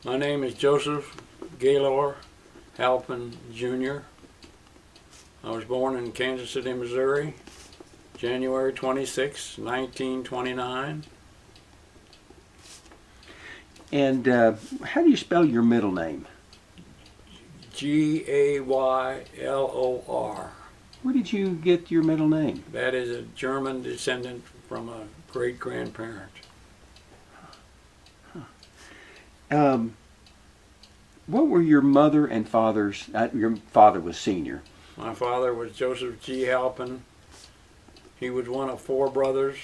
My name is Joseph Gaylor Halpin Jr. I was born in Kansas City, Missouri, January 26, 1929. And how do you spell your middle name? Gaylor. Where did you get your middle name? That is a German descendant from a great-grandparent. What were your mother and father's? Your father was senior. My father was Joseph G. Halpin. He was one of 4 brothers.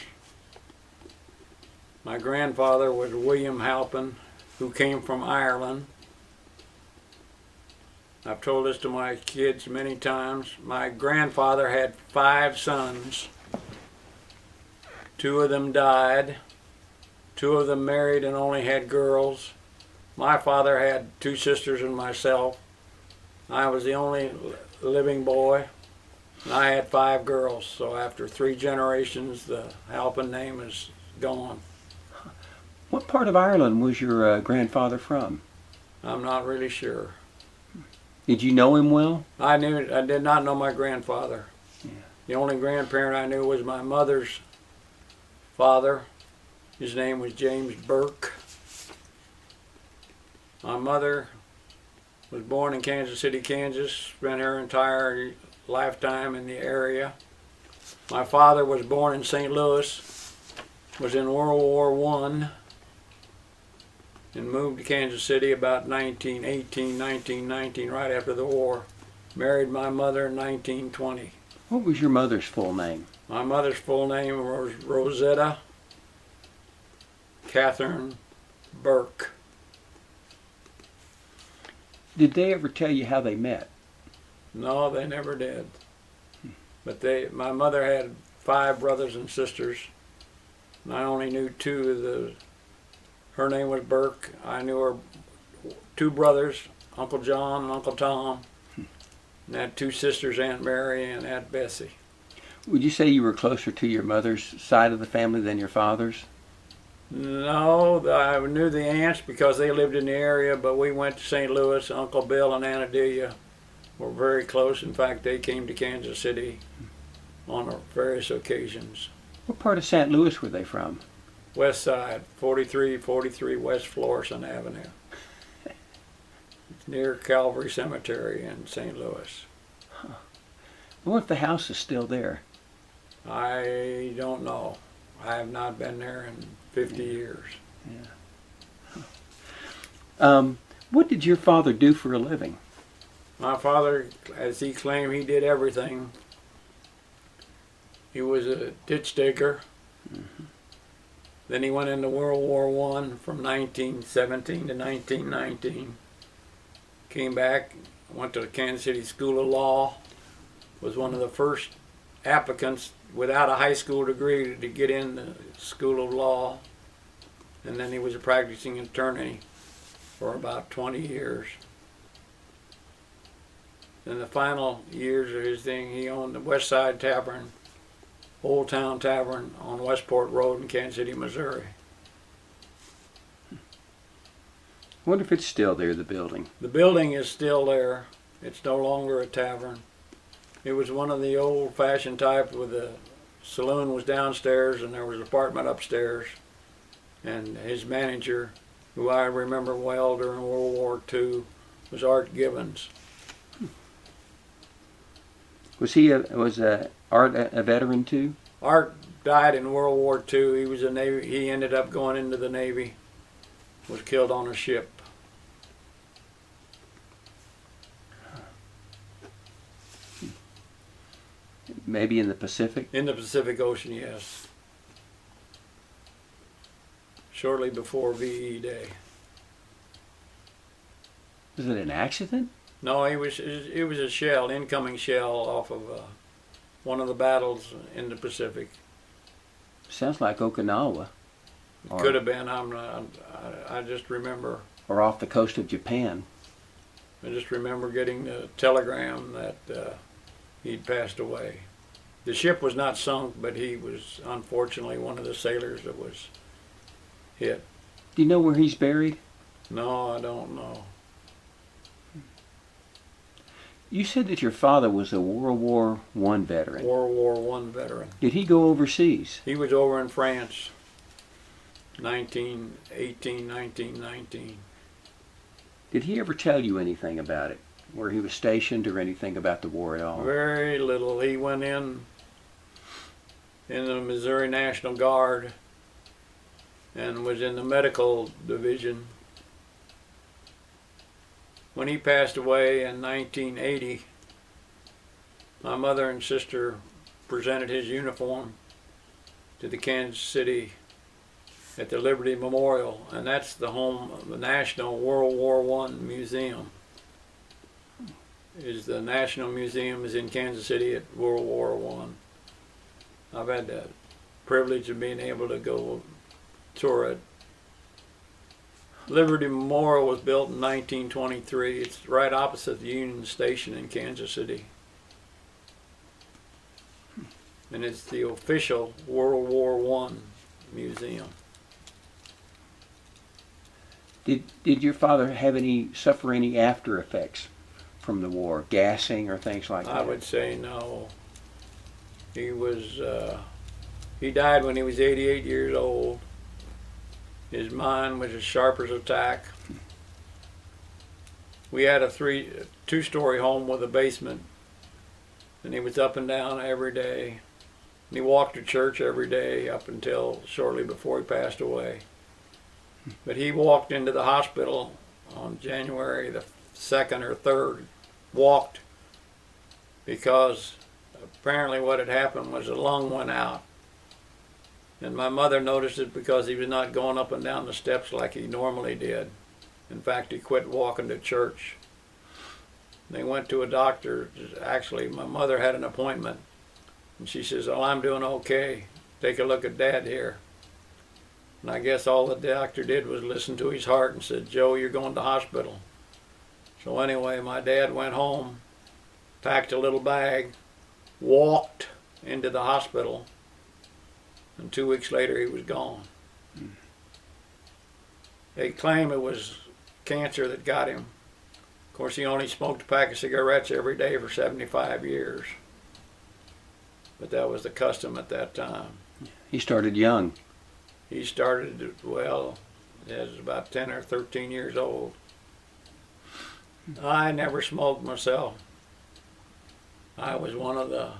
My grandfather was William Halpin, who came from Ireland. I've told this to my kids many times. My grandfather had 5 sons. 2 of them died. 2 of them married and only had girls. My father had 2 sisters and myself. I was the only living boy. And I had 5 girls. So after 3 generations, the Halpin name is gone. What part of Ireland was your grandfather from? I'm not really sure. Did you know him well? I did not know my grandfather. Yeah. The only grandparent I knew was my mother's father. His name was James Burke. My mother was born in Kansas City, Kansas, spent her entire lifetime in the area. My father was born in St. Louis, was in World War I, and moved to Kansas City about 1919, right after the war. Married my mother in 1920. What was your mother's full name? My mother's full name was Rosetta Catherine Burke. Did they ever tell you how they met? No, they never did. But my mother had 5 brothers and sisters, and I only knew 2 of the. Her name was Burke. I knew her 2 brothers, Uncle John and Uncle Tom, and had 2 sisters, Aunt Mary and Aunt Bessie. Would you say you were closer to your mother's side of the family than your father's? No, I knew the aunts because they lived in the area, but we went to St. Louis. Uncle Bill and Aunt Adelia were very close. In fact, they came to Kansas City on various occasions. What part of St. Louis were they from? West Side, 4343 West Florissant Avenue, near Calvary Cemetery in St. Louis. I wonder if the house is still there. I don't know. I have not been there in 50 years. Yeah. What did your father do for a living? My father, as he claimed, he did everything. He was a ditch digger. Mm-hmm. Then he went into World War I from 1917 to 1919. Came back, went to the Kansas City School of Law, was one of the first applicants without a high school degree to get in the School of Law. And then he was a practicing attorney for about 20 years. In the final years of his thing, he owned the West Side Tavern, Old Town Tavern on Westport Road in Kansas City, Missouri. I wonder if it's still there, the building. The building is still there. It's no longer a tavern. It was one of the old-fashioned type where the saloon was downstairs and there was an apartment upstairs. And his manager, who I remember well during World War II, was Art Gibbons. Was Art a veteran too? Art died in World War II. He was a Navy. He ended up going into the Navy. Was killed on a ship. Maybe in the Pacific? In the Pacific Ocean, yes. Shortly before VE Day. Was it an accident? No, it was a shell, incoming shell off of one of the battles in the Pacific. Sounds like Okinawa. Could have been. I just remember. Or off the coast of Japan. I just remember getting the telegram that he'd passed away. The ship was not sunk, but he was unfortunately one of the sailors that was hit. Do you know where he's buried? No, I don't know. You said that your father was a World War I veteran. World War I veteran. Did he go overseas? He was over in France, 1918, 1919. Did he ever tell you anything about it? Where he was stationed or anything about the war at all? Very little. He went in the Missouri National Guard and was in the medical division. When he passed away in 1980, my mother and sister presented his uniform to the Kansas City at the Liberty Memorial, and that's the home of the National World War I Museum. The National Museum is in Kansas City at World War I. I've had the privilege of being able to go tour it. Liberty Memorial was built in 1923. It's right opposite the Union Station in Kansas City. And it's the official World War I museum. Did your father suffer any after effects from the war, gassing or things like that? I would say no. He died when he was 88 years old. His mind was as sharp as a tack. We had a two-story home with a basement, and he was up and down every day. And he walked to church every day up until shortly before he passed away. But he walked into the hospital on January the 2nd or 3rd, walked, because apparently what had happened was a lung went out. And my mother noticed it because he was not going up and down the steps like he normally did. In fact, he quit walking to church. They went to a doctor. Actually, my mother had an appointment, and she says, "Oh, I'm doing okay. Take a look at Dad here." And I guess all the doctor did was listen to his heart and said, "Joe, you're going to hospital." So anyway, my dad went home, packed a little bag, walked into the hospital, and 2 weeks later he was gone. They claim it was cancer that got him. Of course, he only smoked a pack of cigarettes every day for 75 years. But that was the custom at that time. He started young. He started, well, he was about 10 or 13 years old. I never smoked myself. I was one of the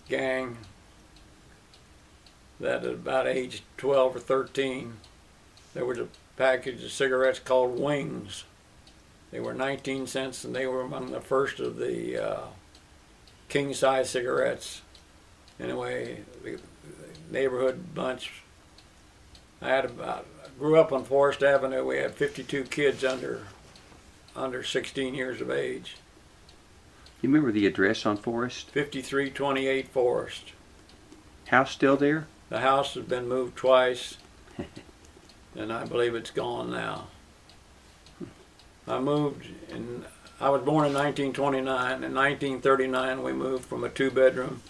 gang that at about age 12 or 13, there was a package of cigarettes called Wings. They were 19 cents, and they were among the first of the king-size cigarettes. Anyway, the neighborhood bunch, I grew up on Forest Avenue. We had 52 kids under 16 years of age. You remember the address on Forest? 5328 Forest. House still there? The house has been moved twice, and I believe it's gone now. I was born in 1929. In 1939, we moved from a 2-bedroom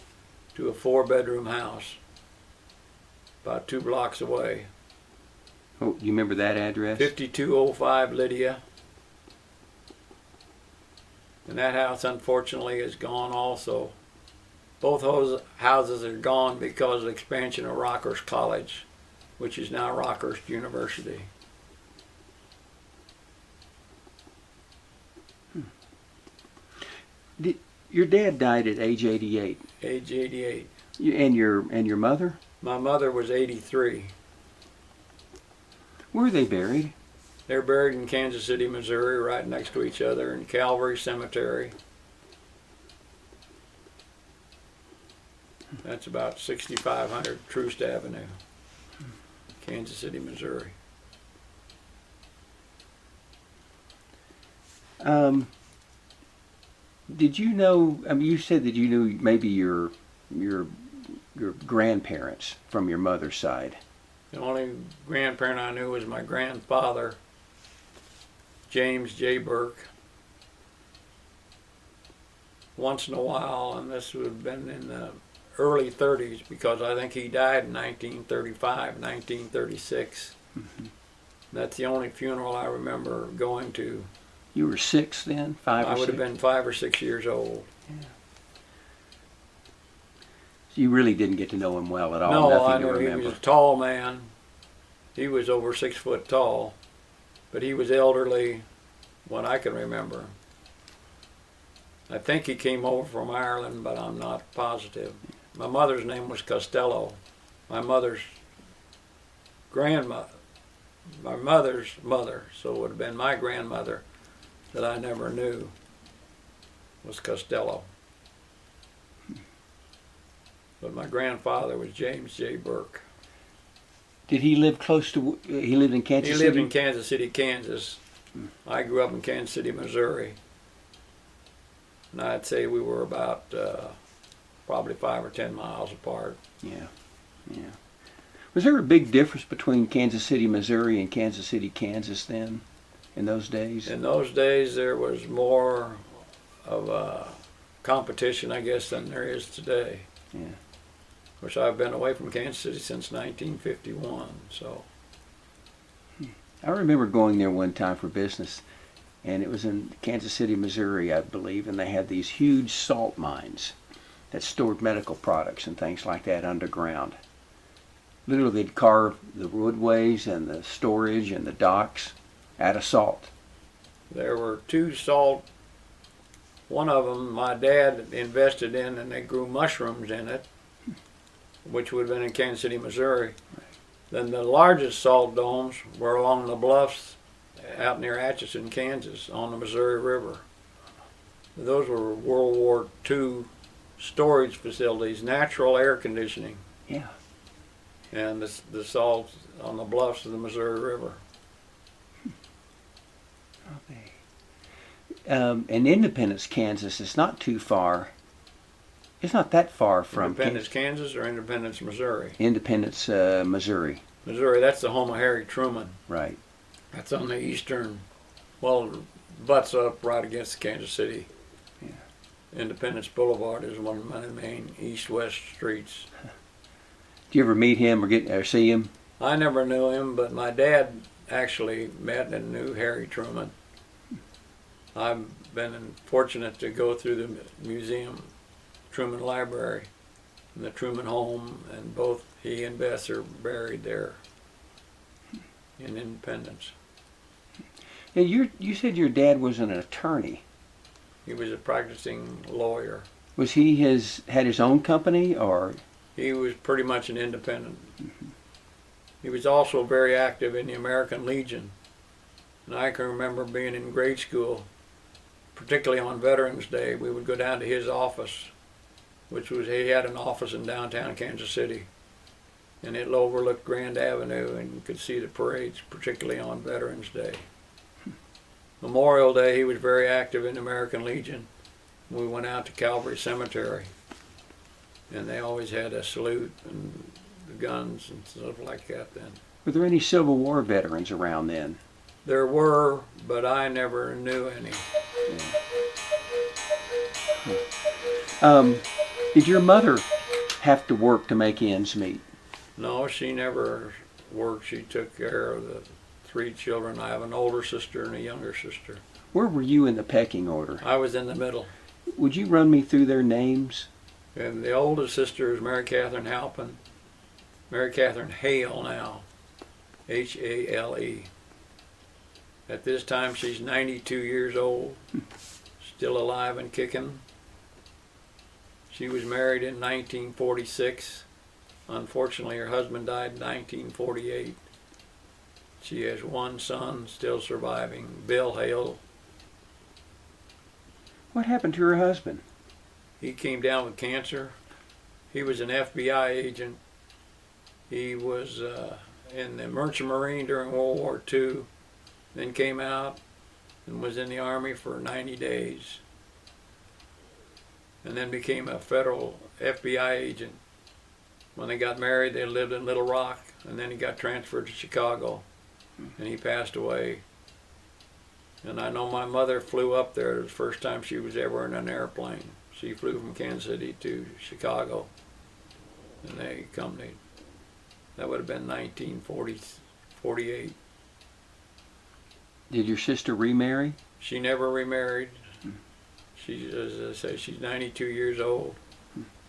to a 4-bedroom house, about 2 blocks away. Oh, you remember that address? 5205 Lydia. And that house, unfortunately, is gone also. Both those houses are gone because of the expansion of Rockhurst College, which is now Rockhurst University. Your dad died at age 88. Age 88. And your mother? My mother was 83. Where are they buried? They're buried in Kansas City, Missouri, right next to each other in Calvary Cemetery. That's about 6500 Troost Avenue, Kansas City, Missouri. Did you know? I mean, you said that you knew maybe your grandparents from your mother's side. The only grandparent I knew was my grandfather, James J. Burke. Once in a while, and this would have been in the early 30s, because I think he died in 1935, 1936. Mm-hmm. That's the only funeral I remember going to. You were 6 then, 5 or 6? I would have been 5 or 6 years old. Yeah. So you really didn't get to know him well at all. No, Nothing I to knew he remember. was a tall man. He was over 6 foot tall, but he was elderly when I can remember. I think he came over from Ireland, but I'm not positive. My mother's name was Costello. My mother's grandmother, my mother's mother, so it would have been my grandmother that I never knew, was Costello. But my grandfather was James J. Burke. Did he live close to, he lived in Kansas He City? lived in Kansas City, Kansas. I grew up in Kansas City, Missouri. And I'd say we were about probably 5 or 10 miles apart. Yeah, yeah. Was there a big difference between Kansas City, Missouri and Kansas City, Kansas then, in those days? In those days, there was more of a competition, I guess, than there is today. Yeah. Of course, I've been away from Kansas City since 1951, so. I remember going there one time for business, and it was in Kansas City, Missouri, I believe, and they had these huge salt mines that stored medical products and things like that underground. Literally, they'd carve the roadways and the storage and the docks out of salt. There were 2 salt. One of them my dad invested in, and they grew mushrooms in it, which would have been in Kansas City, Missouri. Then the largest salt domes were along the bluffs out near Atchison, Kansas, on the Missouri River. Those were World War II storage facilities, natural air conditioning. Yeah. And the salt on the bluffs of the Missouri River. Okay. And Independence, Kansas is not too far. It's not that far from Independence, Kansas, or Independence, Missouri? Independence, Missouri. Missouri, that's the home of Harry Truman. Right. That's on the eastern, well, butts up right against Kansas City. Yeah. Independence Boulevard is one of my main east-west streets. Did you ever meet him or see him? I never knew him, but my dad actually met and knew Harry Truman. I've been fortunate to go through the museum, Truman Library, and the Truman home, and both he and Bess are buried there in Independence. And you said your dad was an attorney. He was a practicing lawyer. Was he had his own company, or? He was pretty much an independent. He was also very active in the American Legion. And I can remember being in grade school, particularly on Veterans Day, we would go down to his office, which was, he had an office in downtown Kansas City. And it overlooked Grand Avenue, and you could see the parades, particularly on Veterans Day. Memorial Day, he was very active in the American Legion. We went out to Calvary Cemetery, and they always had a salute and the guns and stuff like that then. Were there any Civil War veterans around then? There were, but I never knew any. Did your mother have to work to make ends meet? No, she never worked. She took care of the 3 children. I have an older sister and a younger sister. Where were you in the pecking order? I was in the middle. Would you run me through their names? And the oldest sister is Mary Catherine Halpin. Mary Catherine Hale now, H-A-L-E. At this time, she's 92 years old, still alive and kicking. She was married in 1946. Unfortunately, her husband died in 1948. She has 1 son still surviving, Bill Hale. What happened to her husband? He came down with cancer. He was an FBI agent. He was in the Merchant Marine during World War II, then came out and was in the Army for 90 days, and then became a federal FBI agent. When they got married, they lived in Little Rock, and then he got transferred to Chicago, and he passed away. And I know my mother flew up there. It was the first time she was ever in an airplane. She flew from Kansas City to Chicago, and they accompanied. That would have been 1948. Did your sister remarry? She never remarried. She, as I say, she's 92 years old.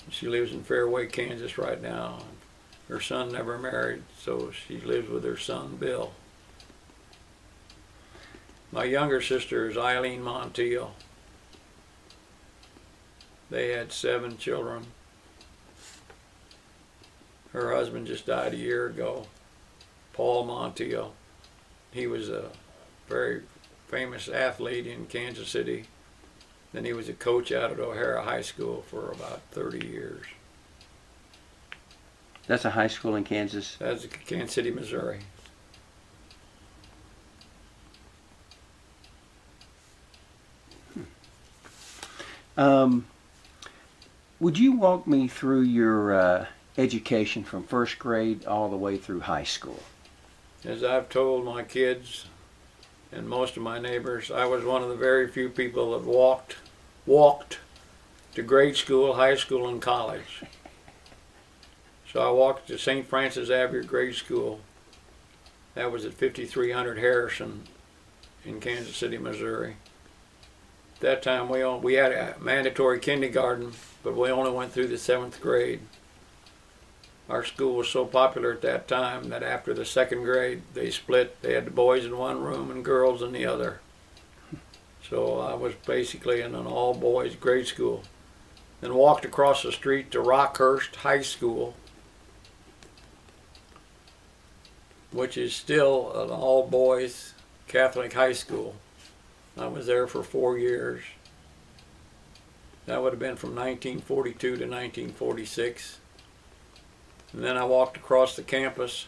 She lives in Fairway, Kansas right now. Her son never married, so she lives with her son, Bill. My younger sister is Eileen Montiel. They had 7 children. Her husband just died a year ago, Paul Montiel. He was a very famous athlete in Kansas City. Then he was a coach out at O'Hara High School for about 30 years. That's a high school in Kansas? That's Kansas City, Missouri. Would you walk me through your education from first grade all the way through high school? As I've told my kids and most of my neighbors, I was one of the very few people that walked to grade school, high school, and college. So I walked to St. Francis Xavier Grade School. That was at 5300 Harrison in Kansas City, Missouri. At that time we had a mandatory kindergarten, but we only went through the 7th grade. Our school was so popular at that time that after the 2nd grade they split. They had the boys in one room and girls in the other. So I was basically in an all-boys grade school. Then walked across the street to Rockhurst High School, which is still an all-boys Catholic high school. I was there for 4 years. That would have been from 1942 to 1946. And then I walked across the campus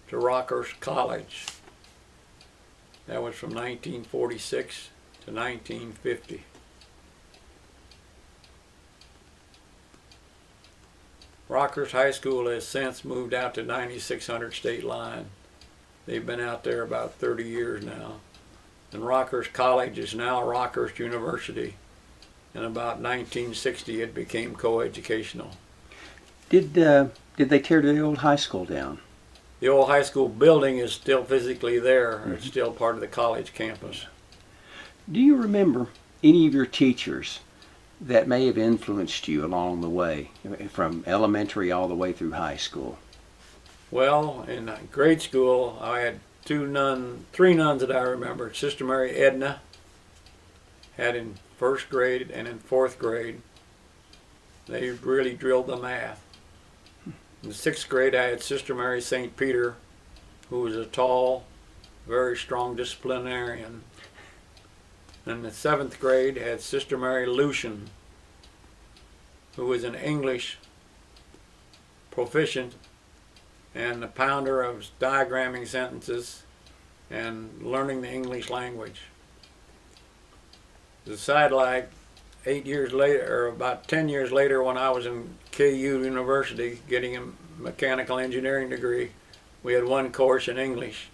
to Rockhurst College. That was from 1946 to 1950. Rockhurst High School has since moved out to 9600 State Line. They've been out there about 30 years now. And Rockhurst College is now Rockhurst University. In about 1960 it became coeducational. Did they tear the old high school down? The old high school building is still physically there. It's still part of the college campus. Do you remember any of your teachers that may have influenced you along the way, from elementary all the way through high school? Well, in grade school, I had three nuns that I remember. Sister Mary Edna had in 1st grade and in 4th grade. They really drilled the math. In the 6th grade, I had Sister Mary St. Peter, who was a tall, very strong disciplinarian. In the 7th grade, I had Sister Mary Lucian, who was an English proficient and a pounder of diagramming sentences and learning the English language. The sidelight, 8 years later, or about 10 years later, when I was in KU University getting a mechanical engineering degree, we had one course in English.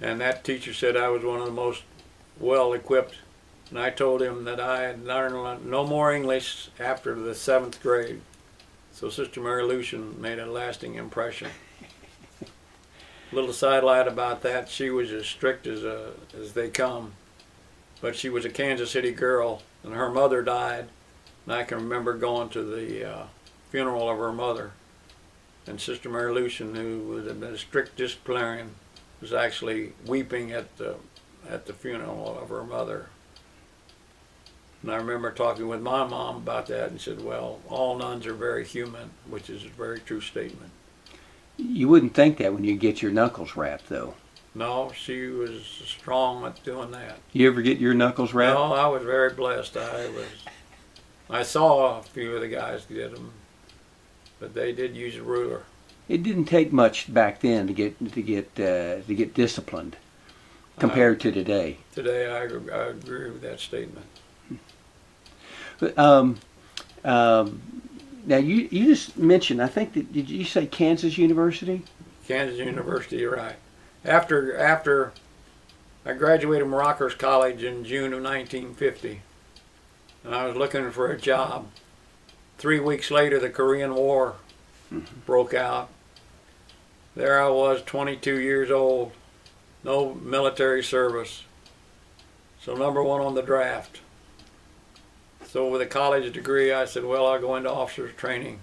And that teacher said I was one of the most well-equipped. And I told him that I had learned no more English after the 7th grade. So Sister Mary Lucian made a lasting impression. Little sidelight about that, she was as strict as they come. But she was a Kansas City girl, and her mother died. And I can remember going to the funeral of her mother. And Sister Mary Lucian, who was a strict disciplinarian, was actually weeping at the funeral of her mother. And I remember talking with my mom about that and said, well, all nuns are very human, which is a very true statement. You wouldn't think that when you get your knuckles wrapped, though. No, she was strong at doing that. You ever get your knuckles wrapped? No, I was very blessed. I saw a few of the guys get them, but they did use a ruler. It didn't take much back then to get disciplined compared to today. Today, I agree with that statement. But, now you just mentioned, I think that, did you say Kansas University? Kansas University, you're right. After I graduated from Rockhurst College in June of 1950, and I was looking for a job. 3 weeks later, the Korean War broke out. There I was, 22 years old, no military service. So number one on the draft. So with a college degree, I said, well, I'll go into officers training.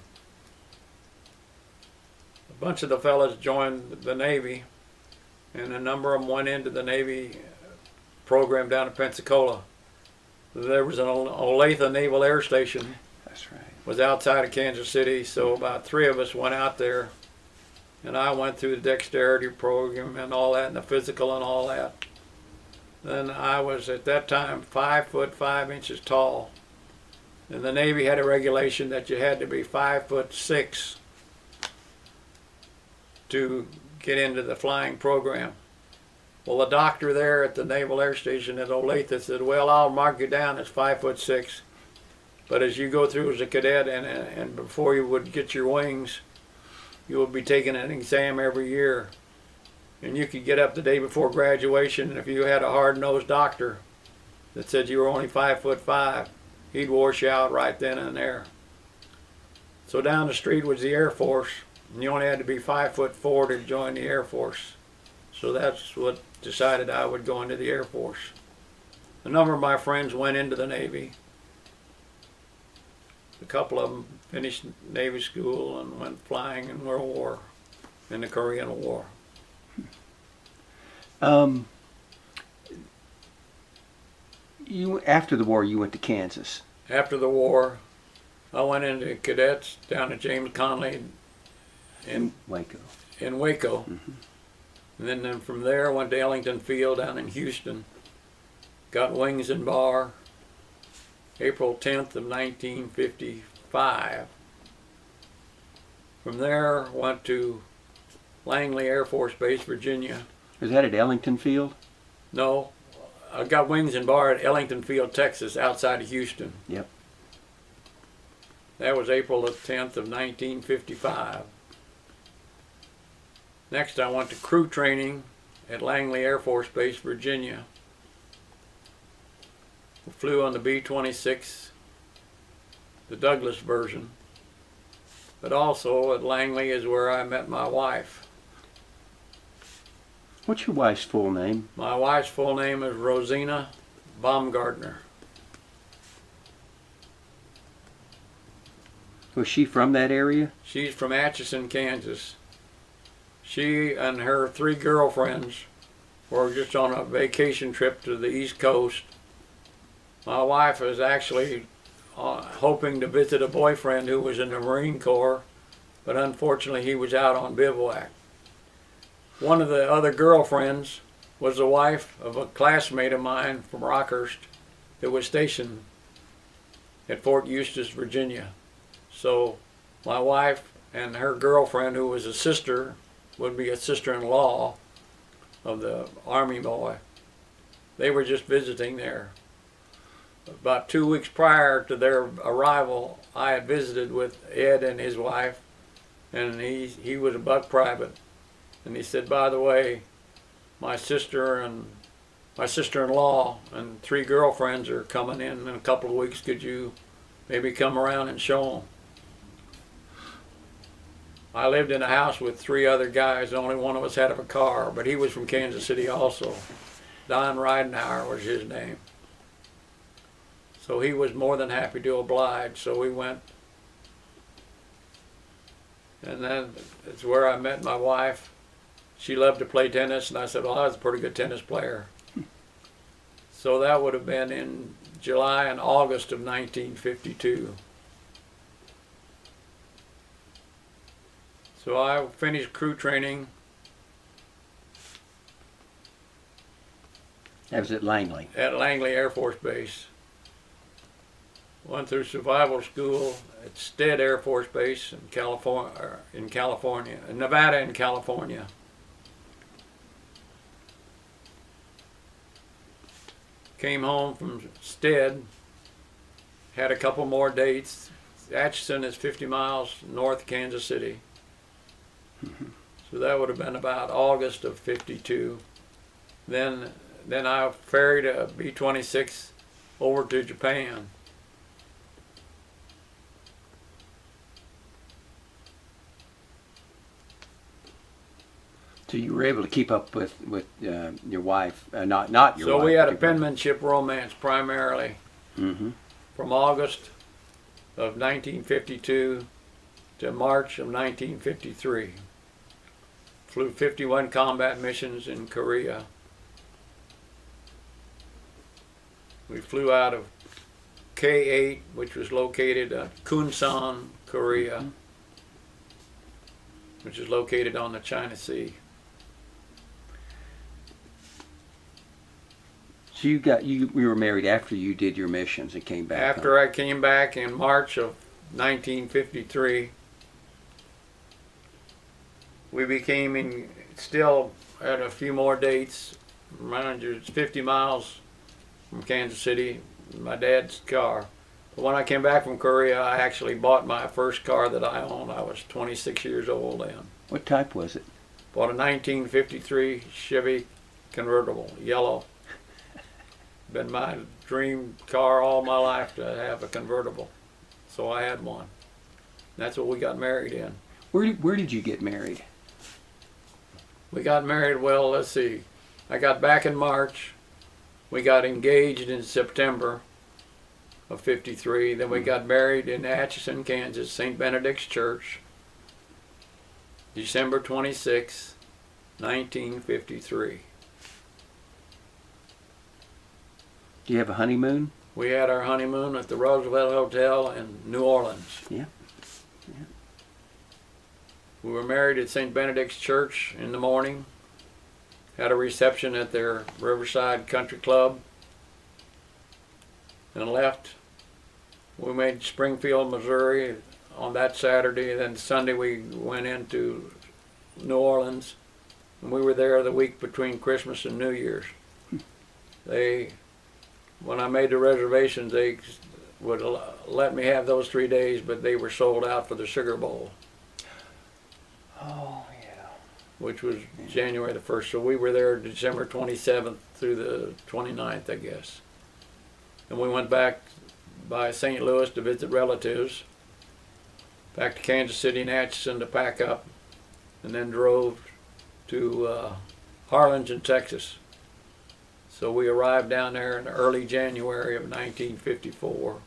A bunch of the fellas joined the Navy, and a number of them went into the Navy program down in Pensacola. There was an Olathe Naval Air Station. That's right. Was outside of Kansas City, so about 3 of us went out there, and I went through the dexterity program and all that, and the physical and all that. Then I was at that time 5'5" tall, and the Navy had a regulation that you had to be 5'6" to get into the flying program. Well, the doctor there at the Naval Air Station at Olathe said, well, I'll mark you down as 5'6", but as you go through as a cadet and before you would get your wings, you would be taking an exam every year. And you could get up the day before graduation, and if you had a hard-nosed doctor that said you were only 5'5", he'd wash you out right then and there. So down the street was the Air Force, and you only had to be 5'4" to join the Air Force. So that's what decided I would go into the Air Force. A number of my friends went into the Navy. A couple of them finished Navy school and went flying in World War, in the Korean War. You after the war, you went to Kansas. After the war, I went into cadets down at James Conley in Waco. Mm-hmm. And then from there, I went to Ellington Field down in Houston. Got wings and bar, April 10th of 1955. From there, went to Langley Air Force Base, Virginia. Was that at Ellington Field? No, I got wings and bar at Ellington Field, Texas, outside of Houston. Yep. That was April the 10th of 1955. Next, I went to crew training at Langley Air Force Base, Virginia. We flew on the B-26, the Douglas version. But also at Langley is where I met my wife. What's your wife's full name? My wife's full name is Rosina Baumgartner. Was she from that area? She's from Atchison, Kansas. She and her 3 girlfriends were just on a vacation trip to the East Coast. My wife was actually hoping to visit a boyfriend who was in the Marine Corps, but unfortunately he was out on bivouac. One of the other girlfriends was the wife of a classmate of mine from Rockhurst that was stationed at Fort Eustis, Virginia. So my wife and her girlfriend, who was a sister, would be a sister-in-law of the Army boy. They were just visiting there. About 2 weeks prior to their arrival, I had visited with Ed and his wife, and he was a buck private. And he said, by the way, my sister-in-law and 3 girlfriends are coming in a couple of weeks. Could you maybe come around and show them? I lived in a house with 3 other guys. Only one of us had a car, but he was from Kansas City also. Don Ridenhour was his name. So he was more than happy to oblige, so we went. And then it's where I met my wife. She loved to play tennis, and I said, well, I was a pretty good tennis player. So that would have been in July and August of 1952. So I finished crew training. That was at Langley. At Langley Air Force Base. Went through survival school at Stead Air Force Base in Nevada and California. Came home from Stead, had a couple more dates. Atchison is 50 miles north of Kansas City. So that would have been about August of 52. Then I ferried a B-26 over to Japan. So you were able to keep up with your wife, not your wife. So we had a but your wife. penmanship romance primarily Mm-hmm. from August of 1952 to March of 1953. Flew 51 combat missions in Korea. We flew out of K-8, which was located at Kunsan, Korea, which is located on the China Sea. So we were married after you did your missions and came back. After I came back in March of 1953, we became still at a few more dates. Mind you, it's 50 miles from Kansas City, my dad's car. But when I came back from Korea, I actually bought my first car that I owned. I was 26 years old then. What type was it? Bought a 1953 Chevy convertible, yellow. Been my dream car all my life to have a convertible. So I had one. That's what we got married in. Where did you get married? We got married, well, let's see. I got back in March. We got engaged in September of 53. Then we got married in Atchison, Kansas, St. Benedict's Church, December 26, 1953. Do you have a honeymoon? We had our honeymoon at the Roosevelt Hotel in New Orleans. Yeah. We were married at St. Benedict's Church in the morning. Had a reception at their Riverside Country Club. And left. We made Springfield, Missouri on that Saturday. Then Sunday we went into New Orleans. And we were there the week between Christmas and New Year's. When I made the reservations, they would let me have those 3 days, but they were sold out for the Sugar Bowl. Oh, yeah. Which was January the 1st. So we were there December 27th through the 29th, I guess. And we went back by St. Louis to visit relatives, back to Kansas City and Atchison to pack up, and then drove to Harlingen, Texas. So we arrived down there in early January of 1954.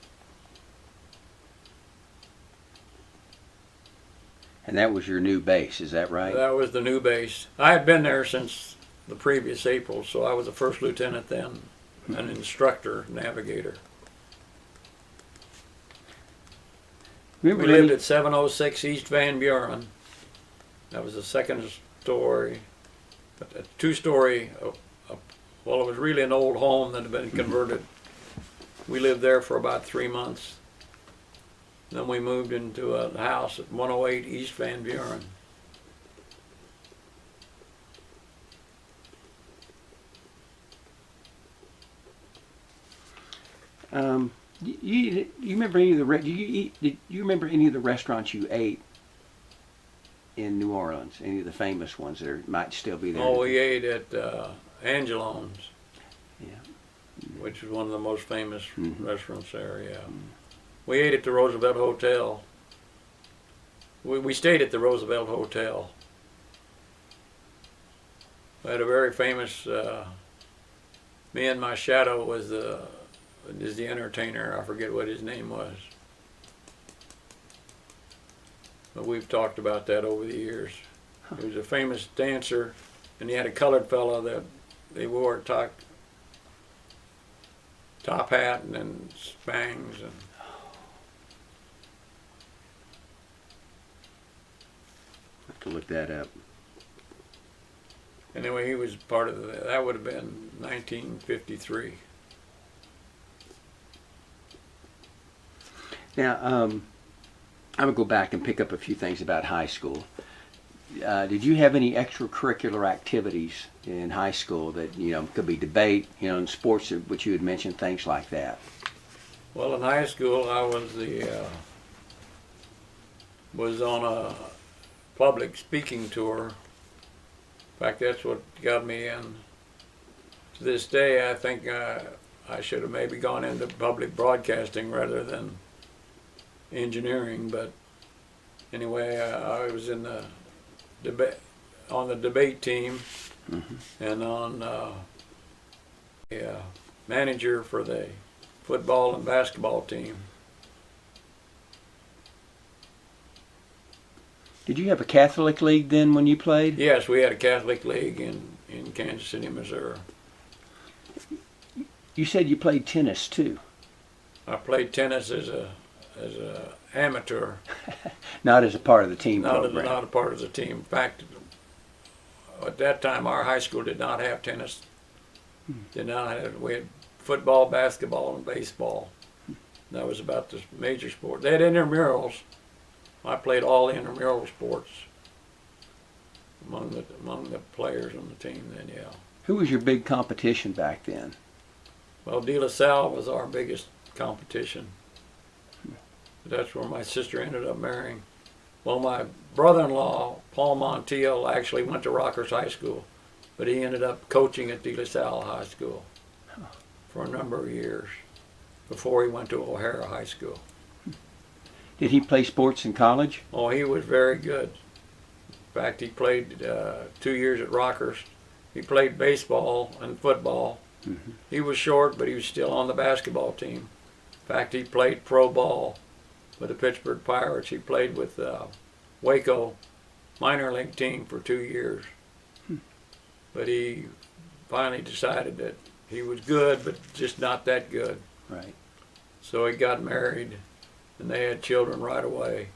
And that was your new base, is that right? That was the new base. I had been there since the previous April, so I was a first lieutenant then, an instructor, navigator. We lived at 706 East Van Buren. That was a second story, a two-story, well, it was really an old home that had been converted. We lived there for about 3 months. Then we moved into a house at 108 East Van Buren. You remember any of the did you remember any of the restaurants you ate in New Orleans? Any of the famous ones that might still be there? Oh, we ate at Angelone's. Yeah. Which is one of the most famous restaurants there. Yeah. We ate at the Roosevelt Hotel. We stayed at the Roosevelt Hotel. We had a very famous. Me and my shadow is the entertainer. I forget what his name was. But we've talked about that over the years. He was a famous dancer, and he had a colored fellow that they wore a top hat and then spangs and. I have to look that up. Anyway, he was part of that would have been 1953. Now, I'm going to go back and pick up a few things about high school. Did you have any extracurricular activities in high school that, could be debate, in sports, which you had mentioned, things like that? Well, in high school, I was on a public speaking tour. In fact, that's what got me in. To this day, I think I should have maybe gone into public broadcasting rather than engineering. But anyway, I was in the debate. on the debate team, Mm-hmm. and on manager for the football and basketball team. Did you have a Catholic league then when you played? Yes, we had a Catholic league in Kansas City, Missouri. You said you played tennis too. I played tennis as a amateur, Not as a part of the team not program. a part of the team. In fact, at that time, our high school did not have tennis. We had football, basketball, and baseball. That was about the major sport. They had intramurals. I played all the intramural sports among the players on the team then, yeah. Who was your big competition back then? Well, De La Salle was our biggest competition. That's where my sister ended up marrying. Well, my brother-in-law, Paul Montiel, actually went to Rockers High School, but he ended up coaching at De La Salle High School for a number of years before he went to O'Hara High School. Did he play sports in college? Oh, he was very good. In fact, he played 2 years at Rockers. He played baseball and football. Mm-hmm. He was short, but he was still on the basketball team. In fact, he played pro ball with the Pittsburgh Pirates. He played with Waco minor league team for 2 years. But he finally decided that he was good, but just not that good. Right. So he got married, and they had children right away.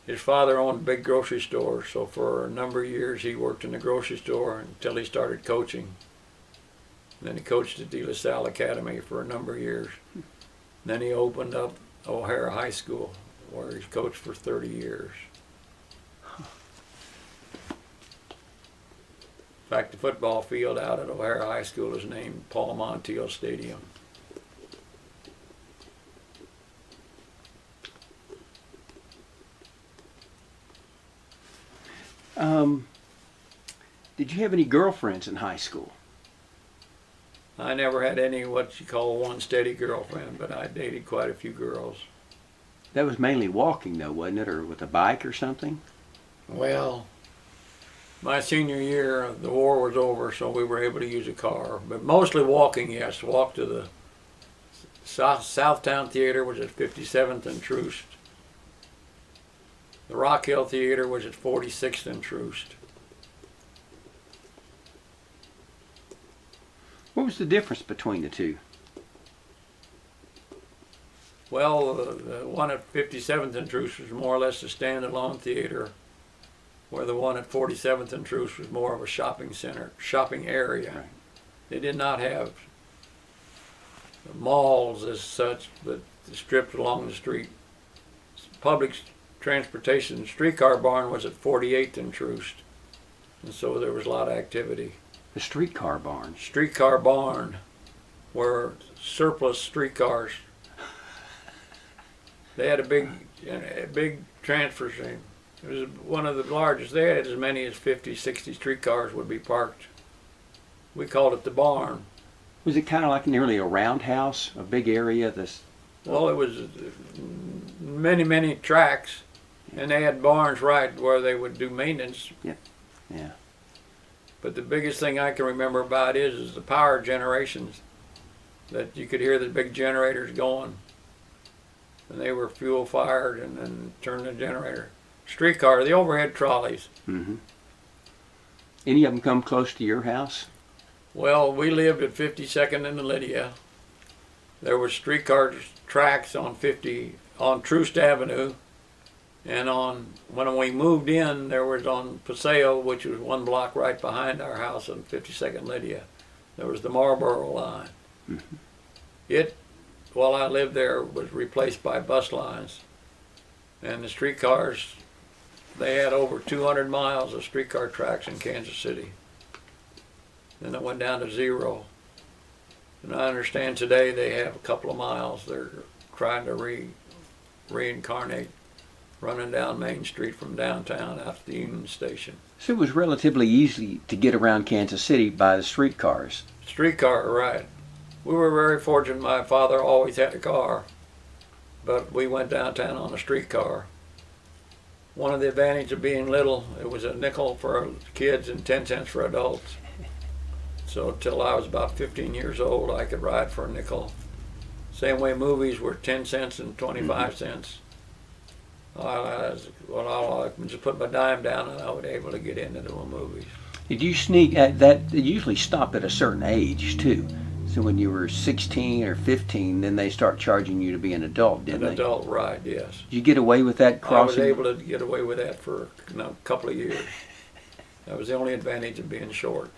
His father owned a big grocery store, so for a number of years he worked in the grocery store until he started coaching. And then he coached at De La Salle Academy for a number of years. And then he opened up O'Hara High School, where he's coached for 30 years. In fact, the football field out at O'Hara High School is named Paul Montiel Stadium. Did you have any girlfriends in high school? I never had any what you call one steady girlfriend, but I dated quite a few girls. That was mainly walking though, wasn't it? Or with a bike or something? Well, my senior year, the war was over, so we were able to use a car. But mostly walking, yes. Walked to the Southtown Theater, which is 57th and Troost. The Rock Hill Theater was at 46th and Troost. What was the difference between the two? Well, the one at 57th and Troost was more or less a standalone theater, where the one at 47th and Troost was more of a shopping center, shopping area. Right. They did not have malls as such, but stripped along the street. Public transportation, streetcar barn was at 48th and Troost, and so there was a lot of activity. The streetcar barn. Streetcar barn, where surplus streetcars. They had a big transfer station. It was one of the largest. They had as many as 50, 60 streetcars would be parked. We called it the barn. Was it kind of like nearly a roundhouse, a big area? Well, it was many, many tracks, and they had barns right where they would do maintenance. Yeah. But the biggest thing I can remember about it is the power generations, that you could hear the big generators going. And they were fuel fired and then turned the generator. Streetcar, the overhead trolleys. Mm-hmm. Any of them come close to your house? Well, we lived at 52nd and Lydia. There were streetcar tracks on Troost Avenue. And when we moved in, there was on Paseo, which was one block right behind our house on 52nd Lydia. There was the Marlboro line. Mm-hmm. It, while I lived there, was replaced by bus lines. And the streetcars, they had over 200 miles of streetcar tracks in Kansas City. Then it went down to 0. And I understand today they have a couple of miles they're trying to reincarnate, running down Main Street from downtown out to the Union Station. So it was relatively easy to get around Kansas City by the streetcars. Streetcar, right. We were very fortunate. My father always had a car, but we went downtown on a streetcar. one of the advantages of being little, it was a nickel for kids and 10 cents for adults. So till I was about 15 years old, I could ride for a nickel. Same way movies were 10 cents and 25 cents. I just put my dime down and I was able to get into the movies. Did you sneak at that? They usually stop at a certain age too. So when you were 16 or 15, then they start charging you to be an adult, didn't they? An adult ride, yes. Did you get away with that crossing? I was able to get away with that for a couple of years. That was the only advantage of being short.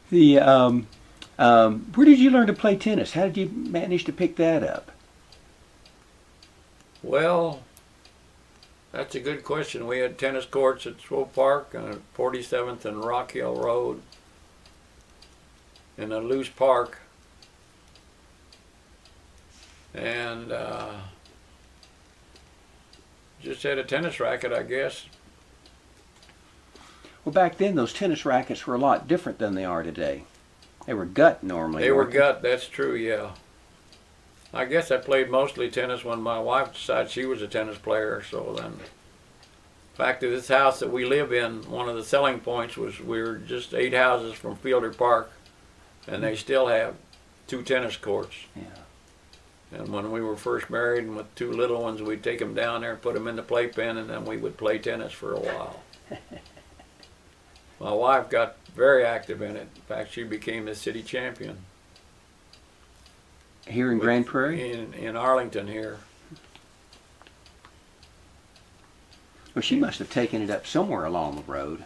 Where did you learn to play tennis? How did you manage to pick that up? Well, that's a good question. We had tennis courts at Swope Park on 47th and Rock Hill Road in a loose park. And just had a tennis racket, I guess. Well, back then those tennis rackets were a lot different than they are today. They were gut normally. They were gut, that's true, yeah. I guess I played mostly tennis when my wife decided she was a tennis player, so then. In fact, this house that we live in, one of the selling points was we were just 8 houses from Fielder Park, and they still have 2 tennis courts. Yeah. And when we were first married and with 2 little ones, we'd take them down there and put them in the playpen, and then we would play tennis for a while. My wife got very active in it. In fact, she became the city champion. Here in Grand Prairie? In Arlington here. Well, she must have taken it up somewhere along the road.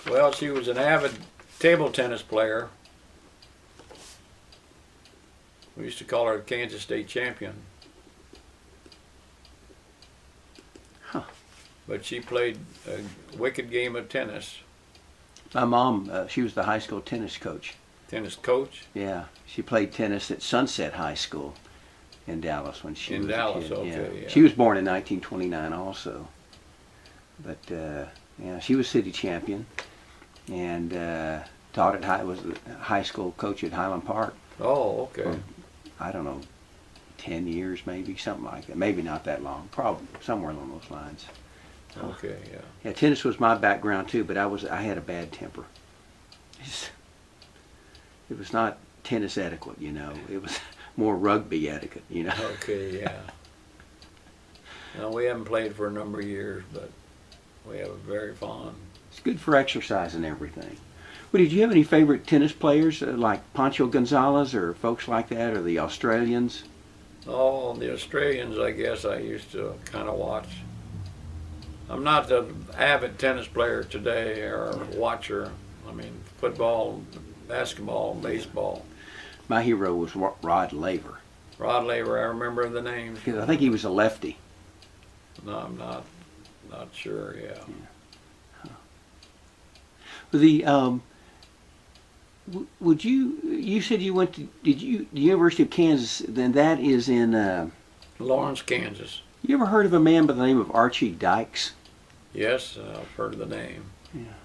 Well, she was an avid table tennis player. We used to call her the Kansas State champion. Huh. But she played a wicked game of tennis. My mom, she was the high school tennis coach. Tennis coach? Yeah, she played tennis at Sunset High School in Dallas when she was Dallas, a kid. okay, yeah. She was born in 1929 also. But yeah, she was city champion and taught at was a high school coach at Highland Park. Oh, okay. For, I don't know, 10 years maybe, something like that. Maybe not that long, probably somewhere along those lines. Okay, yeah. Yeah, tennis was my background too, but I had a bad temper. It was not tennis etiquette, you know. It was more rugby etiquette, you know. Okay, yeah. No, we haven't played for a number of years, but we have a very fond. It's good for exercise and everything. Well, did you have any favorite tennis players like Pancho Gonzalez or folks like that, or the Australians? Oh, the Australians, I guess I used to kind of watch. I'm not an avid tennis player today or watcher. I mean, football, basketball, baseball. My hero was Rod Laver. Rod Laver, I remember the name. Because I think he was a lefty. No, I'm not sure, yeah. Huh. The would you said you went to the University of Kansas, then that is in Lawrence, Kansas. You ever heard of a man by the name of Archie Dykes? Yes, I've heard of the name. Yeah.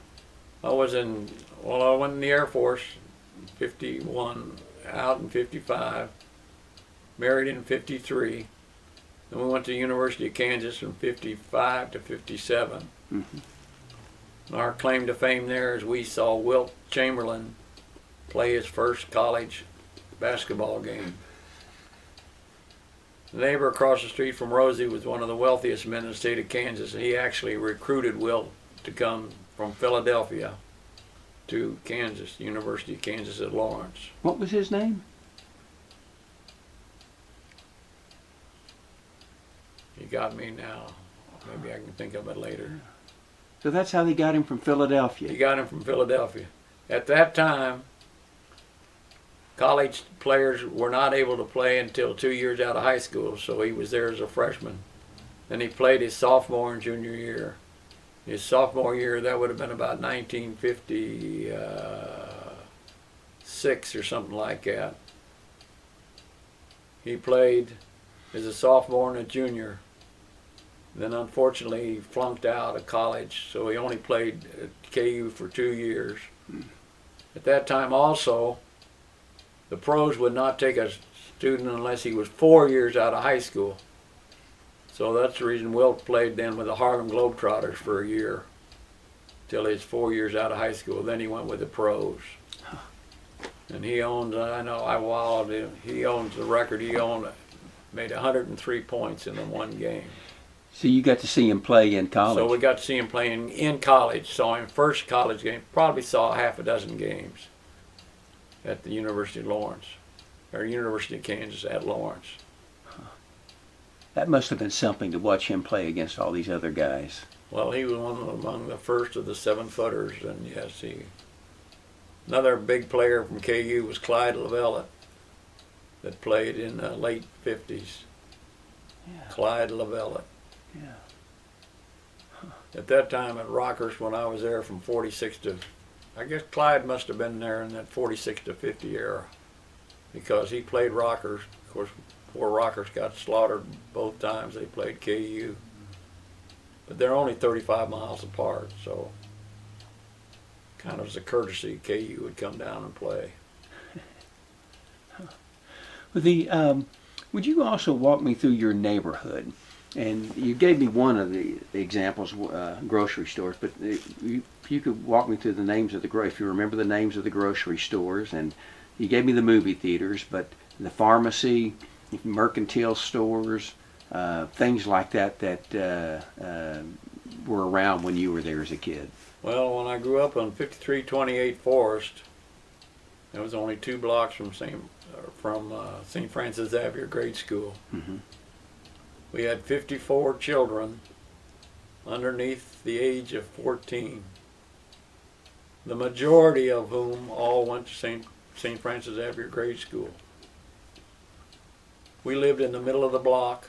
I went in the Air Force, 51, out in 55, married in 53. Then we went to the University of Kansas from 55 to 57. Mm-hmm. And our claim to fame there is we saw Wilt Chamberlain play his first college basketball game. The neighbor across the street from Rosie was one of the wealthiest men in the state of Kansas, and he actually recruited Wilt to come from Philadelphia to Kansas, University of Kansas at Lawrence. What was his name? You got me now. Maybe I can think of it later. So that's how they got him from Philadelphia. He got him from Philadelphia. At that time, college players were not able to play until 2 years out of high school, so he was there as a freshman. Then he played his sophomore and junior year. His sophomore year, that would have been about 1956 or something like that. He played as a sophomore and a junior. Then unfortunately he flunked out of college, so he only played at KU for 2 years. At that time also, the pros would not take a student unless he was 4 years out of high school. So that's the reason Wilt played then with the Harlem Globetrotters for a year, till he's 4 years out of high school. Then he went with the pros. And he owns, I know, I wowed him. He owns the record. Made 103 points in the one game. So you got to see him play in college. So we got to see him playing in college. Saw him first college game. Probably saw half a dozen games at the University of Lawrence, or University of Kansas at Lawrence. That must have been something to watch him play against all these other guys. Well, he was among the first of the 7-footers, and yes, another big player from KU was Clyde Lavellette, that played in the late 50s. Yeah. Clyde Lavellette. Yeah. At that time at Rockers, when I was there from 46 to, I guess Clyde must have been there in that 46 to 50 era, because he played Rockers. Of course, poor Rockers got slaughtered both times they played KU. But they're only 35 miles apart, so kind of as a courtesy, KU would come down and play. Would you also walk me through your neighborhood? And you gave me one of the examples, grocery stores, but if you could walk me through the names of if you remember the names of the grocery stores, and you gave me the movie theaters, but the pharmacy, mercantile stores, things like that were around when you were there as a kid. Well, when I grew up on 5328 Forest, it was only 2 blocks from St. Francis Xavier Grade School. Mm-hmm. We had 54 children underneath the age of 14, the majority of whom all went to St. Francis Xavier Grade School. We lived in the middle of the block,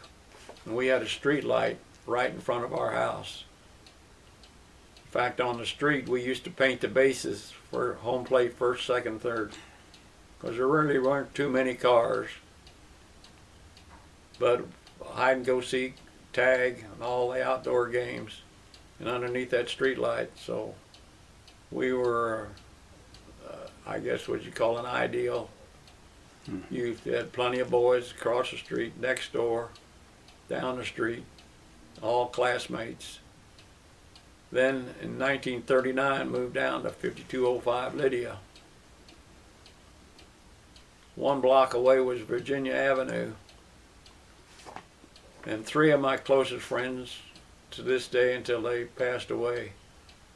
and we had a street light right in front of our house. In fact, on the street, we used to paint the bases for home plate, first, second, third, because there really weren't too many cars. But hide and go seek, tag, and all the outdoor games, and underneath that street light. So we were, I guess what you call an ideal youth. You had plenty of boys across the street, next door, down the street, all classmates. Then in 1939 moved down to 5205 Lydia. 1 block away was Virginia Avenue. And 3 of my closest friends to this day until they passed away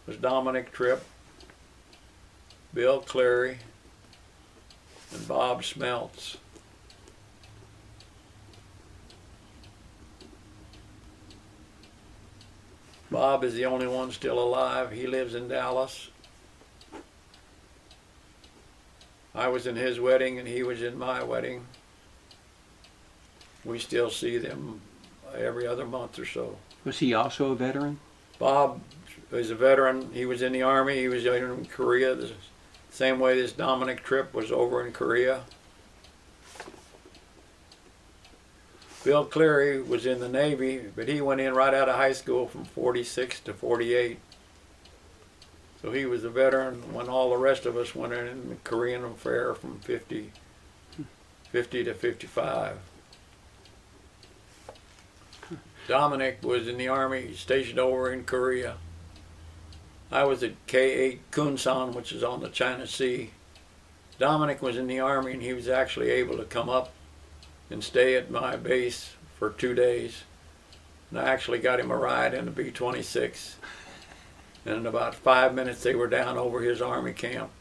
was Dominic Tripp, Bill Cleary, and Bob Smeltz. Bob is the only one still alive. He lives in Dallas. I was in his wedding and he was in my wedding. We still see them every other month or so. Was he also a veteran? Bob is a veteran. He was in the Army. He was in Korea. The same way this Dominic Tripp was over in Korea. Bill Cleary was in the Navy, but he went in right out of high school from 46 to 48. So he was a veteran when all the rest of us went in the Korean affair from 50 to 55. Dominic was in the Army, stationed over in Korea. I was at K-8 Kunsan, which is on the China Sea. Dominic was in the Army, and he was actually able to come up and stay at my base for 2 days. And I actually got him a ride in the B-26. And in about 5 minutes, they were down over his Army camp.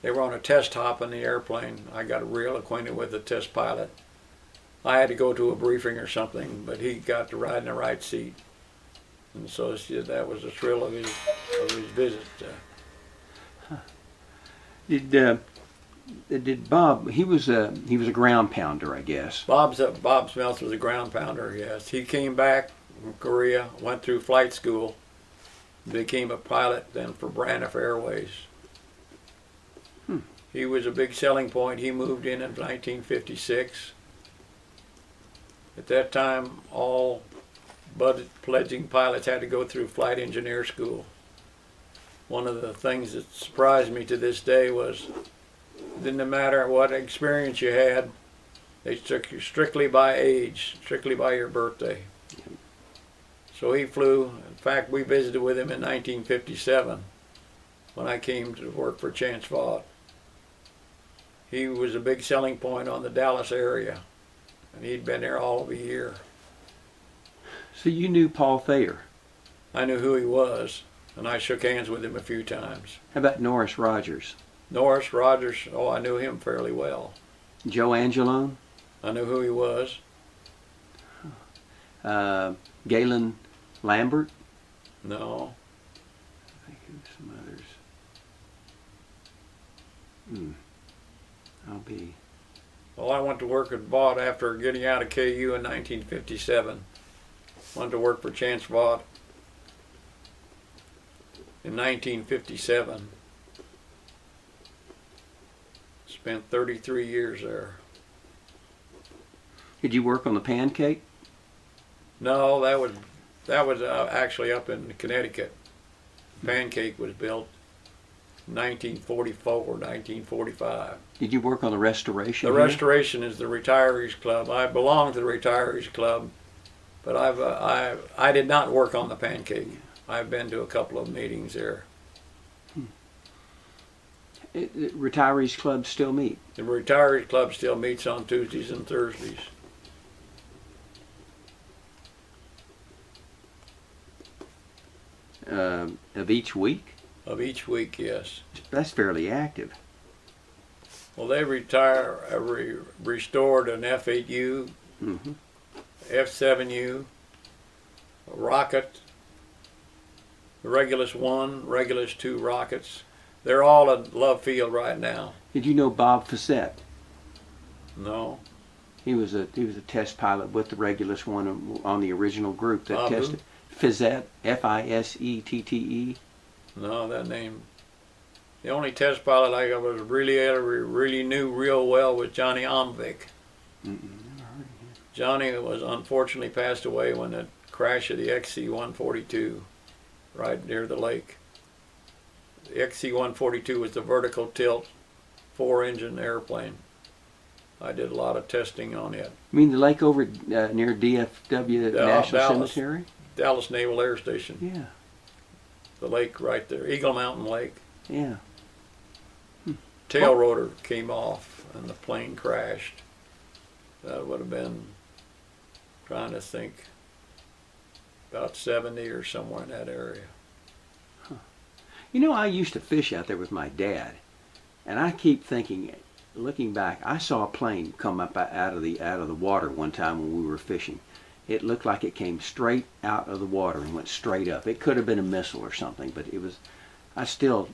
They were on a test hop in the airplane. I got real acquainted with the test pilot. I had to go to a briefing or something, but he got to ride in the right seat. And so that was the thrill of his visit. Did Bob? He was a ground pounder, I guess. Bob Smeltz was a ground pounder. Yes, he came back from Korea, went through flight school, became a pilot then for Braniff Airways. He was a big selling point. He moved in 1956. At that time, all fledgling pilots had to go through flight engineer school. One of the things that surprised me to this day was it didn't matter what experience you had, they took you strictly by age, strictly by your birthday. So he flew. In fact, we visited with him in 1957 when I came to work for Chance Vaught. He was a big selling point on the Dallas area, and he'd been there all of a year. So you knew Paul Thayer. I knew who he was, and I shook hands with him a few times. How about Norris Rogers? Norris Rogers, oh, I knew him fairly well. Joe Angelone? I knew who he was. Galen Lambert? No. I think there were some others. I'll be... Well, I went to work at Vaught after getting out of KU in 1957. Went to work for Chance Vaught in 1957. Spent 33 years there. Did you work on the pancake? No, that was actually up in Connecticut. Pancake was built in 1944, 1945. Did you work on the restoration? The here? restoration is the Retirees Club. I belong to the Retirees Club, but I did not work on the pancake. I've been to a couple of meetings there. Retirees clubs still meet? The Retirees Club still meets on Tuesdays and Thursdays. Of each week? Of each week, yes. That's fairly active. Well, they restored an F-8U, Mm-hmm. F-7U, a rocket, the Regulus 1, Regulus 2 rockets. They're all at Love Field right now. Did you know Bob Facette? No. He was a test pilot with the Regulus one on the original group that Bob who? tested. Facette, F-I-S-E-T-T-E. No, that name. The only test pilot I was really knew real well was Johnny Omvik. Johnny was unfortunately passed away when the crash of the XC-142 right near the lake. The XC-142 was the vertical tilt 4-engine airplane. I did a lot of testing on it. You mean the lake over near DFW National Dallas. Cemetery? Dallas Naval Air Station. Yeah. The lake right there, Eagle Mountain Lake. Yeah. Tail rotor came off and the plane crashed. That would have been, trying to think, about 70 or somewhere in that area. You know, I used to fish out there with my dad, and I keep thinking, looking back, I saw a plane come up out of the water one time when we were fishing. It looked like it came straight out of the water and went straight up. It could have been a missile or something, but it was. I still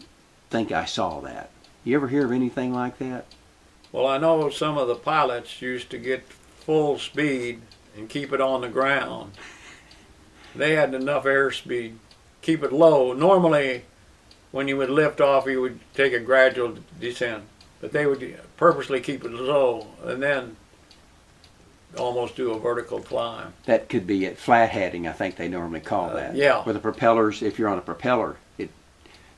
think I saw that. You ever hear of anything like that? Well, I know some of the pilots used to get full speed and keep it on the ground. They had enough airspeed, keep it low. Normally, when you would lift off, you would take a gradual descent, but they would purposely keep it low and then almost do a vertical climb. That could be it. Flat heading, I think they normally call that. Yeah. Where the propellers, if you're on a propeller, it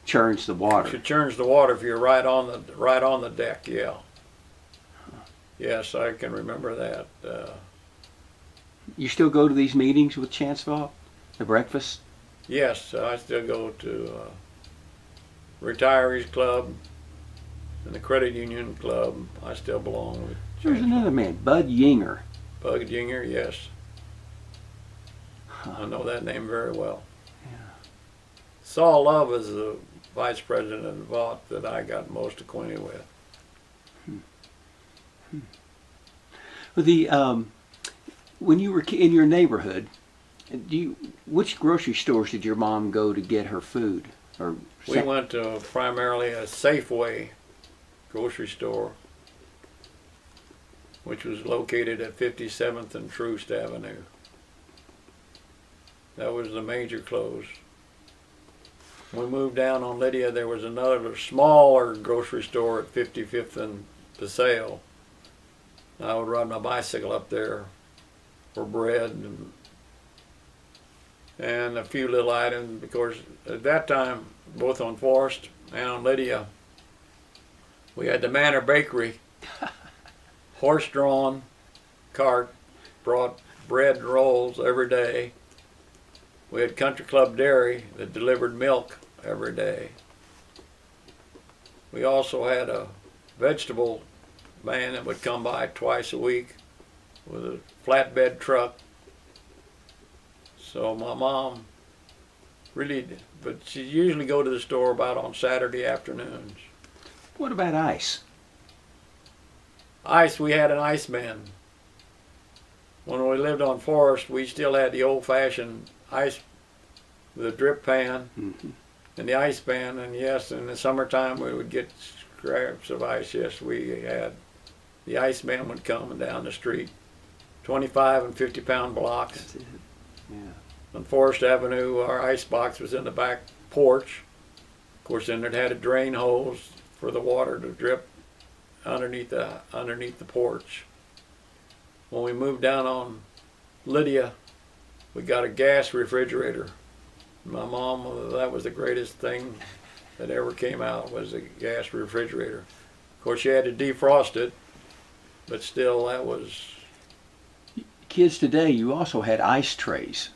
churns the water. It churns the water if you're right on the deck. Yeah. Yes, I can remember that. You still go to these meetings with Chance Vaught? The breakfast? Yes, I still go to Retirees Club and the Credit Union Club. I still belong with There's another man, Bud Yinger. Bud Yinger, yes. I know that name very well. Yeah. Saul Love is the vice president of Vaught that I got most acquainted with. Well, when you were in your neighborhood, which grocery stores did your mom go to get her food? We went to primarily a Safeway grocery store, which was located at 57th and Troost Avenue. That was the major close. When we moved down on Lydia, there was another smaller grocery store at 55th and Paseo. I would ride my bicycle up there for bread and a few little items, because at that time, both on Forest and on Lydia, we had the Manor Bakery. Horse-drawn cart brought bread and rolls every day. We had Country Club Dairy that delivered milk every day. We also had a vegetable van that would come by twice a week with a flatbed truck. So my mom really did, but she'd usually go to the store about on Saturday afternoons. What about ice? Ice, we had an ice man. When we lived on Forest, we still had the old-fashioned ice with a drip pan and the ice pan, and yes, in the summertime we would get scraps of ice. Yes, we had. The ice man would come down the street, 25 and 50-pound blocks. That's it. Yeah. On Forest Avenue, our ice box was in the back porch. Of course, then it had a drain hose for the water to drip underneath the porch. When we moved down on Lydia, we got a gas refrigerator. My mom, that was the greatest thing that ever came out, was a gas refrigerator. Of course, you had to defrost it, but still, that was... Kids today, you also had ice trays.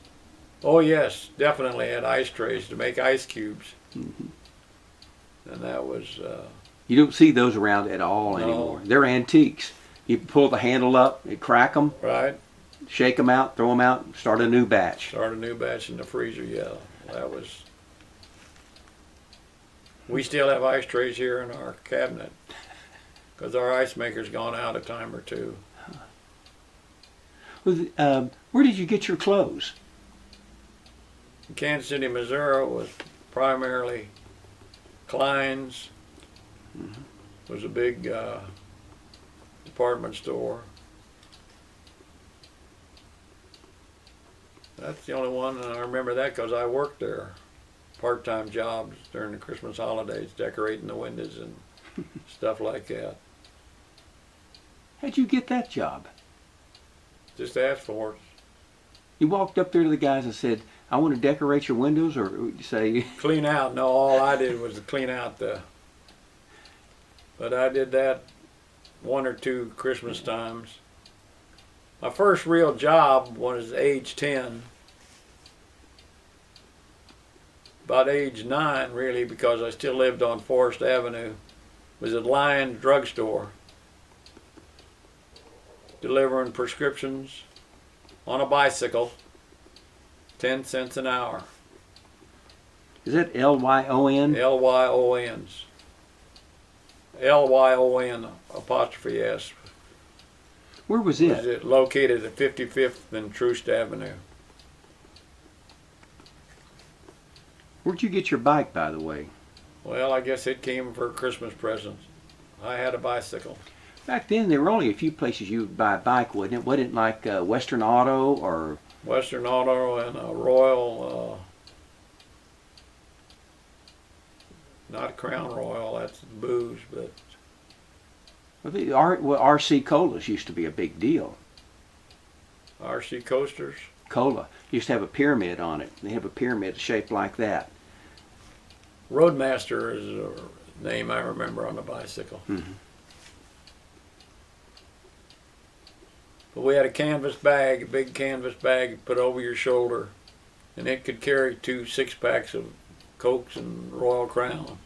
Oh yes, definitely had ice trays to make ice cubes. And that was... You don't see those around at all anymore. They're antiques. You pull the handle up, you crack them, right. shake them out, throw them out, start a new batch. Start a new batch in the freezer, yeah. That was... We still have ice trays here in our cabinet because our ice maker's gone out a time or two. Where did you get your clothes? In Kansas City, Missouri was primarily Klein's. Was a big department store. That's the only one, and I remember that because I worked there. Part-time jobs during the Christmas holidays, decorating the windows and stuff like that. How'd you get that job? Just asked for it. You walked up there to the guys and said, I want to decorate your windows, or would you say... Clean out. No, all I did was to clean out the... But I did that one or two Christmas times. My first real job was age 10. About age 9, really, because I still lived on Forest Avenue, was at Lion Drugstore, delivering prescriptions on a bicycle, 10 cents an hour. Is that Lyon? Lyons. Lyon apostrophe S. Where was Was it? it located at 55th and Troost Avenue. Where'd you get your bike, by the way? Well, I guess it came for Christmas presents. I had a bicycle. Back then, there were only a few places you would buy a bike, wasn't it? Wasn't it like Western Auto or... Western Auto and a Royal, not Crown Royal, that's booze, but... Well, RC Colas used to be a big deal. RC Coasters. Cola used to have a pyramid on it. They have a pyramid shaped like that. Roadmaster is a name I remember on the bicycle. But we had a canvas bag, a big canvas bag you put over your shoulder, and it could carry 2 6-packs of Cokes and Royal Crown.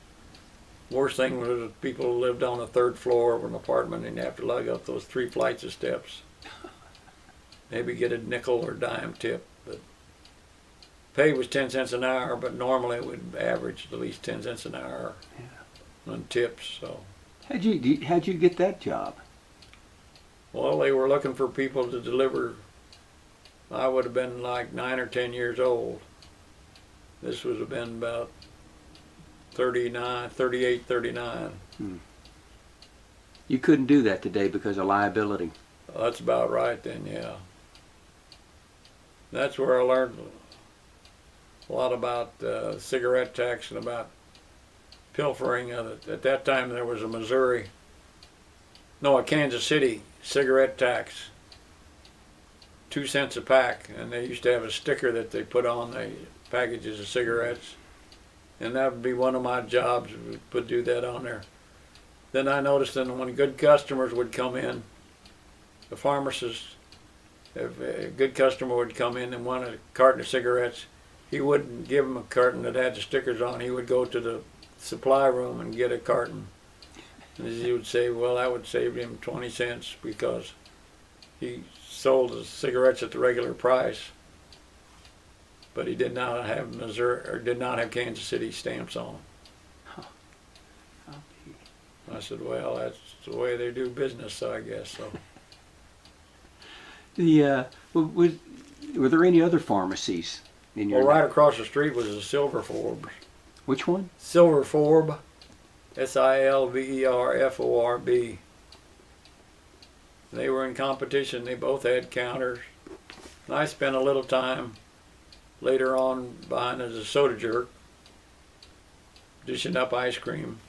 Worst thing was people who lived on the 3rd floor of an apartment and you have to lug up those 3 flights of steps. Maybe get a nickel or dime tip, but pay was 10 cents an hour, but normally it would average at least 10 cents an hour on tips. So How'd you get that job? well, they were looking for people to deliver. I would have been like 9 or 10 years old. This would have been about 38, 39. You couldn't do that today because of liability. Well, that's about right then, yeah. That's where I learned a lot about cigarette tax and about pilfering. At that time there was a Kansas City cigarette tax, 2 cents a pack, and they used to have a sticker that they put on the packages of cigarettes, and that would be one of my jobs, would do that on there. Then I noticed that when good customers would come in, the pharmacist, if a good customer would come in and want a carton of cigarettes, he wouldn't give him a carton that had the stickers on. He would go to the supply room and get a carton. And he would say, well, that would save him 20 cents because he sold the cigarettes at the regular price, but he did not have Missouri or did not have Kansas City stamps on them. I said, well, that's the way they do business, so I guess so. Were there any other pharmacies in your? Well, right across the street was a Silver Forb. Which one? Silver Forb, Silverforb. They were in competition. They both had counters. And I spent a little time later on behind as a soda jerk, dishing up ice cream.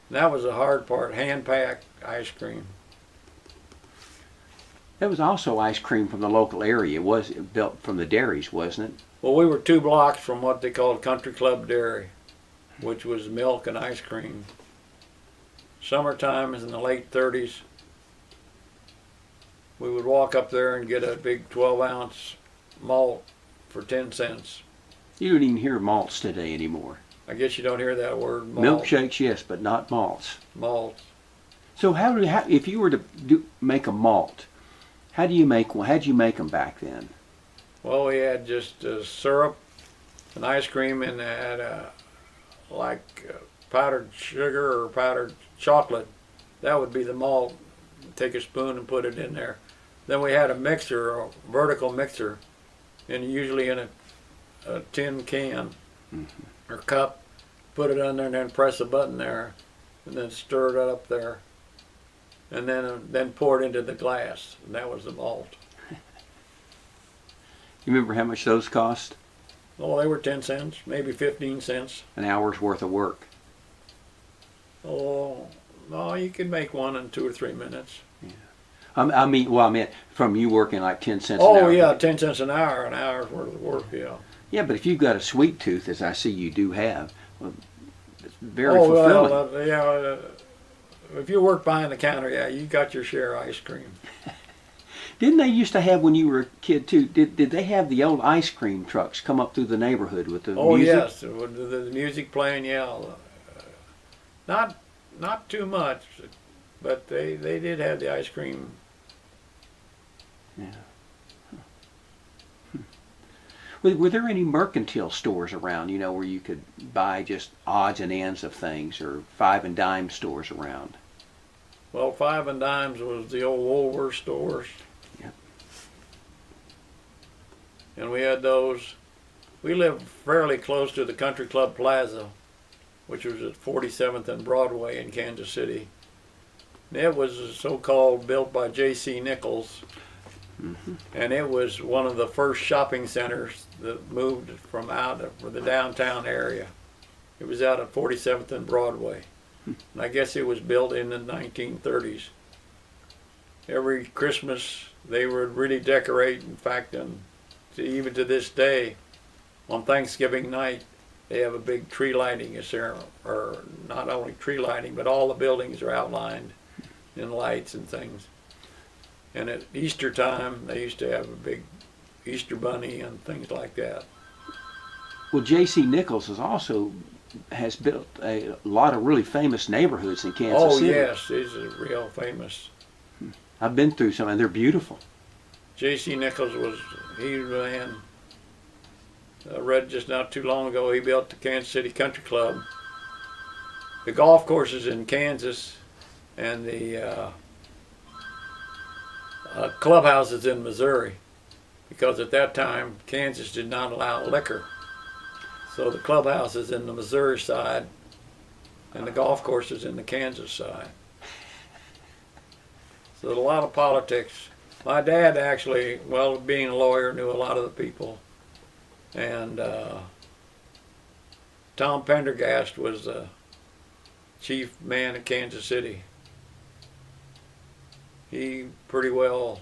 And that was the hard part, hand-packed ice cream. That was also ice cream from the local area. It was built from the dairies, wasn't it? Well, we were 2 blocks from what they called Country Club Dairy, which was milk and ice cream. Summertime is in the late 30s. We would walk up there and get a big 12-ounce malt for 10 cents. You don't even hear malts today anymore. I guess you don't hear that word, malt. Milkshakes, yes, but not malts. Malt. So if you were to make a malt, how'd you make them back then? Well, we had just syrup and ice cream, and had powdered sugar or powdered chocolate. That would be the malt. Take a spoon and put it in there. Then we had a mixer, a vertical mixer, and usually in a tin can or cup. Put it on there and then press a button there, and then stir it up there, and then pour it into the glass. And that was the malt. You remember how much those cost? Oh, they were 10 cents, maybe 15 cents. An hour's worth of work. Oh, no, you could make one in 2 or 3 minutes. Yeah. I meant from you working like 10 cents an hour. Oh, yeah, 10 cents an hour's worth of work, yeah. Yeah, but if you've got a sweet tooth, as I see you do have, well, it's very fulfilling. Well, yeah, if you work behind the counter, yeah, you got your share of ice cream. Didn't they used to have, when you were a kid too, did they have the old ice cream trucks come up through the neighborhood with the music? Oh, yes, with the music playing, yeah. Not too much, but they did have the ice cream. Yeah. Were there any mercantile stores around, where you could buy just odds and ends of things, or 5 and dime stores around? Well, 5 and dimes was the old Woolworth stores. Yep. And we had those. We lived fairly close to the Country Club Plaza, which was at 47th and Broadway in Kansas City. And it was so-called built by J.C. Nichols. And it was one of the first shopping centers that moved from out of the downtown area. It was out at 47th and Broadway. And I guess it was built in the 1930s. Every Christmas they would really decorate. In fact, even to this day, on Thanksgiving night, they have a big tree lighting ceremony, or not only tree lighting, but all the buildings are outlined in lights and things. And at Easter time, they used to have a big Easter bunny and things like that. Well, J.C. Nichols has built a lot of really famous neighborhoods in Kansas City. Oh, yes, he's a real famous. I've been through some, and they're beautiful. J.C. Nichols he ran, I read just not too long ago, he built the Kansas City Country Club. The golf courses in Kansas and the clubhouses in Missouri, because at that time Kansas did not allow liquor. So the clubhouses in the Missouri side and the golf courses in the Kansas side. So a lot of politics. My dad actually, well, being a lawyer, knew a lot of the people. And Tom Pendergast was the chief man of Kansas City. He pretty well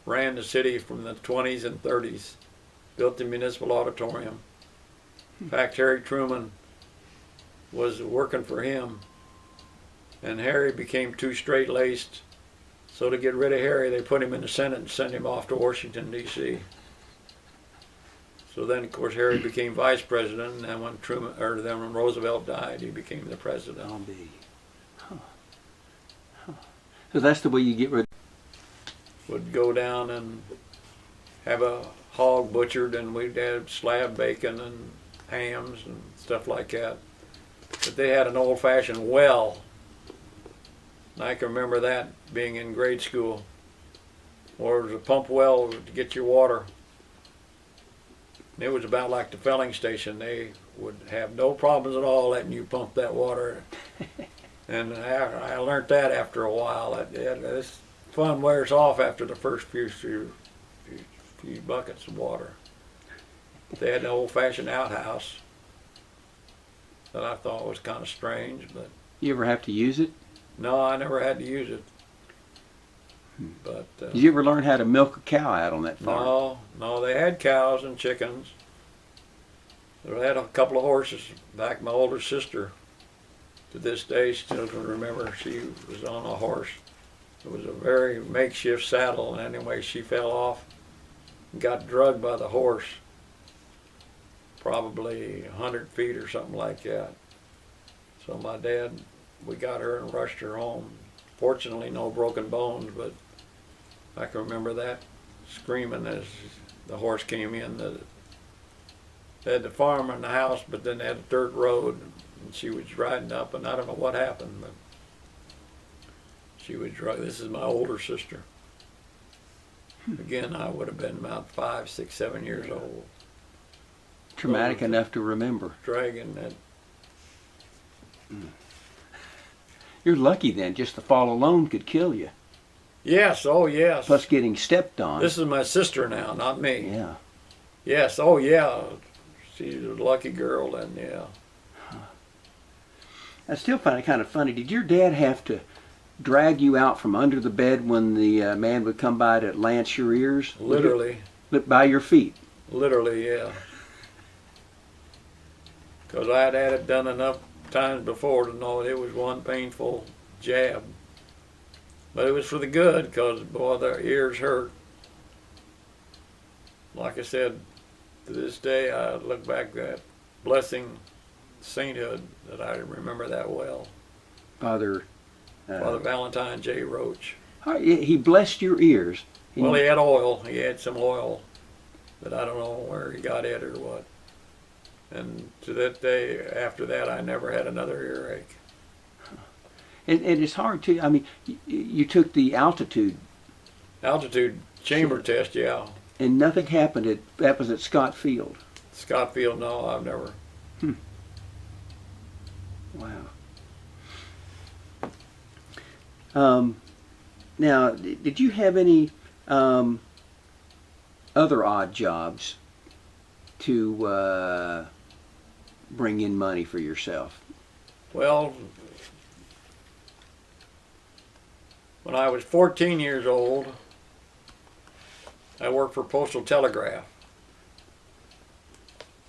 ran the city from the 20s and 30s, built the municipal auditorium. In fact, Harry Truman was working for him, and Harry became too straight-laced. So to get rid of Harry, they put him in the Senate and sent him off to Washington, D.C. So then, of course, Harry became vice president, and then when Roosevelt died, he became the president. I'll be. Huh. Huh. So that's the way you get rid. Would go down and have a hog butchered, and we'd have slab bacon and hams and stuff like that. But they had an old-fashioned well. And I can remember that being in grade school, where it was a pump well to get your water. And it was about like the filling station. They would have no problems at all letting you pump that water. And I learned that after a while. This fun wears off after the first few buckets of water. They had an old-fashioned outhouse that I thought was kind of strange, but You ever have to use it? no, I never had to use it. But Did you ever learn how to milk a cow out on that farm? no, they had cows and chickens. They had a couple of horses. Back my older sister, to this day, still can remember she was on a horse. It was a very makeshift saddle, and anyway, she fell off and got drugged by the horse, probably 100 feet or something like that. So my dad, we got her and rushed her home. Fortunately, no broken bones, but I can remember that screaming as the horse came in. They had the farm and the house, but then they had a dirt road, and she was riding up, and I don't know what happened, but she was drugged. This is my older sister. Again, I would have been about 5, 6, 7 years old. Traumatic enough to remember. Dragging that. You're lucky then. Just the fall alone could kill you. Yes, oh yes. Plus getting stepped on. This is my sister now, not me. Yeah. Yes, oh yeah. She's a lucky girl, and yeah. I still find it kind of funny. Did your dad have to drag you out from under the bed when the man would come by to lance your ears? Literally. By your feet? Literally, yeah. Because I had had it done enough times before to know it was one painful jab. But it was for the good, because, boy, their ears hurt. Like I said, to this day, I look back at that blessing, sainthood, that I remember that well. Father Valentine J. Roach. He blessed your ears. Well, he had oil. He had some oil that I don't know where he got it or what. And to that day, after that, I never had another earache. And it's hard to, I mean, you took the altitude. Altitude chamber test, yeah. And nothing happened. That was at Scott Field. Scott Field, no, I've never. Wow. Now, did you have any other odd jobs to bring in money for yourself? Well, when I was 14 years old, I worked for Postal Telegraph.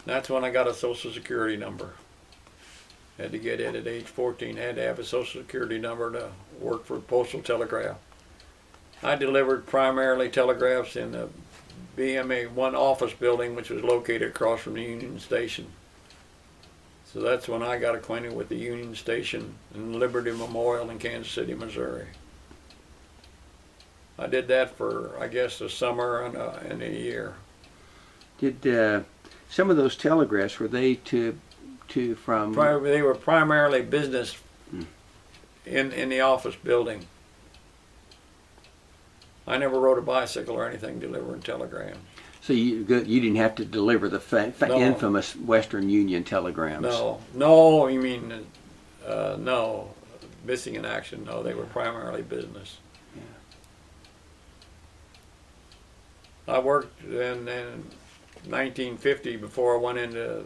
That's when I got a Social Security number. Had to get it at age 14. Had to have a Social Security number to work for Postal Telegraph. I delivered primarily telegraphs in the BMA 1 office building, which was located across from the Union Station. So that's when I got acquainted with the Union Station and Liberty Memorial in Kansas City, Missouri. I did that for, I guess, a summer and a year. Did some of those telegraphs, were they from? They were primarily business in the office building. I never rode a bicycle or anything delivering telegrams. So you didn't have to deliver the No. infamous Western Union telegrams? No, you mean, no, missing in action, no, they were primarily business. I worked in 1950, before I went into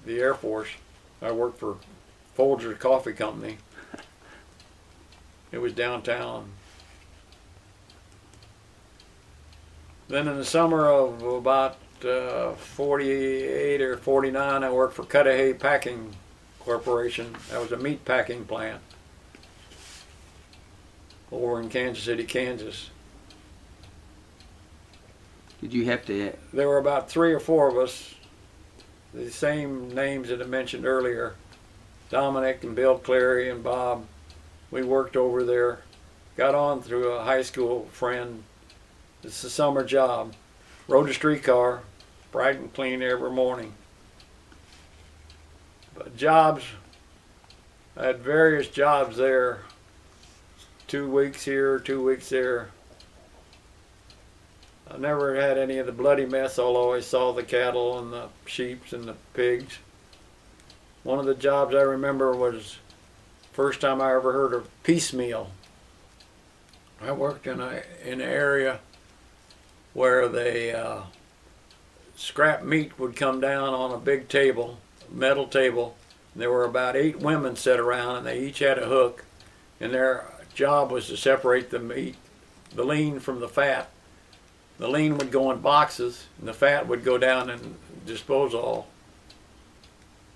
the Air Force. I worked for Folger's Coffee Company. It was downtown. Then in the summer of about 48 or 49, I worked for Cudahy Packing Corporation. That was a meat packing plant over in Kansas City, Kansas. Did you have to? There were about 3 or 4 of us the same names that I mentioned earlier, Dominic and Bill Clary and Bob, we worked over there. Got on through a high school friend. It's a summer job. Rode a streetcar, bright and clean every morning. But jobs, I had various jobs there. 2 weeks here, 2 weeks there. I never had any of the bloody mess, although I saw the cattle and the sheep and the pigs. One of the jobs I remember was first time I ever heard of piecemeal. I worked in an area where they scrap meat would come down on a big table, metal table. And there were about 8 women set around, and they each had a hook, and their job was to separate the meat, the lean from the fat. The lean would go in boxes, and the fat would go down and disposal.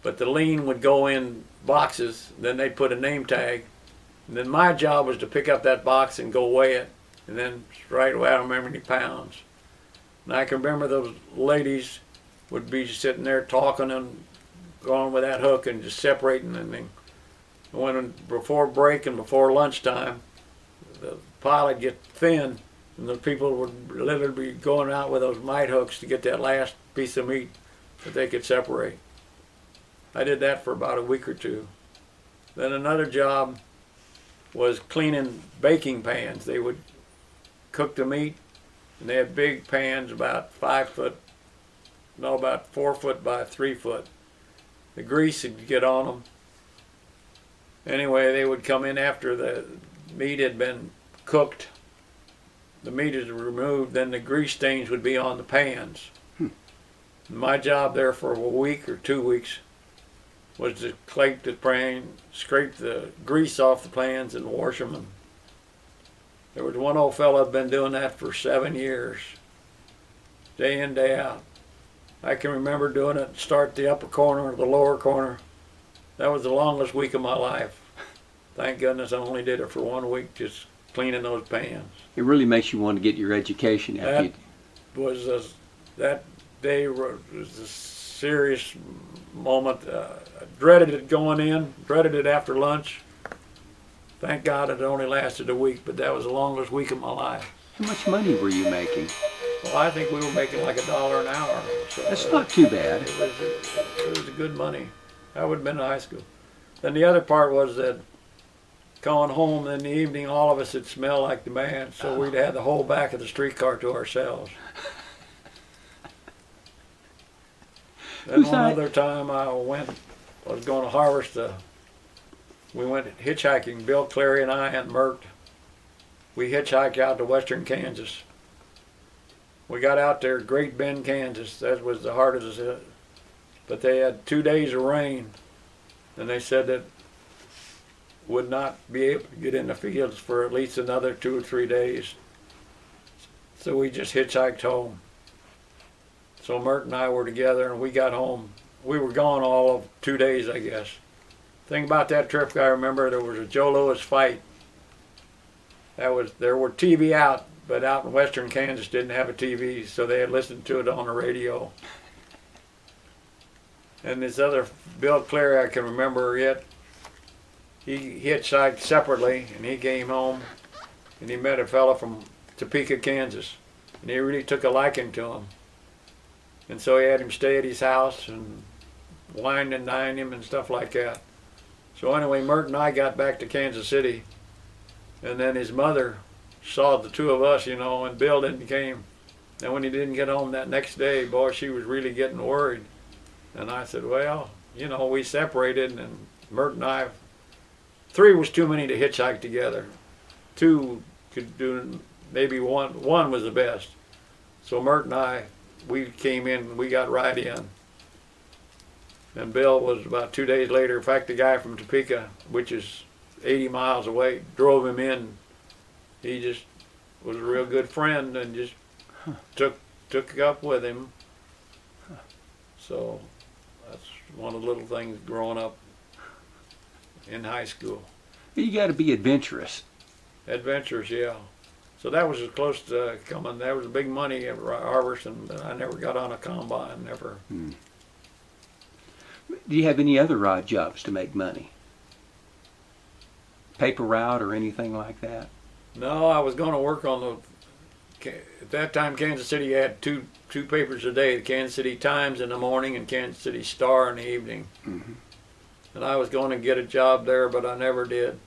But the lean would go in boxes, then they'd put a name tag. And then my job was to pick up that box and go weigh it, and then right away I don't remember any pounds. And I can remember those ladies would be sitting there talking and going with that hook and just separating. And then when before break and before lunchtime, the pile would get thin, and the people would literally be going out with those mite hooks to get that last piece of meat that they could separate. I did that for about a week or two. Then another job was cleaning baking pans. They would cook the meat, and they had big pans about 5 foot, no, about 4 foot by 3 foot. The grease would get on them. Anyway, they would come in after the meat had been cooked. The meat is removed, then the grease stains would be on the pans. My job there for a week or 2 weeks was to scrape the grease off the pans and wash them. And there was one old fellow had been doing that for 7 years, day in, day out. I can remember doing it, start the upper corner or the lower corner. That was the longest week of my life. Thank goodness I only did it for 1 week, just cleaning those pans. It really makes you want to get your education after That day was a serious moment. I dreaded it going in, dreaded it after lunch. Thank God it only lasted a week, but that was the longest week of my life. How much money were you making? Well, I think we were making like $1 an hour. So That's not too bad. It was good money. I would have been in high school. Then the other part was that going home in the evening, all of us would smell like the man, so we'd have the whole back of the streetcar to ourselves. Then one other time I was going to harvest we went hitchhiking, Bill Clary and I and Mert. We hitchhiked out to western Kansas. We got out there, Great Bend, Kansas. That was the heart of the, but they had 2 days of rain, and they said that would not be able to get in the fields for at least another 2 or 3 days. So we just hitchhiked home. So Mert and I were together, and we got home. We were gone all of 2 days, I guess. Thing about that trip, I remember there was a Joe Louis fight. There were TV out, but out in western Kansas didn't have a TV, so they had listened to it on the radio. And this other Bill Clary, I can remember yet. He hitchhiked separately, and he came home, and he met a fellow from Topeka, Kansas, and he really took a liking to him. And so he had him stay at his house and wine and dine him and stuff like that. So anyway, Mert and I got back to Kansas City, and then his mother saw the two of us, and Bill didn't come. And when he didn't get home that next day, boy, she was really getting worried. And I said, well, we separated, and Mert and I, 3 was too many to hitchhike together. 2 could do, maybe one was the best. So Mert and I, we came in, we got right in. And Bill was about 2 days later. In fact, the guy from Topeka, which is 80 miles away, drove him in. He just was a real good friend and just took up with him. So that's one of the little things growing up in high school. You got to be adventurous. Adventures, yeah. So that was as close to coming. That was big money at harvesting, but I never got on a combine, never. Do you have any other odd jobs to make money? Paper route or anything like that? No, I was going to work on at that time Kansas City had two papers a day, the Kansas City Times in the morning and Kansas City Star in the evening. Mm-hmm. And I was going to get a job there, but I never did.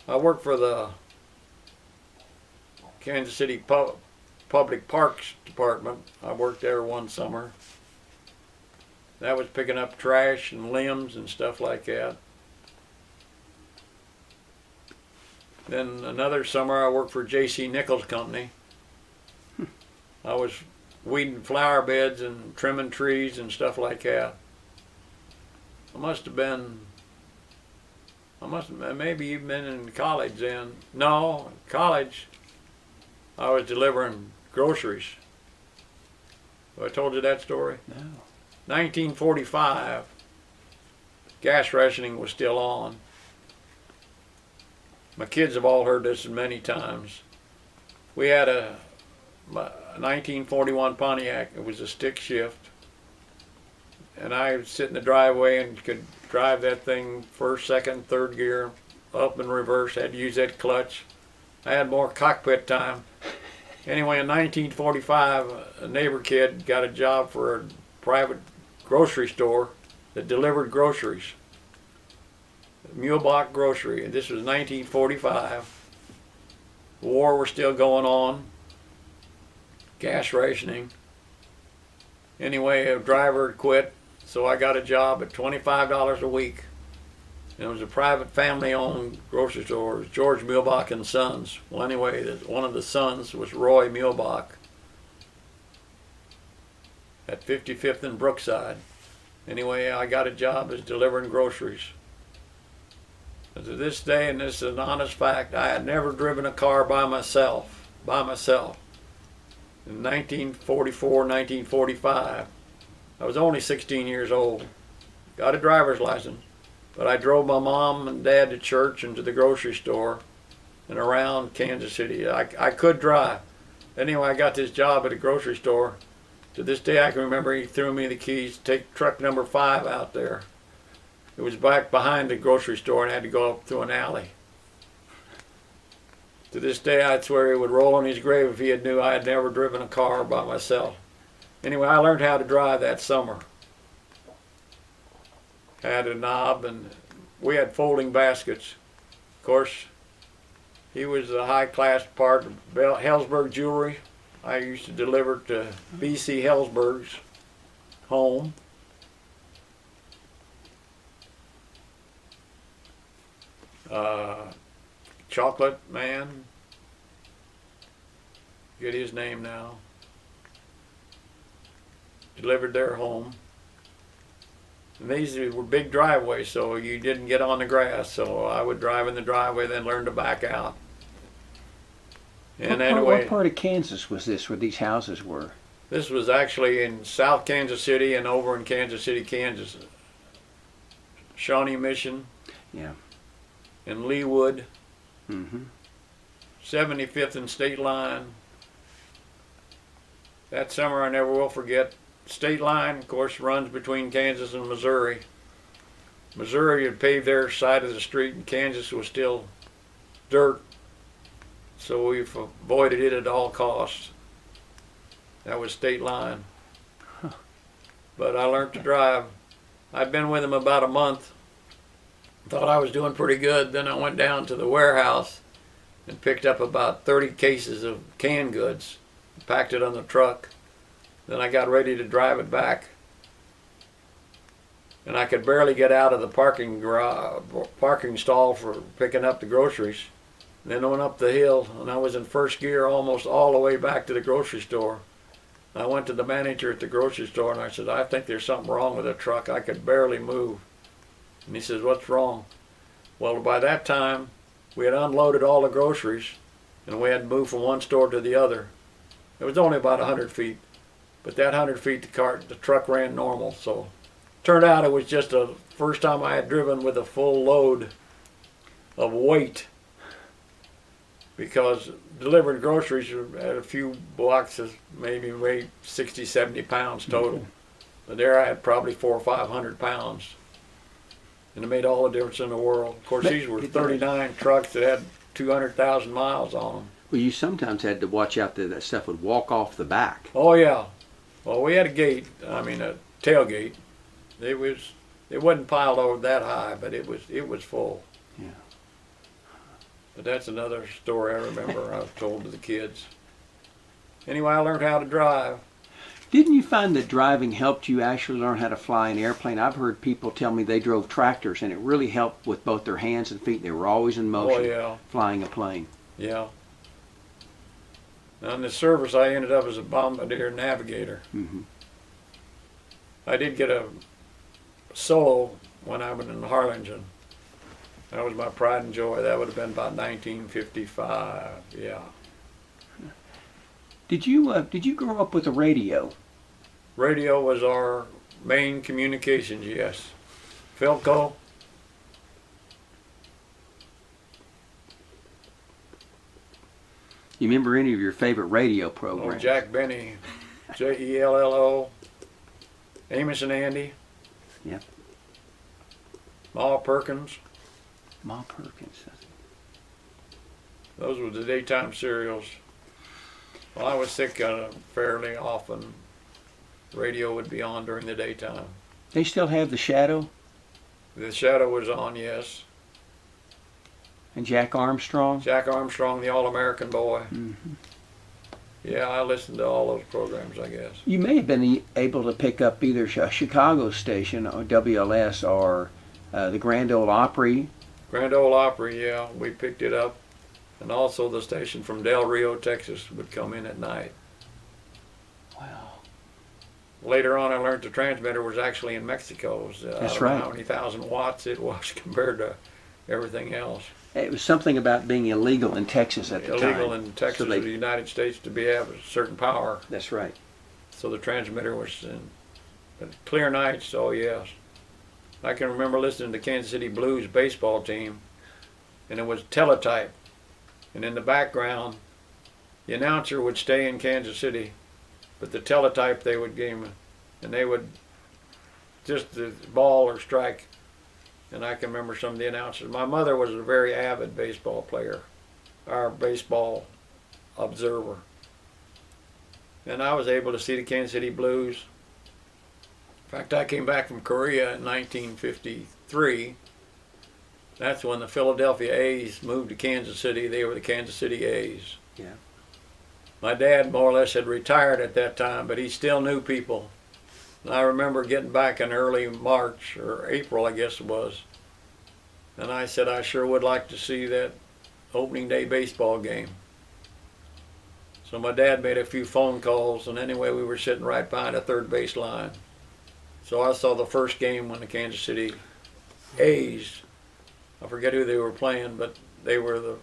I worked for the Kansas City Public Parks Department. I worked there one summer. That was picking up trash and limbs and stuff like that. Then another summer I worked for J.C. Nichols Company. I was weeding flower beds and trimming trees and stuff like that. I must have maybe even been in college then. No, college, I was delivering groceries. Have I told you that story? No. 1945, gas rationing was still on. My kids have all heard this many times. We had a 1941 Pontiac. It was a stick shift. And I would sit in the driveway and could drive that thing first, second, third gear, up and reverse. Had to use that clutch. I had more cockpit time. Anyway, in 1945, a neighbor kid got a job for a private grocery store that delivered groceries. Mulebach Grocery. And this was 1945. The war was still going on. Gas rationing. Anyway, a driver had quit, so I got a job at $25 a week. And it was a private family-owned grocery store. It was George Mulebach and Sons. Well, anyway, one of the sons was Roy Mulebach at 55th and Brookside. Anyway, I got a job as delivering groceries. And to this day, and this is an honest fact, I had never driven a car by myself. In 1944, 1945, I was only 16 years old. Got a driver's license, but I drove my mom and dad to church and to the grocery store and around Kansas City. I could drive. Anyway, I got this job at a grocery store. To this day, I can remember he threw me the keys, take truck number 5 out there. It was back behind the grocery store and I had to go up through an alley. To this day, I'd swear he would roll on his grave if he had knew I had never driven a car by myself. Anyway, I learned how to drive that summer. I had a knob and we had folding baskets. Of course, he was the high-class part of Hellsberg Jewelry. I used to deliver to B.C. Hellsberg's home. Chocolate Man, get his name now, delivered their home. And these were big driveways, so you didn't get on the grass, so I would drive in the driveway, then learn to back out. And What part of Kansas was this where these houses were? This was actually in South Kansas City and over in Kansas City, Kansas. Shawnee Mission. Yeah. And Leewood. Mm-hmm. 75th and State Line. That summer I never will forget. State Line, of course, runs between Kansas and Missouri. Missouri had paved their side of the street and Kansas was still dirt. So we've avoided it at all costs. That was State Line. Huh. But I learned to drive. I'd been with him about a month. Thought I was doing pretty good. Then I went down to the warehouse and picked up about 30 cases of canned goods, packed it on the truck. Then I got ready to drive it back. And I could barely get out of the parking stall for picking up the groceries. Then I went up the hill and I was in first gear almost all the way back to the grocery store. I went to the manager at the grocery store and I said, I think there's something wrong with the truck. I could barely move. And he says, what's wrong? Well, by that time, we had unloaded all the groceries and we had to move from one store to the other. It was only about 100 feet. But that 100 feet, the truck ran normal. So turned out it was just the first time I had driven with a full load of weight. Because delivering groceries at a few blocks is maybe weighed 60, 70 pounds total. But there I had probably 400 or 500 pounds And it made all the difference in the world. Of course, But these were it did. 39 trucks that had 200,000 miles on them. Well, you sometimes had to watch out that stuff would walk off the back. Oh yeah. Well, we had a gate. I mean, a tailgate. It wasn't piled over that high, but it was full. Yeah. But that's another story I remember I've told to the kids. Anyway, I learned how to drive. Didn't you find that driving helped you actually learn how to fly an airplane? I've heard people tell me they drove tractors and it really helped with both their hands and feet. They were always in motion, Oh yeah. flying a plane. Yeah. Now in the service, I ended up as a bombardier navigator. Mm-hmm. I did get a solo when I was in Harlingen. That was my pride and joy. That would have been about 1955. Yeah. Did you grow up with a radio? Radio was our main communications. Yes. Philco. You remember any of your favorite radio Oh, programs? Jack Benny. Jello. Amos and Andy. Yep. Ma Perkins. Ma Perkins. Those were the daytime serials. Well, I was sick fairly often. Radio would be on during the daytime. They still have The Shadow The Shadow was on, yes. and Jack Armstrong. Jack Armstrong, the All-American Boy. Mm-hmm. Yeah, I listened to all those programs, I guess. You may have been able to pick up either a Chicago station or WLS or the Grand Ole Opry. Grand Ole Opry, yeah, we picked it up. And also the station from Del Rio, Texas would come in at night. Wow. Later on, I learned the transmitter was actually in Mexico. It was, That's I don't right. know how many thousand watts it was compared to everything else. It was something about being illegal in Texas at the time. Illegal in Texas So or the United States to have a certain power. That's right. So the transmitter was in. But clear nights, oh yes. I can remember listening to Kansas City Blues baseball team, and it was teletype. And in the background, the announcer would stay in Kansas City, but the teletype they would game, and they would just the ball or strike. And I can remember some of the announcers. My mother was a very avid baseball player, our baseball observer. And I was able to see the Kansas City Blues. In fact, I came back from Korea in 1953. That's when the Philadelphia A's moved to Kansas City. They were the Kansas City A's. Yeah. My dad more or less had retired at that time, but he still knew people. And I remember getting back in early March or April, I guess it was. And I said I sure would like to see that opening day baseball game. So my dad made a few phone calls, and anyway, we were sitting right behind a third base line. So I saw the first game when the Kansas City A's, I forget who they were playing, but they were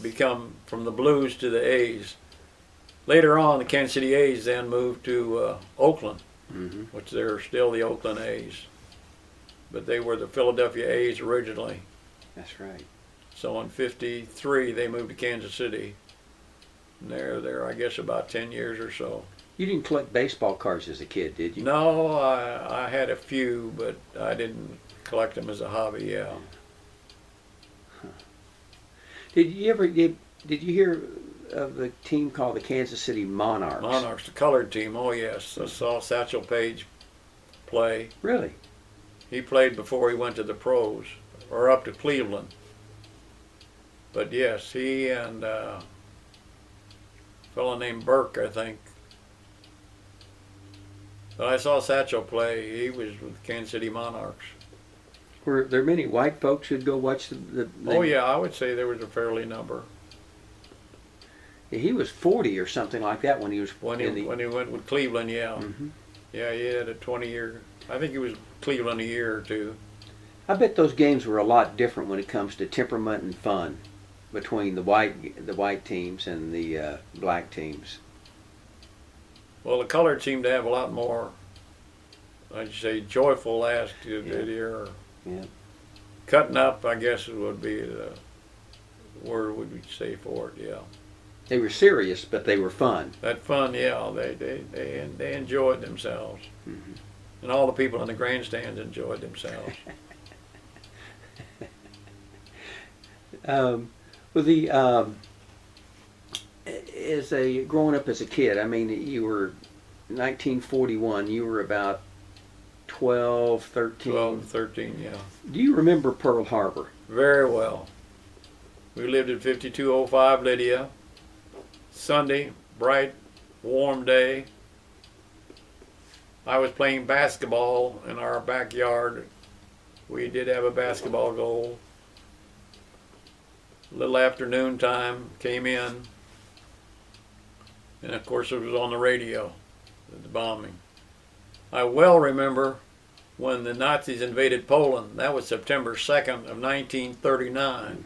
become from the Blues to the A's. Later on, the Kansas City A's then moved to Oakland, Mm-hmm. which they're still the Oakland A's. But they were the Philadelphia A's originally. That's right. So in '53, they moved to Kansas City. And they're there, I guess, about 10 years or so. You didn't collect baseball cards as a kid, did you? No, I had a few, but I didn't collect them as a hobby, yeah. Did you hear of the team called the Kansas City Monarchs? Monarchs, the colored team, oh yes. I saw Satchel Paige play. Really? He played before he went to the pros, or up to Cleveland. But yes, he and a fellow named Burke, I think. But I saw Satchel play. He was with Kansas City Monarchs. Were there many white folks who'd go watch the Oh yeah, I would say there was a fairly number. He was 40 or something like that when he was When in he went with Cleveland, yeah. Mm-hmm. Yeah, he had a 20-year, I think he was Cleveland a year or two. I bet those games were a lot different when it comes to temperament and fun between the white teams and the black teams. Well, the colored seemed to have a lot more, I'd say, joyful last year. Yeah. Cutting up, I guess, would be the word we'd say for it, yeah. They were serious, but they were fun. That fun, yeah, they enjoyed themselves. Mm-hmm. And all the people in the grandstands enjoyed themselves. Well, growing up as a kid, I mean, you were 1941. You were about 12, 13. 12, 13, yeah. Do you remember Pearl Harbor? Very well. We lived at 5205 Lydia. Sunday, bright, warm day. I was playing basketball in our backyard. We did have a basketball goal. A little afternoon time, came in, and of course it was on the radio, the bombing. I well remember when the Nazis invaded Poland. That was September 2nd of 1939.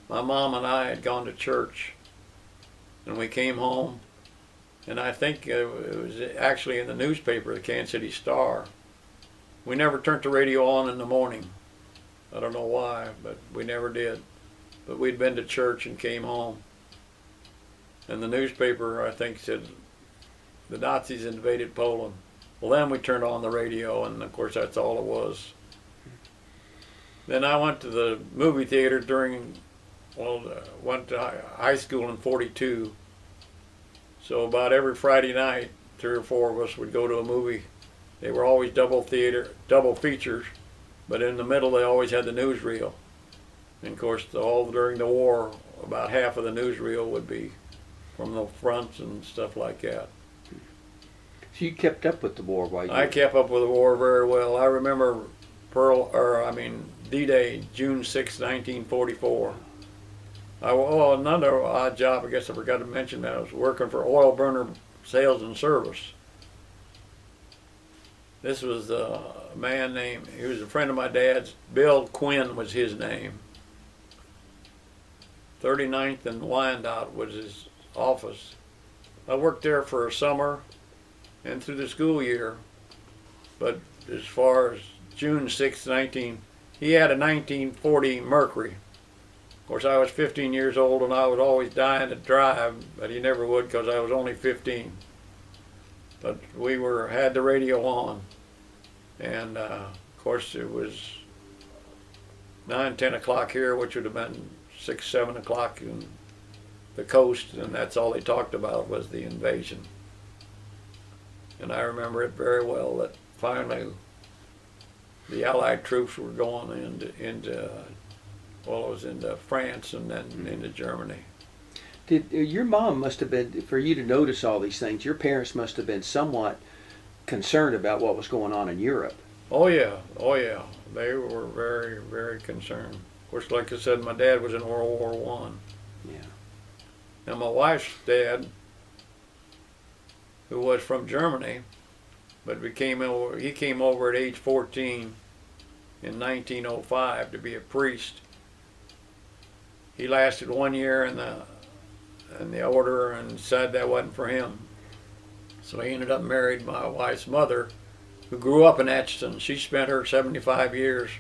My mom and I had gone to church, and we came home, and I think it was actually in the newspaper, the Kansas City Star. We never turned the radio on in the morning. I don't know why, but we never did. But we'd been to church and came home. And the newspaper, I think, said the Nazis invaded Poland. Well, then we turned on the radio, and of course that's all it was. Then I went to the movie theater went to high school in 42. So about every Friday night, 3 or 4 of us would go to a movie. They were always double features, but in the middle they always had the newsreel. And of course, all during the war, about half of the newsreel would be from the fronts and stuff like that. So you kept up with the war while you I kept up with the war very well. I remember D-Day, June 6, 1944. Another odd job, I guess I forgot to mention that. I was working for Oil Burner Sales and Service. This was a man named, he was a friend of my dad's, Bill Quinn was his name. 39th and Wyandotte was his office. I worked there for a summer and through the school year, but as far as June 6, he had a 1940 Mercury. Of course, I was 15 years old and I was always dying to drive, but he never would because I was only 15. But we had the radio on, and of course it was 9, 10 o'clock here, which would have been 6, 7 o'clock in the coast, and that's all they talked about was the invasion. And I remember it very well that finally the Allied troops were going into France and then into Germany. Your mom must have been, for you to notice all these things, your parents must have been somewhat concerned about what was going on in Europe. Oh yeah. They were very, very concerned. Of course, like I said, my dad was in World War I. Yeah. Now my wife's dad, who was from Germany, but he came over at age 14 in 1905 to be a priest. He lasted 1 year in the order and decided that wasn't for him. So he ended up married my wife's mother, who grew up in Atchison. She spent her 75 years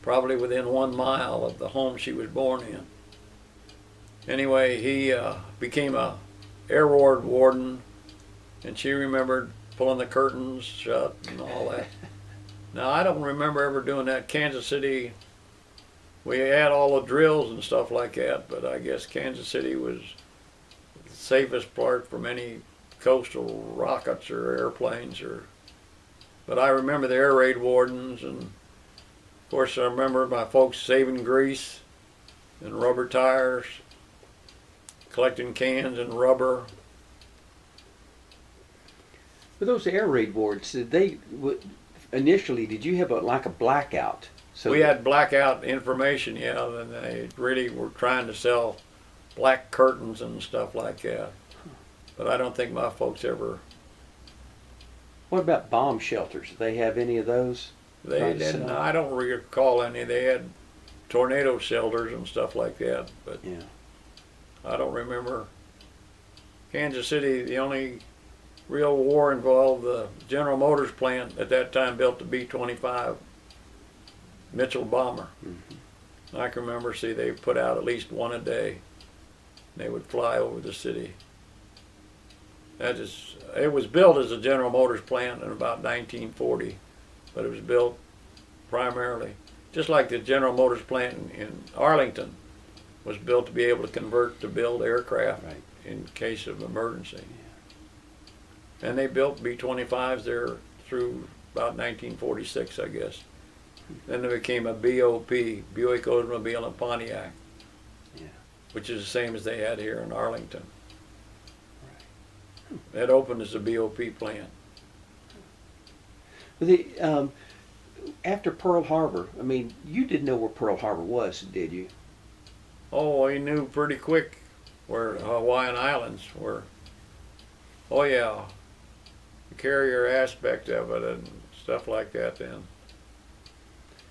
probably within 1 mile of the home she was born in. Anyway, he became a air ward warden, and she remembered pulling the curtains shut and all that. Now, I don't remember ever doing that. Kansas City, we had all the drills and stuff like that, but I guess Kansas City was the safest part from any coastal rockets or airplanes. But I remember the air raid wardens, and of course I remember my folks saving grease and rubber tires, collecting cans and rubber. With those air raid wards, initially, did you have like a blackout? So we had blackout information, yeah, and they really were trying to sell black curtains and stuff like that. But I don't think my folks ever. What about bomb shelters? Did they have any of those? They didn't. I don't recall any. They had tornado shelters and stuff like that, but yeah. I don't remember. Kansas City, the only real war involved the General Motors plant at that time built the B-25 Mitchell bomber. Mm-hmm. I can remember, they put out at least one a day. They would fly over the city. It was built as a General Motors plant in about 1940, but it was built primarily, just like the General Motors plant in Arlington. was built to be able to convert to build aircraft Right. in case of emergency. And they built B-25s there through about 1946, I guess. Then they became a BOP, Buick Oldsmobile and Pontiac, Yeah. which is the same as they had here in Arlington. It opened as a BOP plant. After Pearl Harbor, I mean, you didn't know where Pearl Harbor was, did you? Oh, he knew pretty quick where Hawaiian Islands were. Oh yeah, the carrier aspect of it and stuff like that then.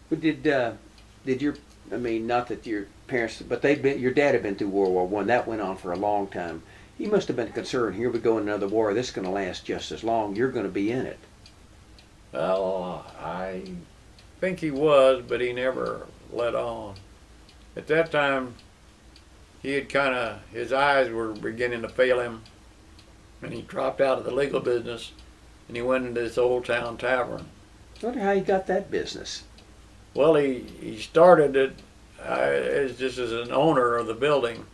But did your, I mean, not that your parents, but your dad had been through World War One. That went on for a long time. He must have been concerned. Here we go in another war. This is going to last just as long. You're going to be in it. Well, I think he was, but he never let on. At that time, he had his eyes were beginning to fail him, and he dropped out of the legal business, and he went into this Old Town Tavern. I wonder how you got that business. Well, he started it as just as an owner of the building,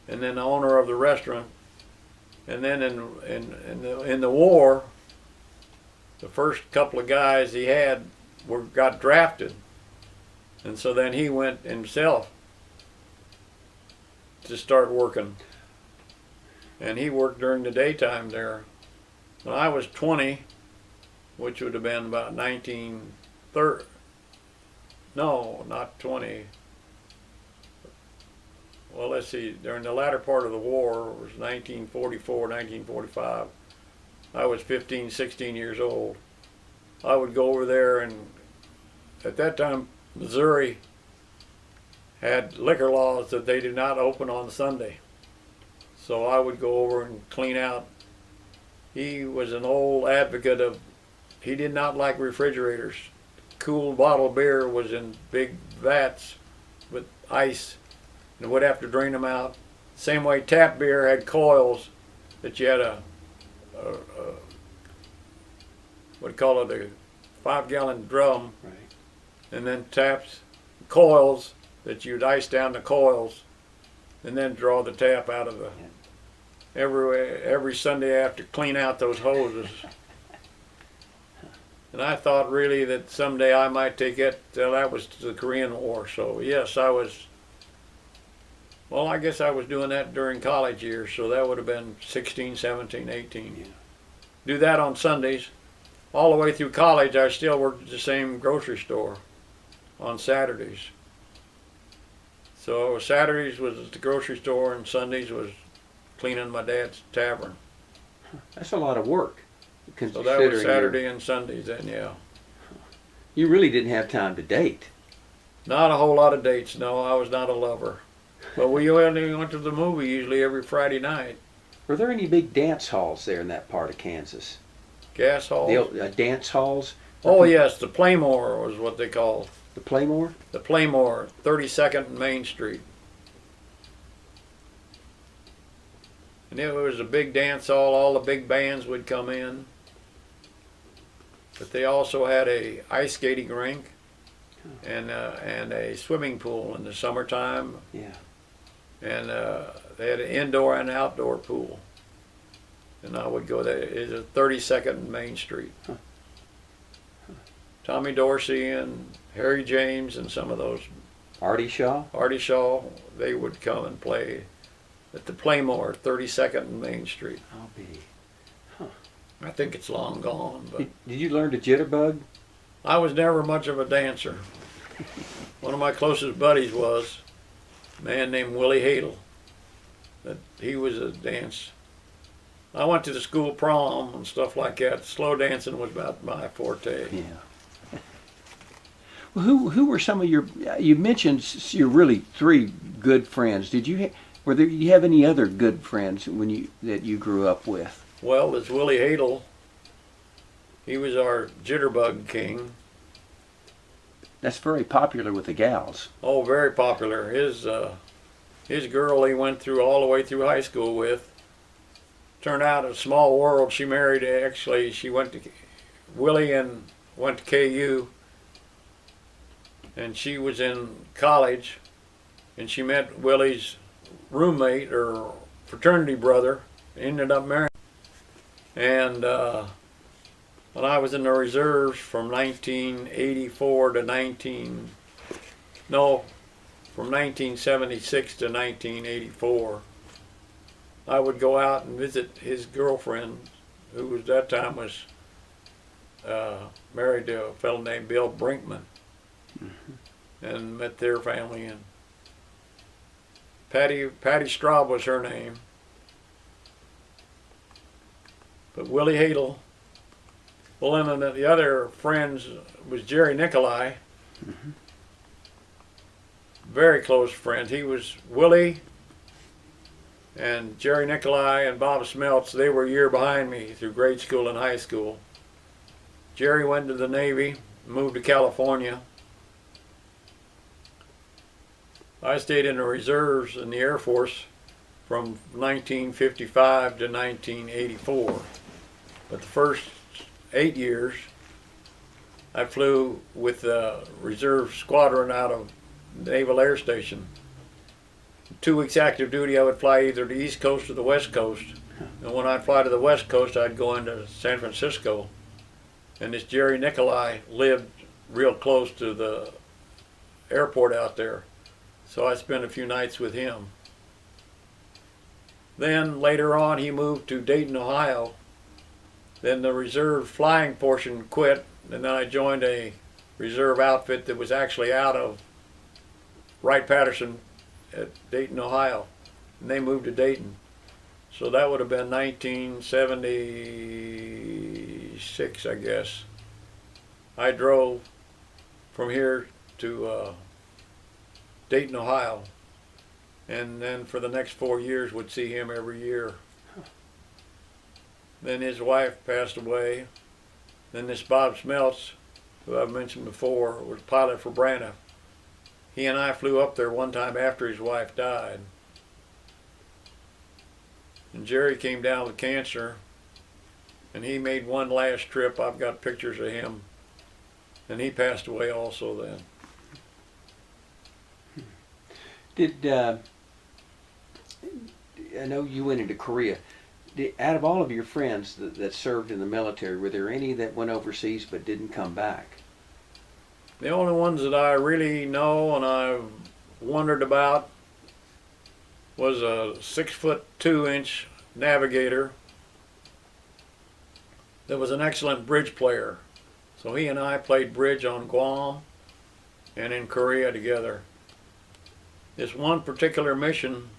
and then the owner of the restaurant, and then in the war, the first couple of guys he had got drafted, and so then he went himself to start working, and he worked during the daytime there. When I was 20, which would have been about 1930. No, not 20. Well, let's see, during the latter part of the war, it was 1944, 1945. I was 15, 16 years old. I would go over there, and at that time, Missouri had liquor laws that they did not open on Sunday. So I would go over and clean out. He was an old advocate of, he did not like refrigerators. Cool bottled beer was in big vats with ice and would have to drain them out. Same way tap beer had coils that you had what do you call it, a 5-gallon drum, Right. and then taps, coils that you'd ice down the coils and then draw the tap out of the, every Sunday after, clean out those hoses. And I thought really that someday I might take it, that was the Korean War, so yes, I guess I was doing that during college years, so that would have been 16, 17, 18. Yeah. Do that on Sundays. All the way through college, I still worked at the same grocery store on Saturdays. So Saturdays was at the grocery store and Sundays was cleaning my dad's tavern. That's a lot of work. So that was Saturday and Sundays then, yeah. You really didn't have time to date. Not a whole lot of dates, no, I was not a lover. But we only went to the movie usually every Friday night. Were there any big dance halls there in that part of Kansas? Gas halls? The dance halls? Oh yes, the Playmore was what they called. The Playmore? The Playmore, 32nd and Main Street. And it was a big dance hall, all the big bands would come in. But they also had a ice skating rink and a swimming pool in the summertime. Yeah. And they had an indoor and outdoor pool. And I would go there. It's a 32nd and Main Street. Huh. Tommy Dorsey and Harry James and some of those. Artie Shaw? Artie Shaw, they would come and play at the Playmore, 32nd and Main Street. I'll be. I think it's long gone, but Did you learn to jitterbug? I was never much of a dancer. One of my closest buddies was a man named Willie Hadel. That he was a dance. I went to the school prom and stuff like that. Slow dancing was about my forte. Yeah. Well, who were some of your? You mentioned your really 3 good friends. Did you you have any other good friends that you grew up with? Well, there's Willie Hadel. He was our jitterbug king. That's very popular with the gals. Oh, very popular. His girl he went through all the way through high school with. Turned out a small world. She married, actually, Willie and went to KU. And she was in college. and she met Willie's roommate or fraternity brother, ended up marrying. And when I was in the reserves from 1984 to from 1976 to 1984, I would go out and visit his girlfriend, who was that time was married to a fellow named Bill Brinkman, and met their family. And Patty Straub was her name. But Willie Hadel. Well, and then the other friends was Jerry Nicolai. Very close friends. He was Willie and Jerry Nicolai and Bob Smeltz. They were a year behind me through grade school and high school. Jerry went to the Navy, moved to California. I stayed in the reserves in the Air Force from 1955 to 1984. But the first 8 years, I flew with the reserve squadron out of Naval Air Station. 2 weeks active duty, I would fly either the East Coast or the West Coast. And when I'd fly to the West Coast, I'd go into San Francisco. And this Jerry Nicolai lived real close to the airport out there. So I spent a few nights with him. Then later on, he moved to Dayton, Ohio. Then the reserve flying portion quit, and then I joined a reserve outfit that was actually out of Wright-Patterson at Dayton, Ohio. And they moved to Dayton. So that would have been 1976, I guess. I drove from here to Dayton, Ohio. And then for the next 4 years would see him every year. Then his wife passed away. Then this Bob Smeltz, who I've mentioned before, was pilot for Brana. He and I flew up there one time after his wife died. And Jerry came down with cancer, and he made one last trip. I've got pictures of him. And he passed away also then. Did I know you went into Korea? Out of all of your friends that served in the military, were there any that went overseas but didn't come back? The only ones that I really know and I've wondered about was a 6'2" navigator that was an excellent bridge player. So he and I played bridge on Guam and in Korea together. This one particular mission,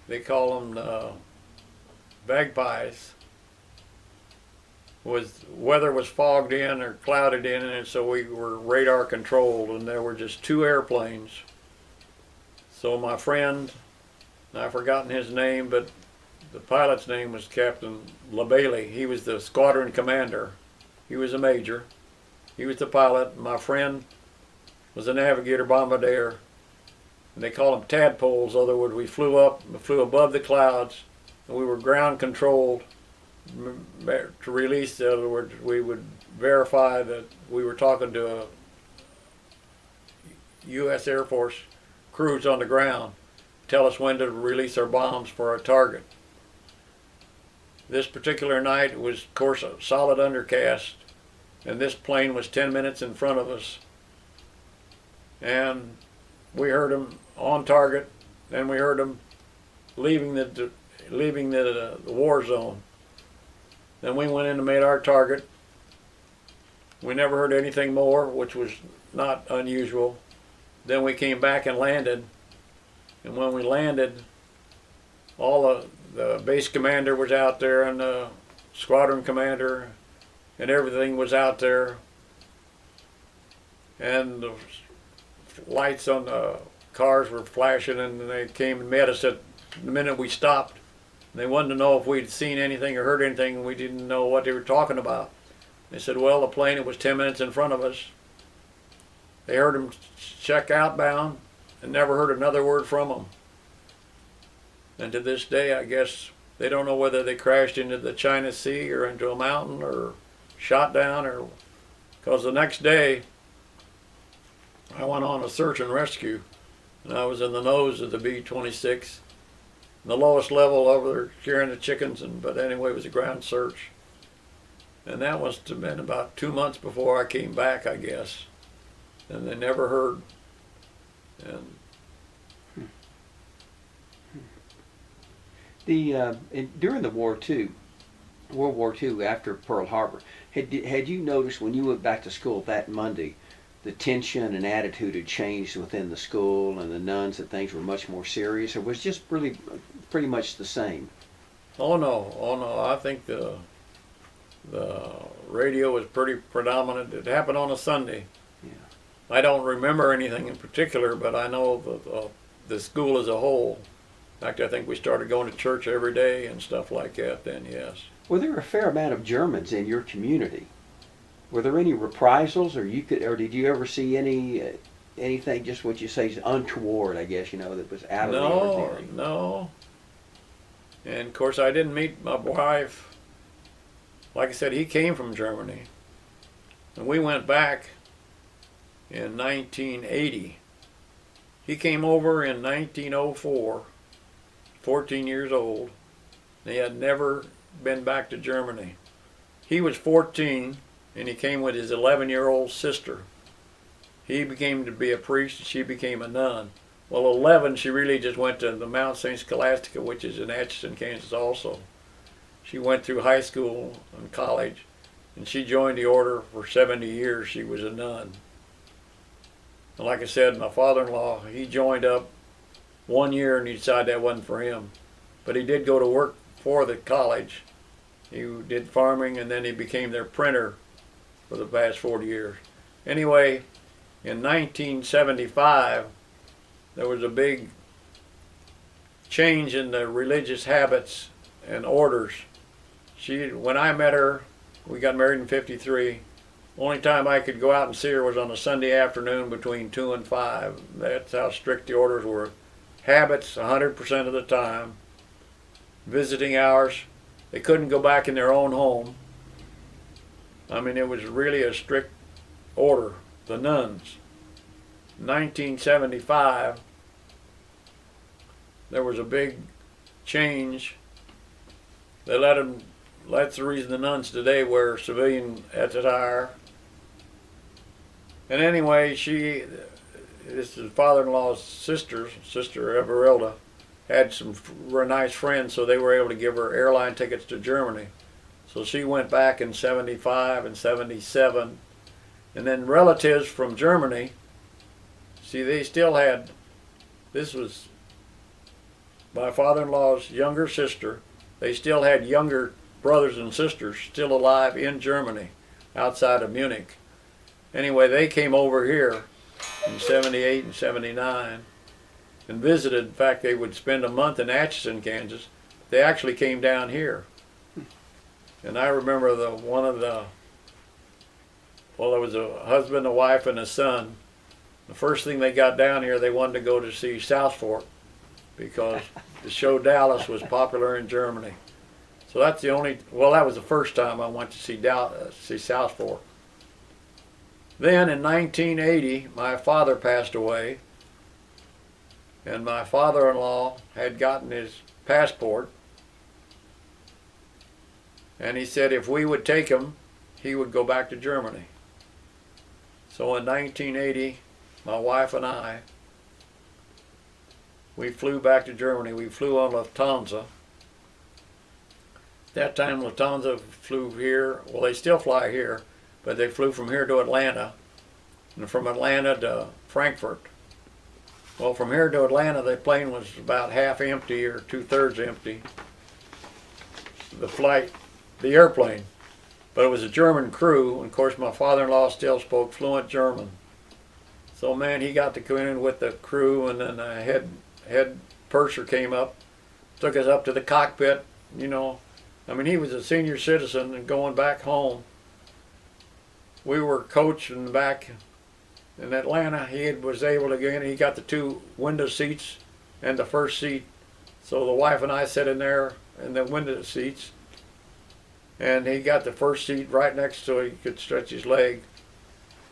they call them bagpies, weather was fogged in or clouded in, and so we were radar controlled, and there were just 2 airplanes. So my friend, I've forgotten his name, but the pilot's name was Captain LaBailey. He was the squadron commander. He was a major. He was the pilot. My friend was a navigator bombardier. And they call them tadpoles. In other words, we flew above the clouds, and we were ground controlled to release. In other words, we would verify that we were talking to a U.S. Air Force crews on the ground, tell us when to release our bombs for our target. This particular night it was, of course, a solid undercast, and this plane was 10 minutes in front of us. And we heard them on target, then we heard them leaving the war zone. Then we went in and made our target. We never heard anything more, which was not unusual. Then we came back and landed. And when we landed, all the base commander was out there, and the squadron commander, and everything was out there. And the lights on the cars were flashing, and they came and met us at the minute we stopped. They wanted to know if we'd seen anything or heard anything, and we didn't know what they were talking about. They said, well, the plane, it was 10 minutes in front of us. They heard them check outbound and never heard another word from them. And to this day, I guess they don't know whether they crashed into the China Sea or into a mountain or shot down, or because the next day I went on a search and rescue, and I was in the nose of the B-26, the lowest level over there carrying the chickens. But anyway, it was a ground search, and that must have been about 2 months before I came back, I guess. And they never heard. And during the war too, World War II, after Pearl Harbor, had you noticed when you went back to school that Monday, the tension and attitude had changed within the school and the nuns, that things were much more serious, or was just really pretty much the same? oh no, I think the radio was pretty predominant. It happened on a Sunday. Yeah. I don't remember anything in particular, but I know the school as a whole. In fact, I think we started going to church every day and stuff like that then, yes. Well, there were a fair amount of Germans in your community. Were there any reprisals, or did you ever see anything, just what you say is untoward, I guess, that was out of the ordinary? No. And of course, I didn't meet my wife. Like I said, he came from Germany, and we went back in 1980. He came over in 1904, 14 years old. He had never been back to Germany. He was 14, and he came with his 11-year-old sister. He became to be a priest, and she became a nun. Well, 11, she really just went to the Mount St. Scholastica, which is in Atchison, Kansas also. She went through high school and college, and she joined the order for 70 years. She was a nun. And like I said, my father-in-law, he joined up 1 year, and he decided that wasn't for him. But he did go to work for the college. He did farming, and then he became their printer for the past 40 years. Anyway, in 1975, there was a big change in the religious habits and orders. When I met her, we got married in '53. Only time I could go out and see her was on a Sunday afternoon between 2 and 5. That's how strict the orders were. Habits 100% of the time. Visiting hours. They couldn't go back in their own home. I mean, it was really a strict order. The nuns. 1975, there was a big change. They let them. That's the reason the nuns today wear civilian attire. And anyway, this is father-in-law's sister Everilda, had some nice friends, so they were able to give her airline tickets to Germany. So she went back in 75 and 77. And then relatives from Germany, see, they still had, this was my father-in-law's younger sister. They still had younger brothers and sisters still alive in Germany, outside of Munich. Anyway, they came over here in 78 and 79 and visited. In fact, they would spend a month in Atchison, Kansas. They actually came down here. And I remember there was a husband, a wife, and a son. The first thing they got down here, they wanted to go to see South Fork because the show Dallas was popular in Germany. So that's that was the first time I went to see South Fork. Then in 1980, my father passed away, and my father-in-law had gotten his passport, and he said if we would take him, he would go back to Germany. So in 1980, my wife and I, we flew back to Germany. We flew on Lufthansa. That time Lufthansa flew here. Well, they still fly here, but they flew from here to Atlanta, and from Atlanta to Frankfurt. Well, from here to Atlanta, the plane was about half empty or 2/3 empty. The airplane. But it was a German crew, and of course my father-in-law still spoke fluent German. So man, he got to come in with the crew, and then a head purser came up, took us up to the cockpit, I mean, he was a senior citizen and going back home. We were coaching back in Atlanta. He was able to get in. He got the 2 window seats and the first seat. So the wife and I sat in there in the window seats. And he got the first seat right next so he could stretch his leg.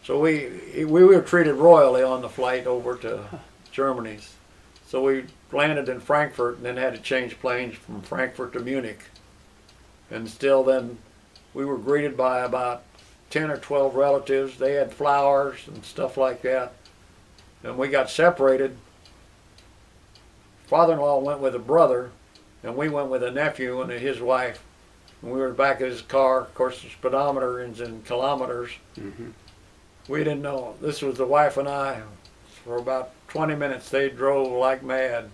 So we were treated royally on the flight over to Germany. So we landed in Frankfurt and then had to change planes from Frankfurt to Munich. And still then we were greeted by about 10 or 12 relatives. They had flowers and stuff like that. And we got separated. Father-in-law went with a brother, and we went with a nephew and his wife. And we were back in his car. Of course, the speedometer is in kilometers. Mm-hmm. We didn't know. This was the wife and I. For about 20 minutes, they drove like mad.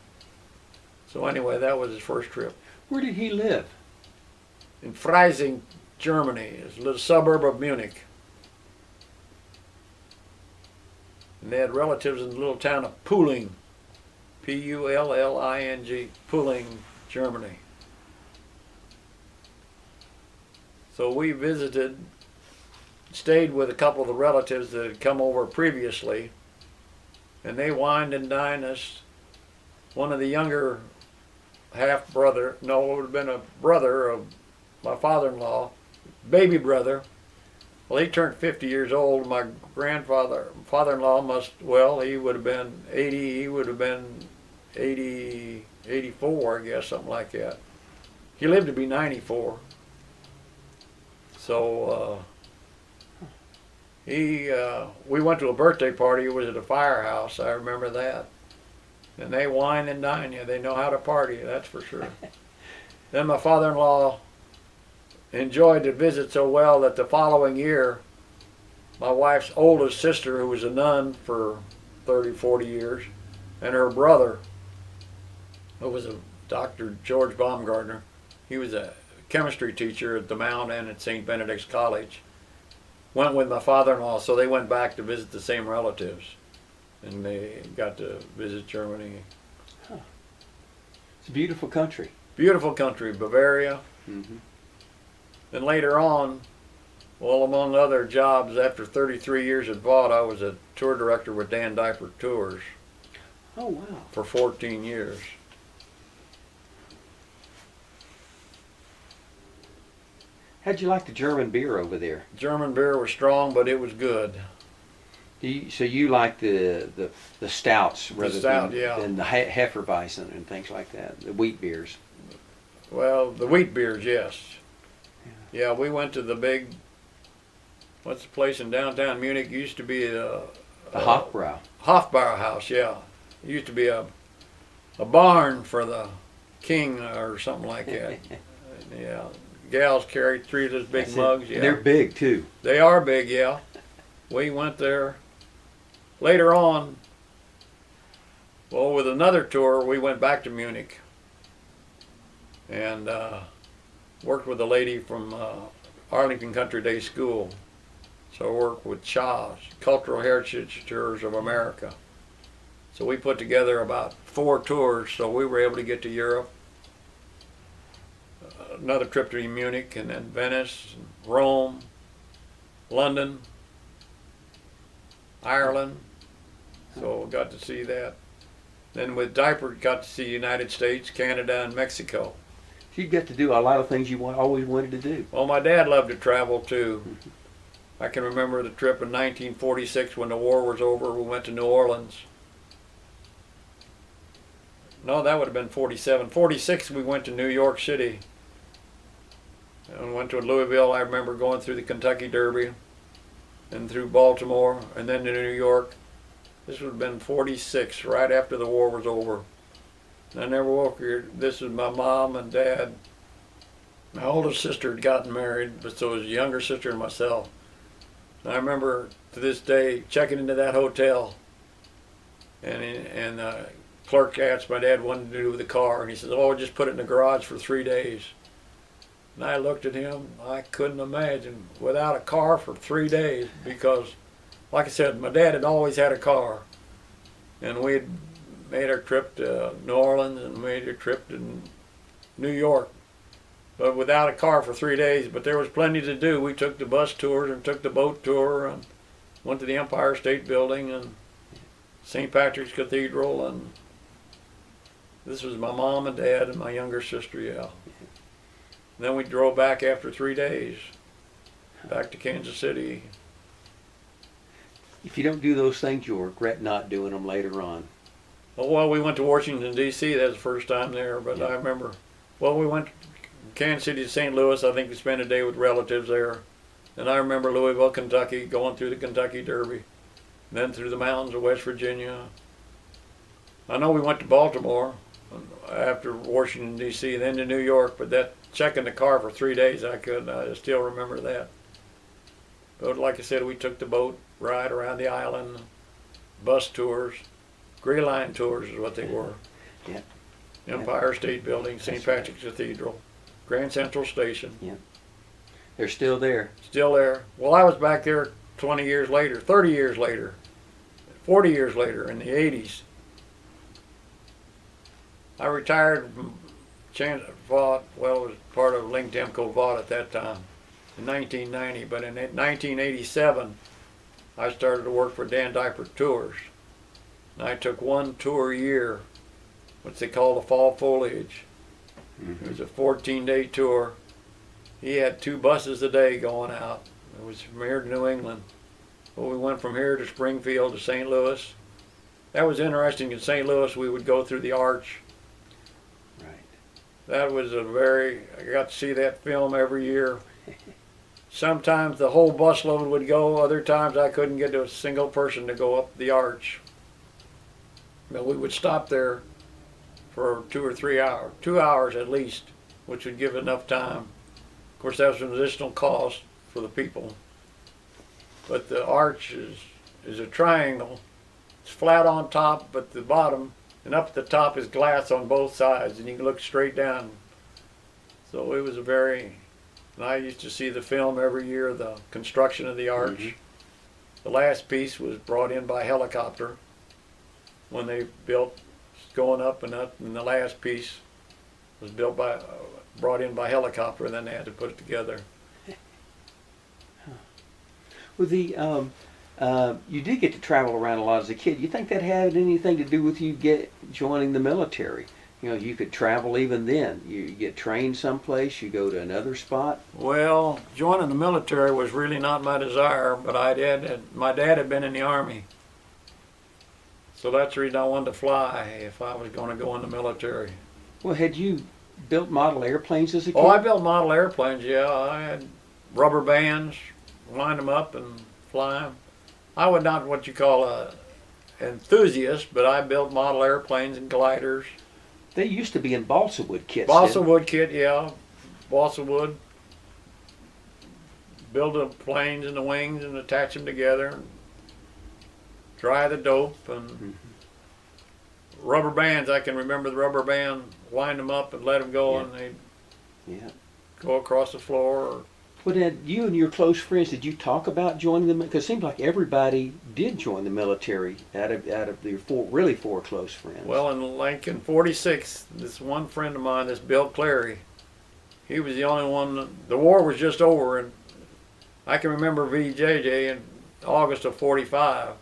So anyway, that was his first trip. Where did he live? In Freising, Germany. It's a little suburb of Munich. And they had relatives in the little town of Pulling. P-U-L-L-I-N-G. Pulling, Germany. So we visited, stayed with a couple of the relatives that had come over previously. And they wined and dined us. One of the younger half-brother, no, it would have been a brother of my father-in-law, baby brother. Well, he turned 50 years old. My father-in-law he would have been 80, he would have been 80, 84, I guess, something like that. He lived to be 94. So, we went to a birthday party. It was at a firehouse. I remember that. And they wine and dine you. They know how to party, that's for sure. Then my father-in-law enjoyed the visit so well that the following year, my wife's oldest sister, who was a nun for 30, 40 years, and her brother, who was a Dr. George Baumgartner, he was a chemistry teacher at the Mount and at St. Benedict's College, went with my father-in-law, so they went back to visit the same relatives. And they got to visit Germany. Huh. It's a beautiful country. Beautiful country, Bavaria. Mm-hmm. And later on, well, among other jobs, after 33 years at Vaught, I was a tour director with Dan Diper Tours. Oh, wow. For 14 years. How'd you like the German beer over there? German beer was strong, but it was good. So you like the stouts rather stout, than the Hefeweizen and things like that, the wheat beers? Well, the wheat beers, yes. Yeah, we went to the big, what's the place in downtown Munich? Used to be the Hofbrau. Hofbrauhaus, yeah. It used to be a barn for the king or something like that. Yeah. Gals carried 3 of those big mugs. Yeah. They're big too. They are big, yeah. We went there. Later on, well, with another tour, we went back to Munich and worked with a lady from Arlington Country Day School. So I worked with CHA's, Cultural Heritage Tours of America. So we put together about 4 tours, so we were able to get to Europe. Another trip to Munich, and then Venice, Rome, London, Ireland. So got to see that. Then with Diaper, got to see the United States, Canada, and Mexico. So you got to do a lot of things you always wanted to do. Well, my dad loved to travel too. I can remember the trip in 1946 when the war was over. We went to New Orleans. No, that would have been 47. 46, we went to New York City. And went to Louisville. I remember going through the Kentucky Derby and through Baltimore and then to New York. This would have been 46, right after the war was over. And I never woke here. This is my mom and dad. My oldest sister had gotten married, but so was a younger sister and myself. And I remember to this day checking into that hotel, and the clerk asked my dad what to do with the car, and he said, "Oh, just put it in the garage for 3 days." And I looked at him, I couldn't imagine without a car for 3 days because, like I said, my dad had always had a car. And we'd made our trip to New Orleans and made a trip to New York. But without a car for 3 days, but there was plenty to do. We took the bus tours and took the boat tour and went to the Empire State Building and St. Patrick's Cathedral. And this was my mom and dad and my younger sister, yeah. Then we drove back after 3 days, back to Kansas City. If you don't do those things, you'll regret not doing them later on. Oh, well, we went to Washington, D.C. That was the first time there, but I remember, well, we went from Kansas City to St. Louis. I think we spent a day with relatives there. And I remember Louisville, Kentucky, going through the Kentucky Derby, then through the mountains of West Virginia. I know we went to Baltimore after Washington, D.C., then to New York, but that checking the car for 3 days, I still remember that. But like I said, we took the boat ride around the island, bus tours, Gray Line tours is what they were. Yeah. Empire State Building, St. Patrick's Cathedral, Grand Central Station. Yeah. They're still there. Still there. Well, I was back there 20 years later, 30 years later, 40 years later in the 80s. I retired from Vaught, well, it was part of Link-Temco Vaught at that time, in 1990. But in 1987, I started to work for Dan Diaper Tours. And I took one tour a year, what they call the Fall Foliage. Mm-hmm. It was a 14-day tour. He had 2 buses a day going out. It was from here to New England. Well, we went from here to Springfield to St. Louis. That was interesting. In St. Louis, we would go through the arch. Right. That was I got to see that film every year. Sometimes the whole busload would go. Other times I couldn't get to a single person to go up the arch. But we would stop there for 2 or 3 hours, 2 hours at least, which would give enough time. Of course, that was an additional cost for the people. But the arch is a triangle. It's flat on top, but the bottom and up at the top is glass on both sides, and you can look straight down. So it was and I used to see the film every year, the construction of the arch. Mm-hmm. The last piece was brought in by helicopter when they built, going up, and the last piece was brought in by helicopter, and then they had to put it together. Well, you did get to travel around a lot as a kid. You think that had anything to do with you joining the military? You know, you could travel even then. You get trained someplace, you go to another spot. Well, joining the military was really not my desire, but my dad had been in the Army. So that's the reason I wanted to fly if I was going to go in the military. Well, had you built model airplanes as a kid? Oh, I built model airplanes, yeah. I had rubber bands, wind them up and fly them. I was not what you call a enthusiast, but I built model airplanes and gliders. They used to be in balsa wood kits. Balsa wood kit, yeah. Balsa wood. Build the planes and the wings and attach them together. And dry the dope and rubber bands. I can remember the rubber band. Wind them up and let them go, and they go across the floor. Well, Dad, you and your close friends, did you talk about joining them? Because it seems like everybody did join the military out of your four close friends. Well, in 46, this one friend of mine, this Bill Clary, he was the only one. The war was just over, and I can remember VJJ in August of 45,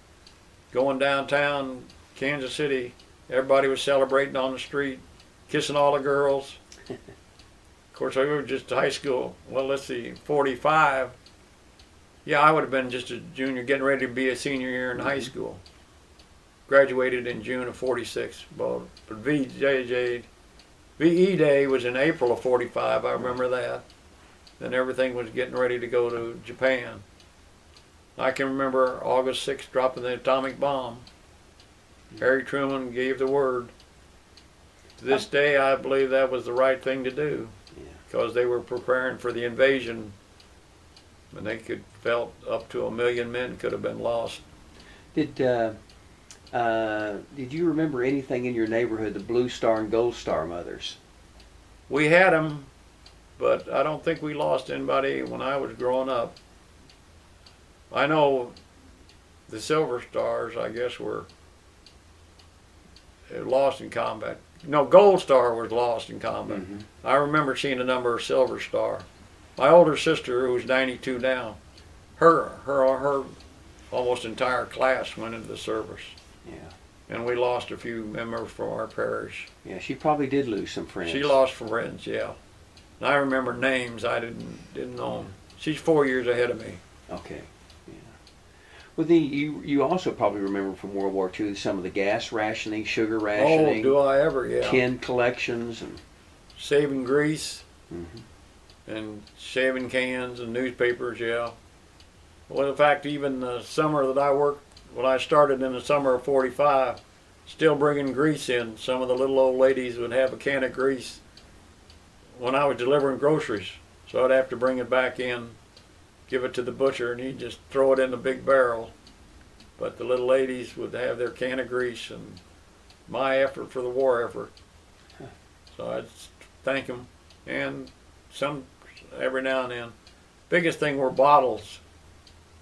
going downtown Kansas City. Everybody was celebrating on the street, kissing all the girls. Of course, we were just high school. Well, let's see, 45. Yeah, I would have been just a junior, getting ready to be a senior year in high school. Graduated in June of 46. But VE Day was in April of 45. I remember that. Then everything was getting ready to go to Japan. I can remember August 6th dropping the atomic bomb. Harry Truman gave the word. To this day, I believe that was the right thing to do. Because they were preparing for the invasion, and they felt up to 1 million men could have been lost. Did you remember anything in your neighborhood, the Blue Star and Gold Star mothers? We had them, but I don't think we lost anybody when I was growing up. I know the Silver Stars, I guess, were lost in combat. No, Gold Star was lost in combat. Mm-hmm. I remember seeing a number of Silver Star. My older sister, who was 92 now, her almost entire class went into the service. Yeah. And we lost a few members from our parish. Yeah, she probably did lose some friends. She lost friends, yeah. And I remember names I didn't know. She's 4 years ahead of me. Okay. Yeah. Well, you also probably remember from World War II some of the gas rationing, sugar Oh, rationing, do I ever? Yeah. tin collections, and Saving grease Mhm. and shaving cans and newspapers. Yeah. Well, in fact, even the summer that I worked, when I started in the summer of '45, still bringing grease in. Some of the little old ladies would have a can of grease when I was delivering groceries, so I'd have to bring it back in, give it to the butcher, and he'd just throw it in the big barrel. But the little ladies would have their can of grease, and my effort for the war effort. So I'd thank them, and some every now and then. Biggest thing were bottles.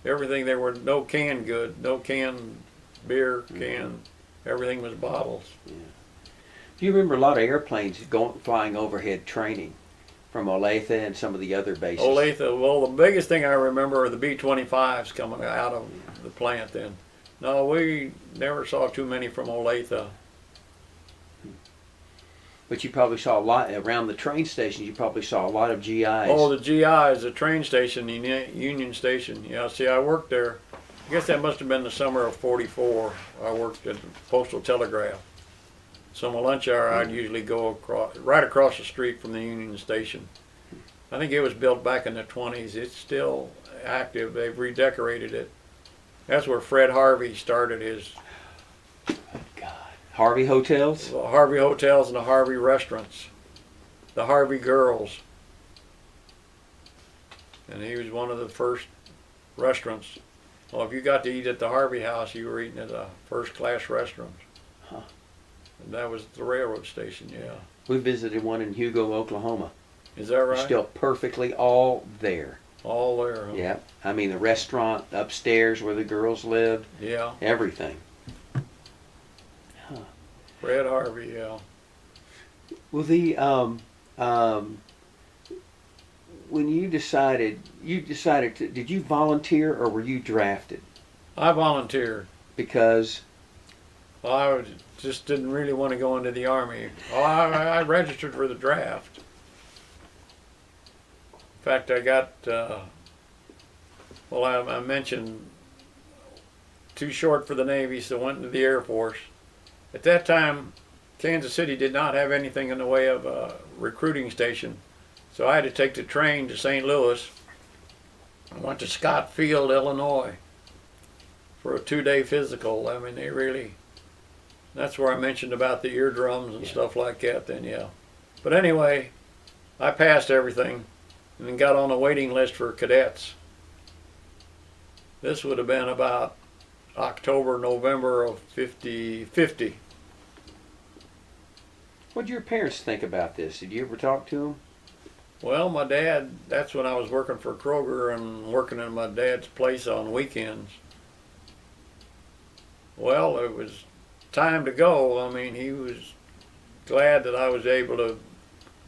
Everything, there were no canned good, no canned beer, can. Everything was bottles. Do you remember a lot of airplanes flying overhead training from Olathe and some of the other bases? Olathe, well, the biggest thing I remember are the B-25s coming out of the plant then. No, we never saw too many from Olathe. But you probably saw a lot around the train stations. You probably saw a lot of GIs. Oh, the GIs, the train station, the Union Station. Yeah, see, I worked there. I guess that must have been the summer of '44. I worked at the Postal Telegraph. So my lunch hour, I'd usually go right across the street from the Union Station. I think it was built back in the 20s. It's still active. They've redecorated it. That's where Fred Harvey started his Harvey Hotels? the Harvey Hotels and the Harvey Restaurants, the Harvey Girls. And he was one of the first restaurants. Well, if you got to eat at the Harvey House, you were eating at a first-class restaurant. Huh. And that was the railroad station, yeah. We visited one in Hugo, Oklahoma. Is that right? It's still perfectly all there. All there, huh? Yeah. I mean, the restaurant upstairs where the girls lived, Yeah. everything. Fred Harvey, yeah. Well, when you decided to, did you volunteer or were you drafted? I volunteered. Because Just didn't really want to go into the Army. Oh, I registered for the draft. In fact, I got, I mentioned too short for the Navy, so went into the Air Force. At that time, Kansas City did not have anything in the way of a recruiting station, so I had to take the train to St. Louis. I went to Scott Field, Illinois, for a 2-day physical. I mean, that's where I mentioned about the eardrums and stuff like that then, yeah. But anyway, I passed everything and then got on a waiting list for cadets. This would have been about October, November of 50. what did your parents think about this? Did you ever talk to them? Well, my dad, that's when I was working for Kroger and working in my dad's place on weekends. Well, it was time to go. I mean, he was glad that I was able to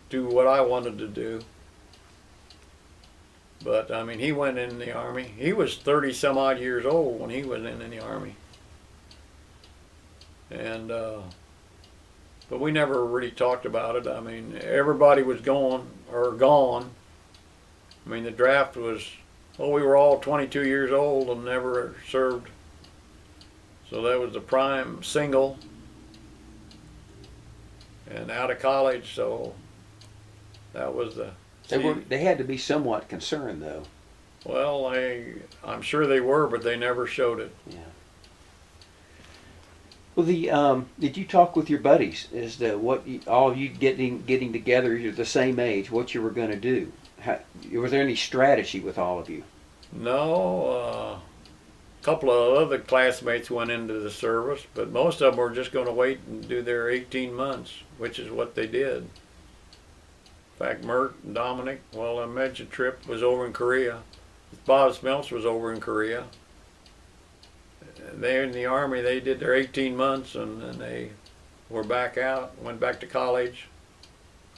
do what I wanted to do. But, I mean, he went in the Army. He was 30 some odd years old when he was in the Army. And, but we never really talked about it. I mean, everybody was gone. I mean, the draft was, we were all 22 years old and never served. So that was the prime single and out of college, so that was the... They had to be somewhat concerned, though. Well, I'm sure they were, but they never showed it. Yeah. Well, did you talk with your buddies as to all you getting together? You're the same age. What you were going to do? Was there any strategy with all of you? No, a couple of other classmates went into the service, but most of them were just going to wait and do their 18 months, which is what they did. In fact, Mert and Dominic, I mentioned Tripp was over in Korea. Bob Smeltz was over in Korea. They in the Army, they did their 18 months and then they were back out, went back to college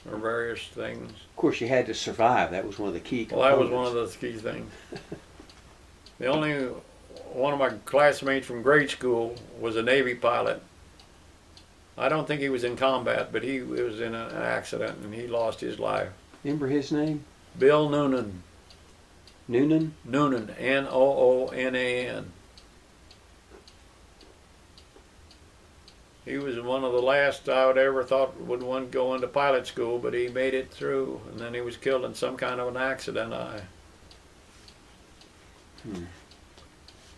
or various things. Of course, you had to survive. That was one of the key components. Well, that was one of the key things. The only one of my classmates from grade school was a Navy pilot. I don't think he was in combat, but he was in an accident and he lost his life. Remember his name? Bill Noonan. Noonan? Noonan, Noonan. He was one of the last I would ever thought would want to go into pilot school, but he made it through, and then he was killed in some kind of an accident.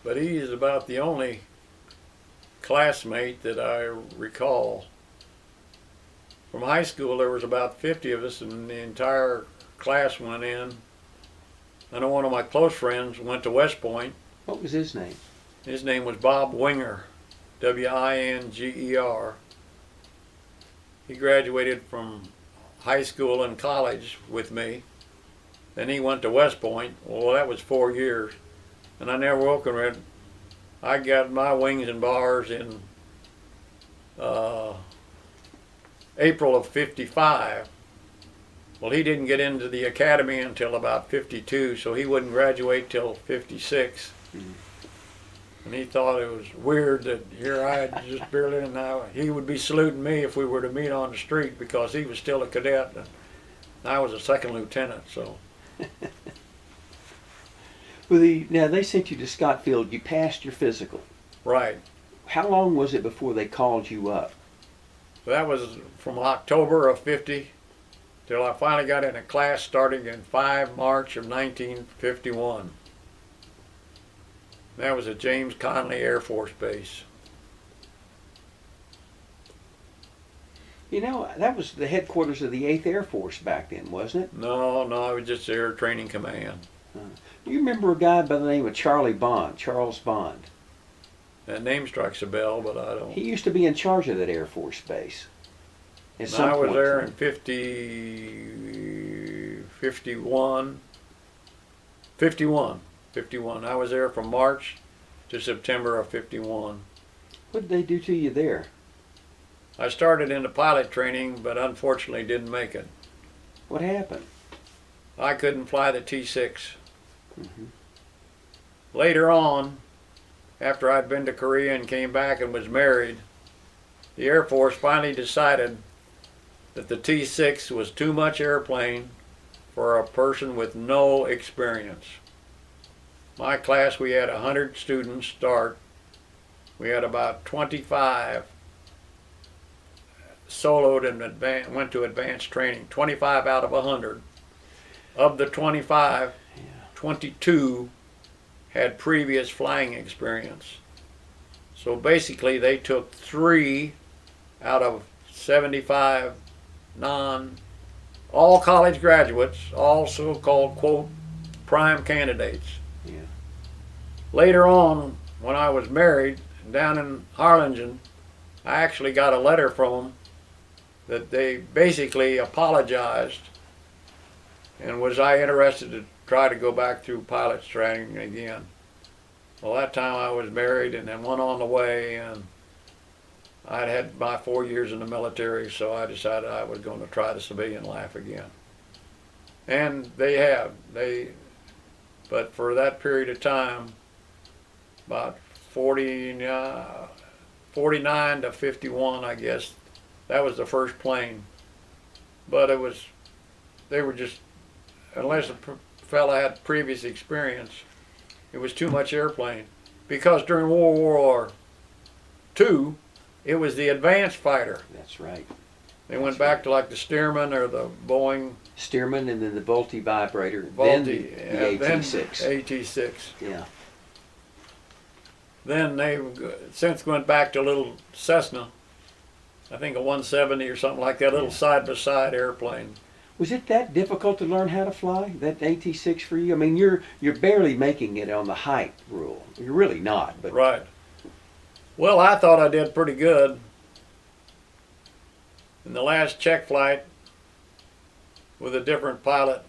But he is about the only classmate that I recall. From high school, there was about 50 of us, and the entire class went in. I know one of my close friends went to West Point. What was his name? His name was Bob Winger, Winger. He graduated from high school and college with me. Then he went to West Point. Well, that was 4 years. And I never woke him. I got my wings and bars in April of '55. Well, he didn't get into the academy until about '52, so he wouldn't graduate till '56. And he thought it was weird that here I had just barely, and now he would be saluting me if we were to meet on the street because he was still a cadet and I was a second lieutenant. So. Well, now they sent you to Scottsfield. You passed your physical. Right. How long was it before they called you up? That was from October of '50 till I finally got in a class starting in March of 1951. That was at James Connolly Air Force Base. You know, that was the headquarters of the 8th Air Force back then, wasn't it? No, I was just Air Training Command. You remember a guy by the name of Charles Bond? That name strikes a bell, but I don't. He used to be in charge of that Air Force base. At I was there in 51. I was there from March to September of '51. What did they do to you there? I started into pilot training, but unfortunately didn't make it. What happened? I couldn't fly the T-6. Later on, after I'd been to Korea and came back and was married, the Air Force finally decided that the T-6 was too much airplane for a person with no experience. My class, we had 100 students start. We had about 25 soloed and went to advanced training, 25 out of 100. Of the 25, 22 had previous flying experience. So basically they took 3 out of 75 all college graduates, all so-called, quote, prime candidates. Yeah. Later on, when I was married down in Harlingen, I actually got a letter from them that they basically apologized and was I interested to try to go back through pilot's training again. Well, that time I was married and then went on the way, and I'd had my 4 years in the military, so I decided I was going to try the civilian life again. And they have. But for that period of time, about 49 to 51, I guess, that was the first plane. But they were just, unless a fella had previous experience, it was too much airplane. Because during World War II, it was the advanced fighter. That's right. They went back to like the Stearman or the Boeing. Stearman and then the Vultee vibrator. Then the AT-6. AT-6. Yeah. Then they since went back to a little Cessna, I think a 170 or something like that, little side-by-side airplane. Was it that difficult to learn how to fly, that AT-6 for you? I mean, you're barely making it on the height rule. You're really not. But Right. Well, I thought I did pretty good. In the last check flight with a different pilot,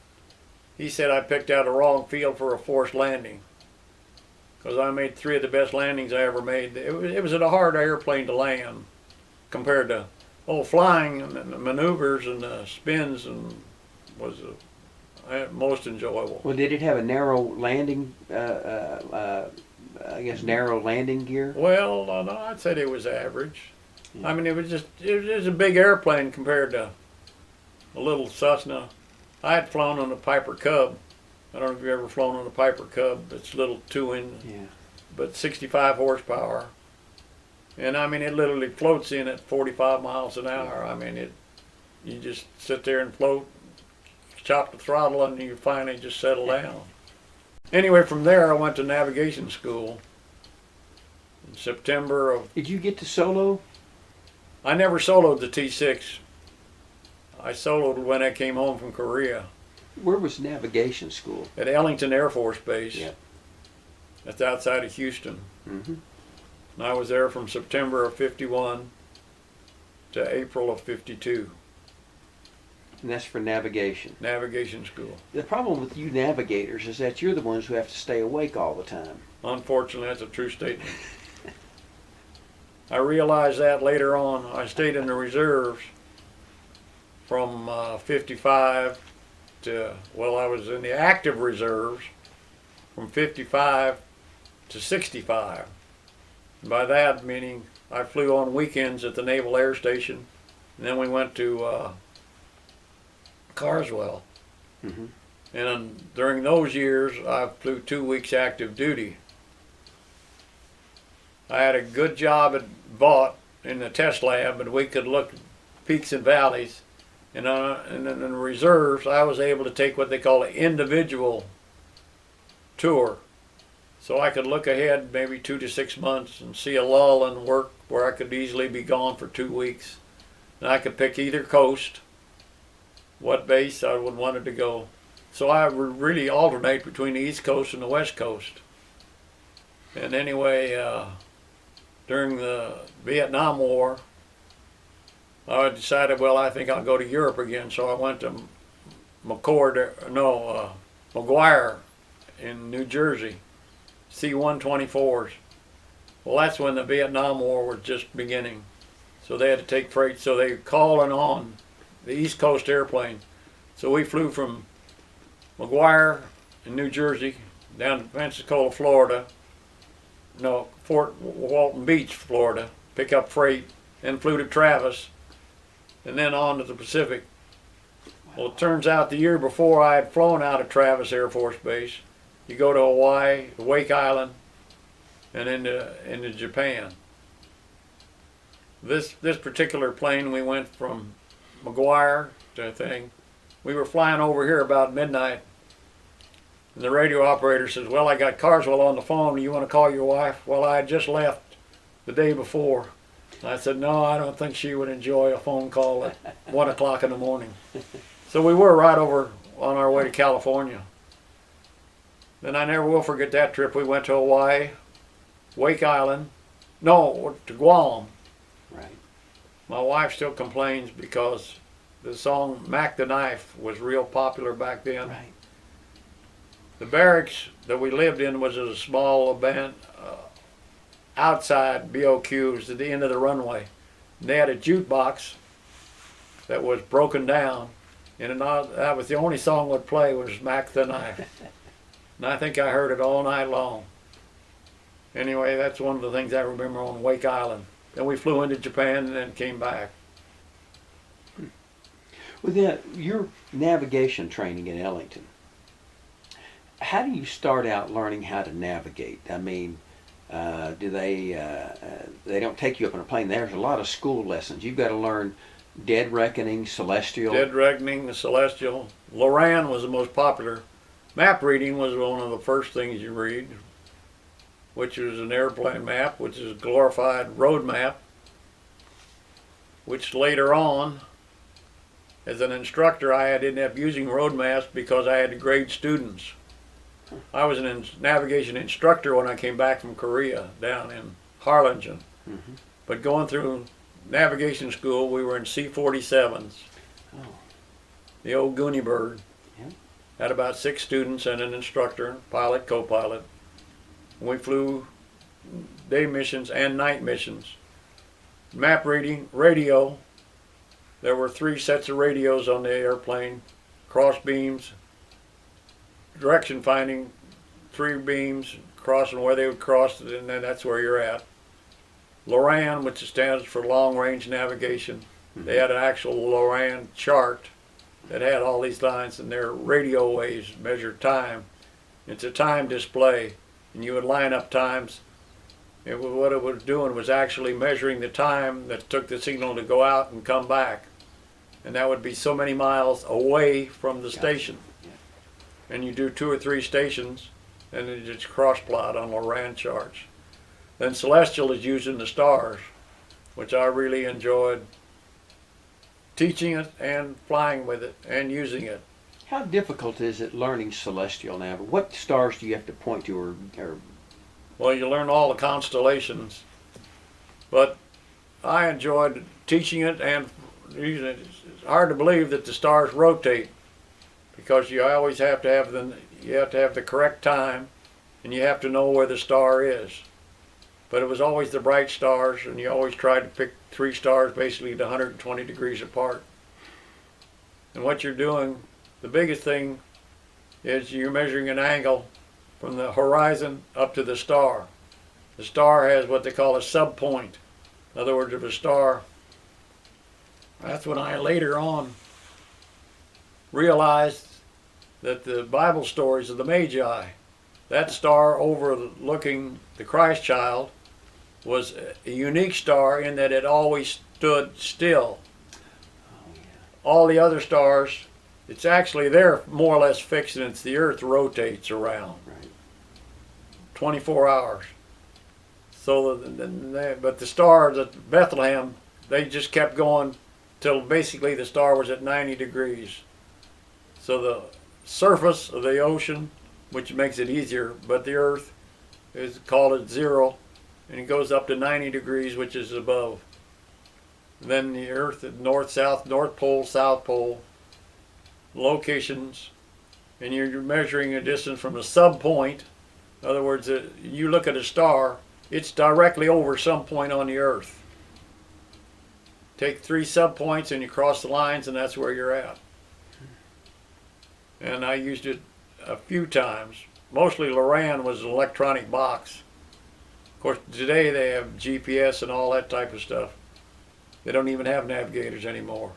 he said I picked out a wrong field for a forced landing because I made 3 of the best landings I ever made. It was a hard airplane to land compared to flying and the maneuvers and the spins, and was most enjoyable. Well, did it have a narrow landing? I guess narrow landing gear. Well, no, I'd say it was average. Yeah. I mean, it was a big airplane compared to a little Cessna. I had flown on a Piper Cub. I don't know if you've ever flown on a Piper Cub. It's a little 2-inch, but 65 horsepower. And I mean, it literally floats in at 45 miles an hour. I mean, you just sit there and float, chop the throttle, and you finally just settle down. Anyway, from there I went to navigation school in September of. Did you get to solo? I never soloed the T6. I soloed when I came home from Korea Where was navigation school? at Ellington Air Force Base. Yep. That's outside of Houston. Mm-hmm. And I was there from September of 51 to April of 52. And that's for navigation. Navigation school. The problem with you navigators is that you're the ones who have to stay awake all the time. Unfortunately, that's a true statement. I realized that later on. I stayed in the reserves from 55 to, well, I was in the active reserves from 55 to 65. By that meaning I flew on weekends at the Naval Air Station, and then we went to Carswell. Mm-hmm. And during those years I flew 2 weeks active duty. I had a good job at Vought in the test lab, and we could look peaks and valleys. And in the reserves, I was able to take what they call an individual tour. So I could look ahead maybe 2 to 6 months and see a lull in work where I could easily be gone for 2 weeks. And I could pick either coast, what base I would wanted to go. So I would really alternate between the East Coast and the West Coast. And anyway, during the Vietnam War, I decided, well, I think I'll go to Europe again. So I went to McGuire in New Jersey, C-124s. Well, that's when the Vietnam War was just beginning. So they had to take freight. So they called on the East Coast airplane. So we flew from McGuire in New Jersey down to Pensacola, Florida. No, Fort Walton Beach, Florida, pick up freight, then flew to Travis, and then on to the Pacific. Well, it turns out the year before I had flown out of Travis Air Force Base. You go to Hawaii, Wake Island, and into Japan. This particular plane, we went from McGuire to a thing. We were flying over here about midnight, and the radio operator says, well, I got Carswell on the phone. You want to call your wife? Well, I had just left the day before. I said, no, I don't think she would enjoy a phone call at 1 o'clock in the morning. So we were right over on our way to California. Then I never will forget that trip. We went to Hawaii, Wake Island, no, to Guam. Right. My wife still complains because the song Mac the Knife was real popular back then. Right. The barracks that we lived in was a small band outside BOQs at the end of the runway. And they had a jukebox that was broken down, and that was the only song would play was Mac the Knife. And I think I heard it all night long. Anyway, that's one of the things I remember on Wake Island. Then we flew into Japan and then came back. Well, your navigation training in Ellington, how do you start out learning how to navigate? I mean, do they don't take you up on a plane. There's a lot of school lessons. You've got to learn dead reckoning, celestial. Dead reckoning, the celestial. Loran was the most popular. Map reading was one of the first things you read, which was an airplane map, which is a glorified road map, which later on, as an instructor, I ended up using road maps because I had to grade students. I was a navigation instructor when I came back from Korea down in Harlingen. Mm-hmm. But going through navigation school, we were in C-47s. Oh. The old Goonie Bird. Yeah. Had about 6 students and an instructor, pilot, co-pilot. We flew day missions and night missions. Map reading, radio. There were 3 sets of radios on the airplane. Cross beams, direction finding, 3 beams, crossing where they would cross, and then that's where you're at. LORAN, which stands for Long Range Navigation. Mm-hmm. They had an actual LORAN chart that had all these lines, and their radio waves measure time. It's a time display, and you would line up times What it was doing was actually measuring the time that it took the signal to go out and come back. And that would be so many miles away from the station. Yeah. And you do 2 or 3 stations, and then you just cross plot on Loran charts. Then celestial is using the stars, which I really enjoyed teaching it and flying with it and using it. How difficult is it learning celestial now? What stars do you have to point to, or Well, you learn all the constellations, but I enjoyed teaching it and using it. It's hard to believe that the stars rotate, because you always have to have the correct time, and you have to know where the star is. But it was always the bright stars, and you always tried to pick 3 stars basically to 120 degrees apart. And what you're doing, the biggest thing is you're measuring an angle from the horizon up to the star. The star has what they call a subpoint. In other words, if a star, that's when I later on realized that the Bible stories of the Magi, that star overlooking the Christ child, was a unique star in that it always stood still. All the other stars, it's actually, they're more or less fixed, and it's the earth rotates around. right? 24 hours. So, but the stars at Bethlehem, they just kept going till basically the star was at 90 degrees. So the surface of the ocean, which makes it easier, but the earth is called at 0, and it goes up to 90 degrees, which is above. Then the earth at north, south, north pole, south pole, locations, and you're measuring a distance from a sub point. In other words, you look at a star, it's directly over some point on the earth. Take 3 sub points and you cross the lines, and that's where you're at. And I used it a few times. Mostly Loran was an electronic box. Of course, today they have GPS and all that type of stuff. They don't even have navigators anymore.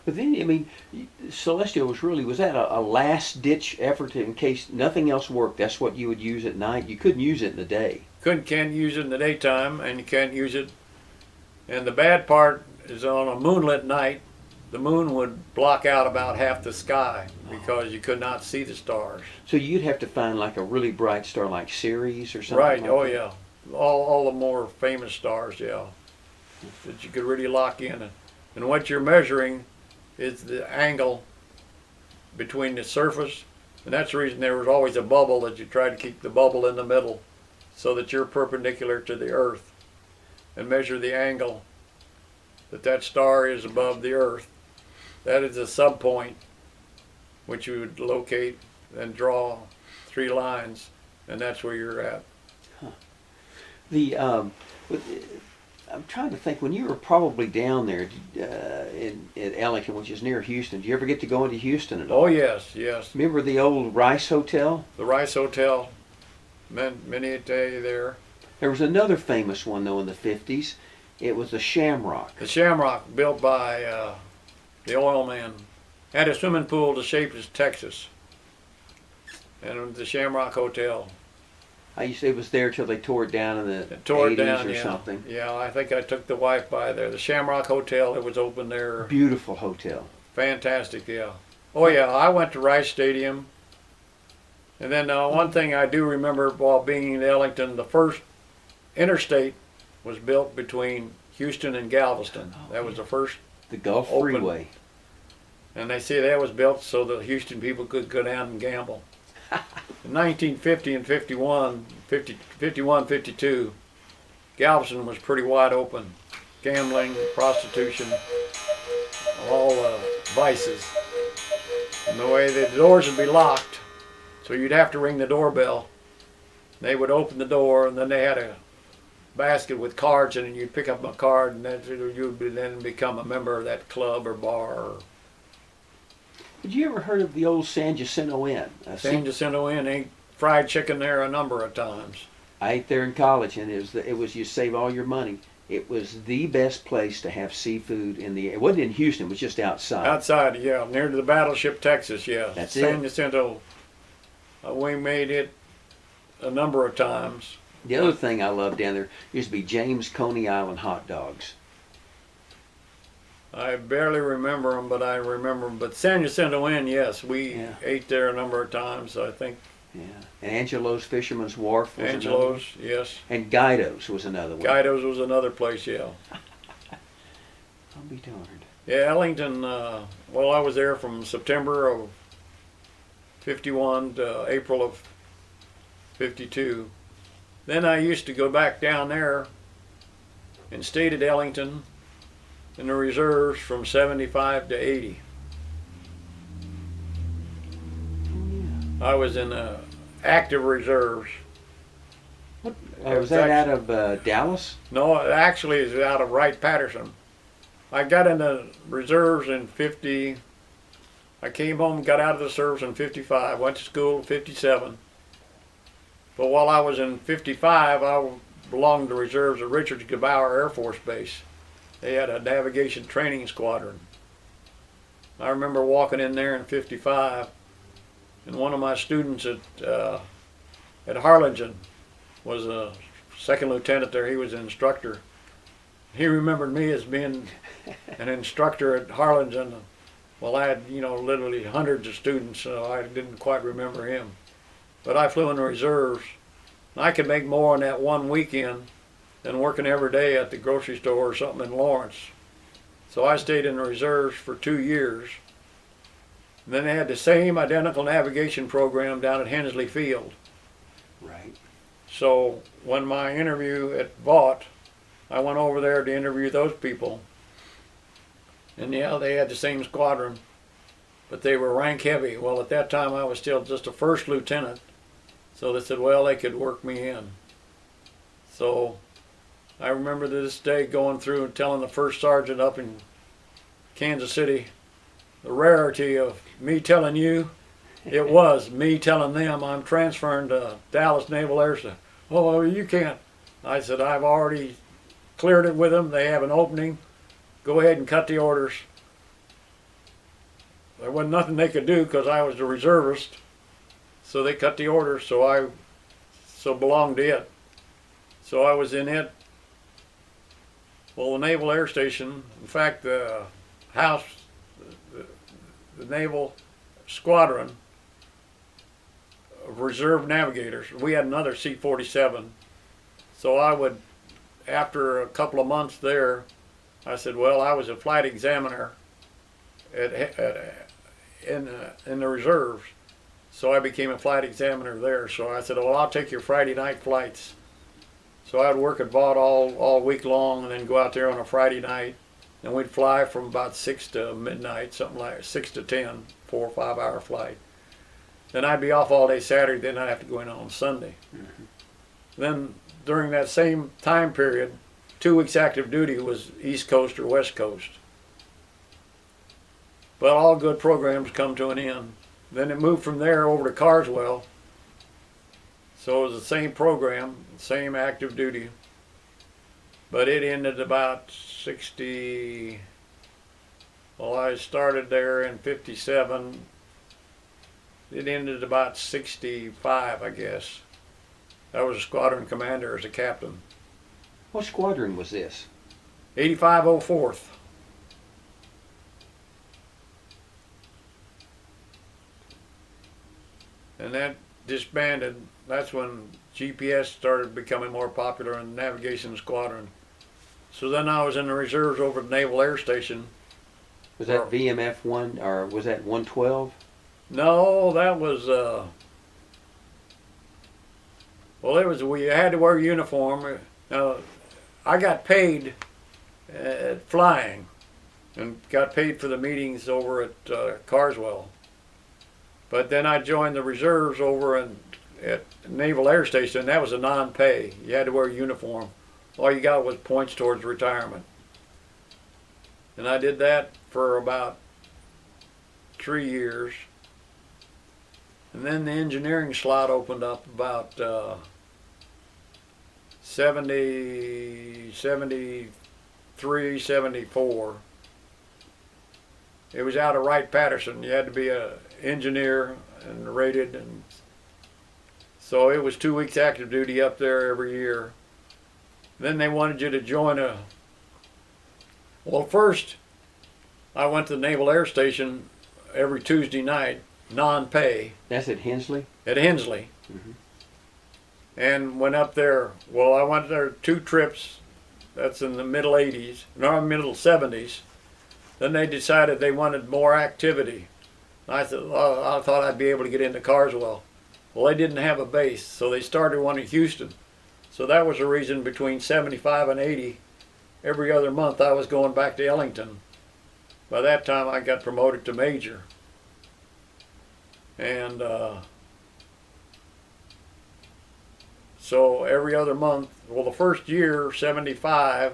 But then, I mean, celestial was that a last-ditch effort in case nothing else worked? That's what you would use at night? You couldn't use it in the day. Can't use it in the daytime, and you can't use it. And the bad part is on a moonlit night, the moon would block out about half the sky because you could not see the stars. So you'd have to find like a really bright star like Ceres or something. Right, like oh that. yeah. All the more famous stars, yeah. That you could really lock in. And what you're measuring is the angle between the surface, and that's the reason there was always a bubble, that you try to keep the bubble in the middle so that you're perpendicular to the earth, and measure the angle that star is above the earth. That is a subpoint, which you would locate and draw 3 lines, and that's where you're at. I'm trying to think, when you were probably down there in Ellington, which is near Houston, did you ever get to go into Houston at all? Oh yes, yes. Remember the old Rice Hotel? The Rice Hotel, many a day there. There was another famous one though in the 50s. It was the Shamrock. The Shamrock, built by the oil man, had a swimming pool the shape of Texas. And it was the Shamrock Hotel. It was there till they tore it down in the It tore 80s it down, or yeah. something. Yeah, I think I took the wife by there. The Shamrock Hotel, it was open there. Beautiful hotel. Fantastic, yeah. Oh yeah, I went to Rice Stadium. And then one thing I do remember while being in Ellington, the first interstate was built between Houston and Galveston. That was the first. The Gulf Open. Freeway. And they say that was built so the Houston people could go down and gamble. In 1950 and 51, 52, Galveston was pretty wide open. Gambling, prostitution, all vices. And the way the doors would be locked, so you'd have to ring the doorbell. They would open the door, and then they had a basket with cards in it, and you'd pick up a card, and then you'd then become a member of that club or bar. Had you ever heard of the old San Jacinto Inn? San Jacinto Inn, ate fried chicken there a number of times. I ate there in college, and it was you save all your money. It was the best place to have seafood it wasn't in Houston, it was just outside. Outside, yeah, near to the Battleship, Texas, yeah. That's San it. Jacinto, we made it a number of times. The other thing I loved down there used to be James Coney Island hot dogs. I barely remember them, but I remember them. But San Jacinto Inn, yes, we ate there a number of times. I think Yeah. And Angelo's Fisherman's Wharf was another one. Angelo's, yes. And Guido's was another one. Guido's was another place, yeah. I'll be darned. Yeah, Ellington, well, I was there from September of 51 to April of 52. Then I used to go back down there and stayed at Ellington in the reserves from 75 to 80. I was in active reserves. Was that out of Dallas? No, it actually is out of Wright-Patterson. I got in the reserves in 50. I came home, got out of the service in 55, went to school in 57. But while I was in 55, I belonged to reserves at Richards Gebaur Air Force Base. They had a navigation training squadron. I remember walking in there in 55, and one of my students at Harlingen was a second lieutenant there. He was an instructor. He remembered me as being an instructor at Harlingen. Well, I had, literally hundreds of students, so I didn't quite remember him. But I flew in the reserves. And I could make more in that one weekend than working every day at the grocery store or something in Lawrence. So I stayed in the reserves for 2 years. And then they had the same identical navigation program down at Hensley Field. Right. So when my interview at Vought, I went over there to interview those people. And yeah, they had the same squadron, but they were rank heavy. Well, at that time I was still just a first lieutenant. So they said, well, they could work me in. So I remember to this day going through and telling the first sergeant up in Kansas City the rarity of me telling you, it was me telling them I'm transferring to Dallas Naval Air Station. Oh, well, you can't. I said, I've already cleared it with them. They have an opening. Go ahead and cut the orders. There wasn't nothing they could do because I was a reservist. So they cut the orders, so I belonged to it. So I was in it. Well, the Naval Air Station, in fact, the Naval Squadron of Reserve Navigators, we had another C-47. So I would, after a couple of months there, I said, well, I was a flight examiner in the reserves. So I became a flight examiner there. So I said, well, I'll take your Friday night flights. So I'd work at Vought all week long and then go out there on a Friday night. And we'd fly from about 6 to midnight, something like 6 to 10, 4 or 5 hour flight. Then I'd be off all day Saturday, then I'd have to go in on Sunday. Mm-hmm. Then during that same time period, 2 weeks active duty was East Coast or West Coast. But all good programs come to an end. Then it moved from there over to Carswell. So it was the same program, same active duty. But it ended about 60, well, I started there in 57. It ended about 65, I guess. I was a squadron commander as a captain. What squadron was this? 8504th. And that disbanded. That's when GPS started becoming more popular in the navigation squadron. So then I was in the reserves over at Naval Air Station. Was that VMF 1 or was that 112? No, that was, well, it was, we had to wear a uniform. Now, I got paid at flying and got paid for the meetings over at Carswell. But then I joined the reserves over at Naval Air Station, and that was a non-pay. You had to wear a uniform. All you got was points towards retirement. And I did that for about 3 years. And then the engineering slot opened up about 70, 73, 74. It was out of Wright-Patterson. You had to be an engineer and rated, and So it was 2 weeks active duty up there every year. Then they wanted you to join a. Well, first, I went to the Naval Air Station every Tuesday night, non-pay. That's at Hensley? At Hensley. Mm-hmm. And went up there. Well, I went there 2 trips. That's in the middle 80s, no, middle 70s. Then they decided they wanted more activity. I said, well, I thought I'd be able to get into Carswell. Well, they didn't have a base, so they started one in Houston. So that was the reason between 75 and 80, every other month I was going back to Ellington. By that time I got promoted to major. And so every other month, well, the first year, 75,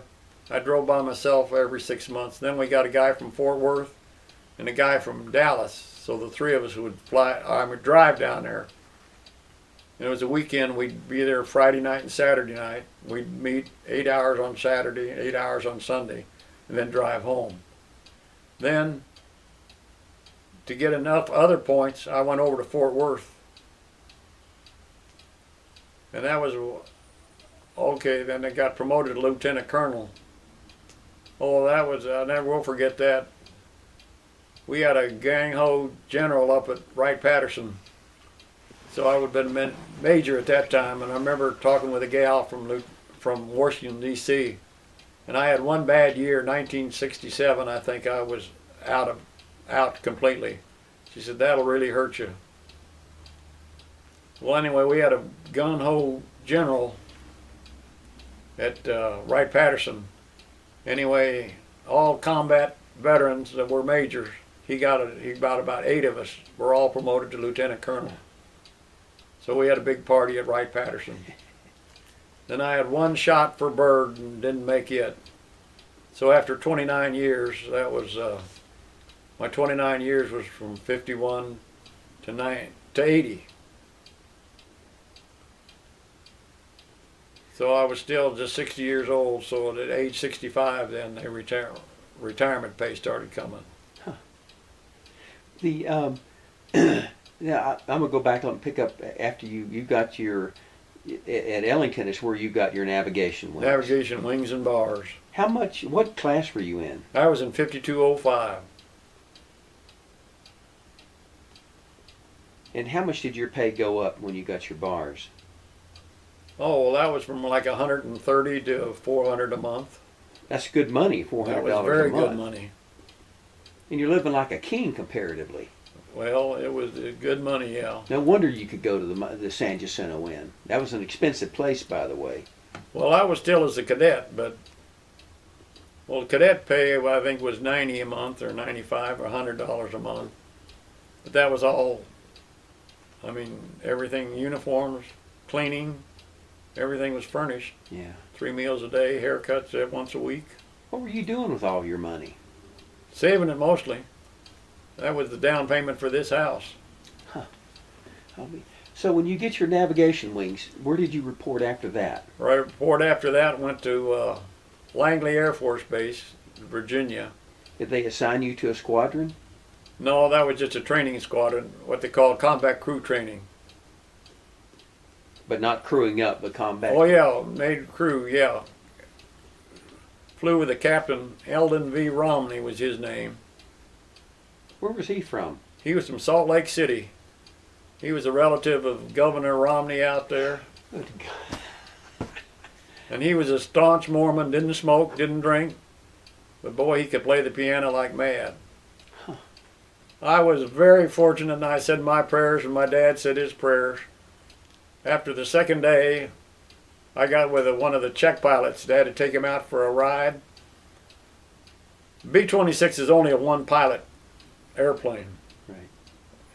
I drove by myself every 6 months. Then we got a guy from Fort Worth and a guy from Dallas. So the 3 of us would drive down there. And it was a weekend. We'd be there Friday night and Saturday night. We'd meet 8 hours on Saturday, 8 hours on Sunday, and then drive home. Then, to get enough other points, I went over to Fort Worth. And that was, okay, then I got promoted to lieutenant colonel. Oh, that was, I never will forget that. We had a gang-ho general up at Wright-Patterson. So I would have been major at that time, and I remember talking with a gal from Washington, D.C., and I had one bad year, 1967, I think I was out completely. She said, that'll really hurt you. Well, anyway, we had a gun-ho general at Wright-Patterson. Anyway, all combat veterans that were majors, he got about 8 of us were all promoted to lieutenant colonel. So we had a big party at Wright-Patterson. Then I had 1 shot for bird and didn't make it. So after 29 years, that was, my 29 years was from 51 to 80. So I was still just 60 years old, so at age 65 then the retirement pay started coming. Huh. The, yeah, I'm gonna go back and pick up after you got your at Ellington is where you got your navigation wings. Navigation wings and bars. What class were you in? I was in 5205. And how much did your pay go up when you got your bars? Oh, well, that was from like 130 to 400 a month. That's good money, $400 a month. That was very good money. And you're living like a king comparatively. Well, it was good money, yeah. No wonder you could go to the San Jacinto Inn. That was an expensive place, by the way. Well, I was still as a cadet, but well, cadet pay I think was 90 a month or 95 or $100 a month. But that was all. I mean, everything, uniforms, cleaning, everything was furnished. Yeah. 3 meals a day, haircuts once a week. What were you doing with all your money? Saving it mostly. That was the down payment for this house. Huh. So when you get your navigation wings, where did you report after that? Right, report after that went to Langley Air Force Base, Virginia. Did they assign you to a squadron? No, that was just a training squadron, what they call combat crew training. But not crewing up, but combat. Oh yeah, made crew, yeah. Flew with the captain, Eldon V. Romney was his name. Where was he from? He was from Salt Lake City. He was a relative of Governor Romney out there. Good God. And he was a staunch Mormon, didn't smoke, didn't drink. But boy, he could play the piano like mad. Huh. I was very fortunate, and I said my prayers, and my dad said his prayers. After the second day, I got with one of the check pilots. They had to take him out for a ride. B-26 is only a 1-pilot airplane. Right.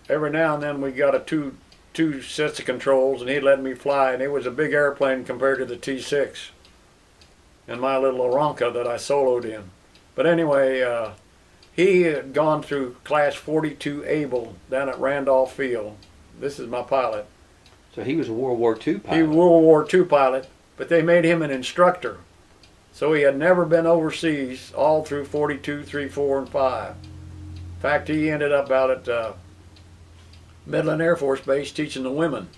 Every now and then we got a two sets of controls, and he'd let me fly, and it was a big airplane compared to the T-6 and my little Aronca that I soloed in. But anyway, he had gone through class 42 Able down at Randolph Field. This is my pilot. So he was a World War II pilot. He was a World War II pilot, but they made him an instructor. So he had never been overseas all through 42, 3, 4, and 5. In fact, he ended up out at Midland Air Force Base teaching the women.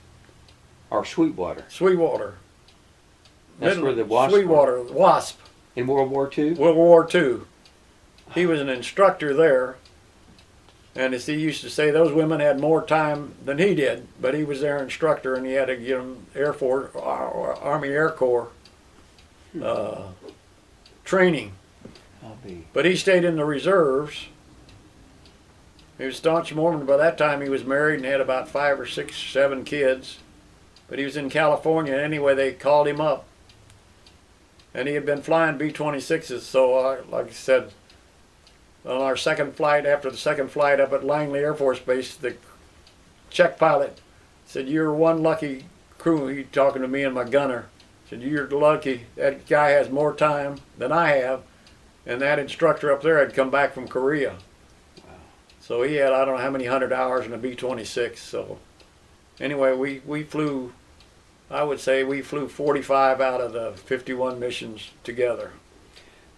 Or Sweetwater. Sweetwater. That's where the Wasp Sweetwater, Wasp. in World War II? World War II. He was an instructor there. And as he used to say, those women had more time than he did, but he was their instructor, and he had to give them Air Force, Army Air Corps training. But he stayed in the reserves. He was a staunch Mormon. By that time, he was married and had about 5 or 6, 7 kids. But he was in California anyway. They called him up, and he had been flying B-26s. So, like I said, on our second flight, after the second flight up at Langley Air Force Base, the check pilot said, "You're one lucky crew." He talking to me and my gunner. Said, "You're lucky. That guy has more time than I have." And that instructor up there had come back from Korea. Wow. So he had, I don't know how many 100 hours in a B-26. So anyway, we flew, I would say we flew 45 out of the 51 missions together.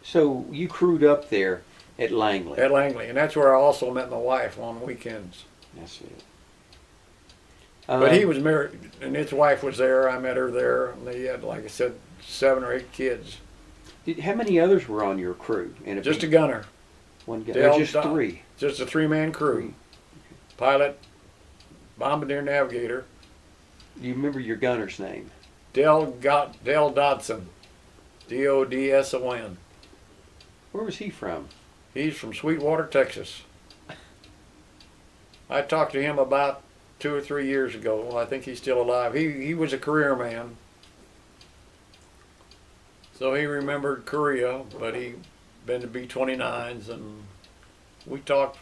So you crewed up there at Langley. At Langley. And that's where I also met my wife on weekends. That's it. But he was married, and his wife was there. I met her there. And they had, like I said, 7 or 8 kids. How many others were on your crew? Just a gunner. One gunner. Or just 3? Just a 3-man crew. Pilot, bombardier, navigator. Do you remember your gunner's name? Dell Dodson. Dodson. Where was he from? He's from Sweetwater, Texas. I talked to him about 2 or 3 years ago. I think he's still alive. He was a career man. So he remembered Korea, but he'd been to B-29s, and we talked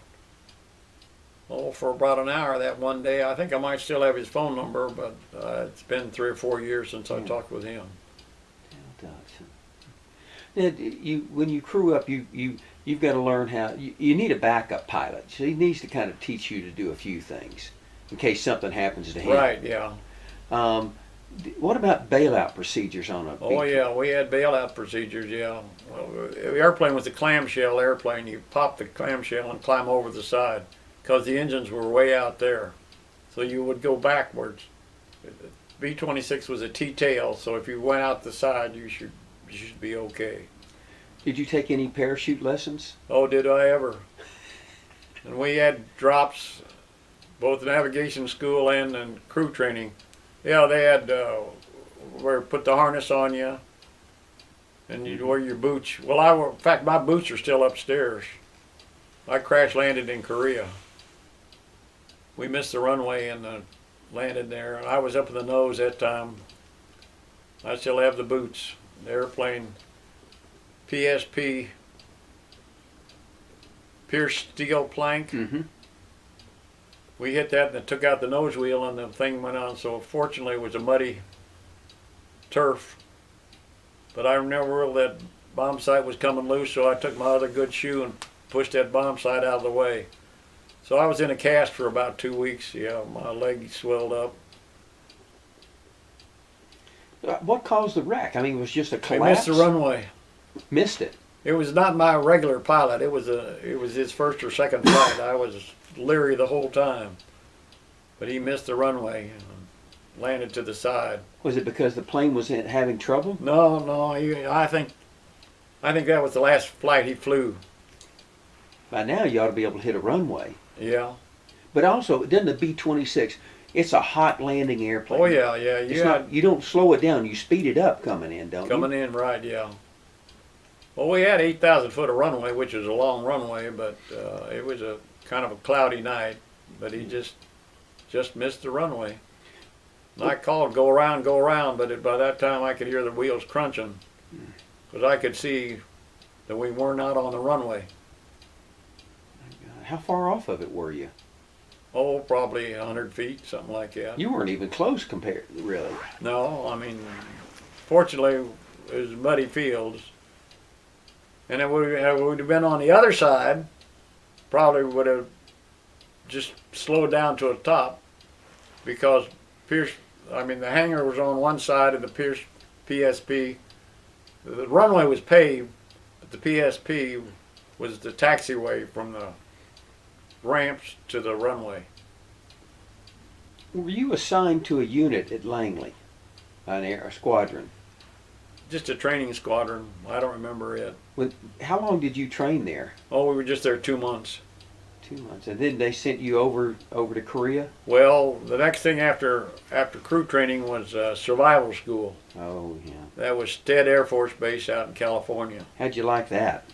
for about an hour that one day. I think I might still have his phone number, but it's been 3 or 4 years since I talked with him. Now, when you crew up, you've got to learn how. You need a backup pilot, so he needs to kind of teach you to do a few things in case something happens to him. Right. Yeah. What about bailout procedures on a? Oh yeah, we had bailout procedures. Yeah. Well, the airplane was a clamshell airplane. You pop the clamshell and climb over the side because the engines were way out there, so you would go backwards. B-26 was a T-tail, so if you went out the side, you should be okay. Did you take any parachute lessons? Oh, did I ever? And we had drops, both navigation school and crew training. Yeah, they had where put the harness on you, and you'd wear your boots. Well, in fact, my boots are still upstairs. I crash landed in Korea. We missed the runway and landed there, and I was up in the nose that time. I still have the boots. The airplane, PSP, pierced steel plank. Mm-hmm. We hit that and it took out the nose wheel and the thing went on. So fortunately it was a muddy turf. But I remember that bomb sight was coming loose, so I took my other good shoe and pushed that bomb sight out of the way. So I was in a cast for about 2 weeks. Yeah, my leg swelled up. What caused the wreck? I mean, it was just a We collapse. missed the runway. Missed it. It was not my regular pilot. It was his first or second flight. I was leery the whole time, but he missed the runway and landed to the side. Was it because the plane was having trouble? No. I think that was the last flight he flew. By now, you ought to be able to hit a runway. Yeah. But also, doesn't the B-26? It's a hot landing airplane. Oh yeah. You don't slow it down. You speed it up coming in, don't you? Coming in, right? Yeah. Well, we had 8,000 foot of runway, which is a long runway, but it was a kind of a cloudy night. But he just missed the runway. And I called, go around, but by that time I could hear the wheels crunching, because I could see that we were not on the runway. How far off of it were you? Oh, probably 100 feet, something like that. You weren't even close compared, really. No, I mean, fortunately, it was muddy fields. And it would have been on the other side, probably would have just slowed down to a top, because the hangar was on one side of the PSP. The runway was paved, but the PSP was the taxiway from the ramps to the runway. Were you assigned to a unit at Langley, a squadron? Just a training squadron. I don't remember it. How long did you train there? Oh, we were just there 2 months. 2 months, and then they sent you over to Korea. Well, the next thing after crew training was survival school. Oh yeah. That was Stead Air Force Base out in California. How'd you like that?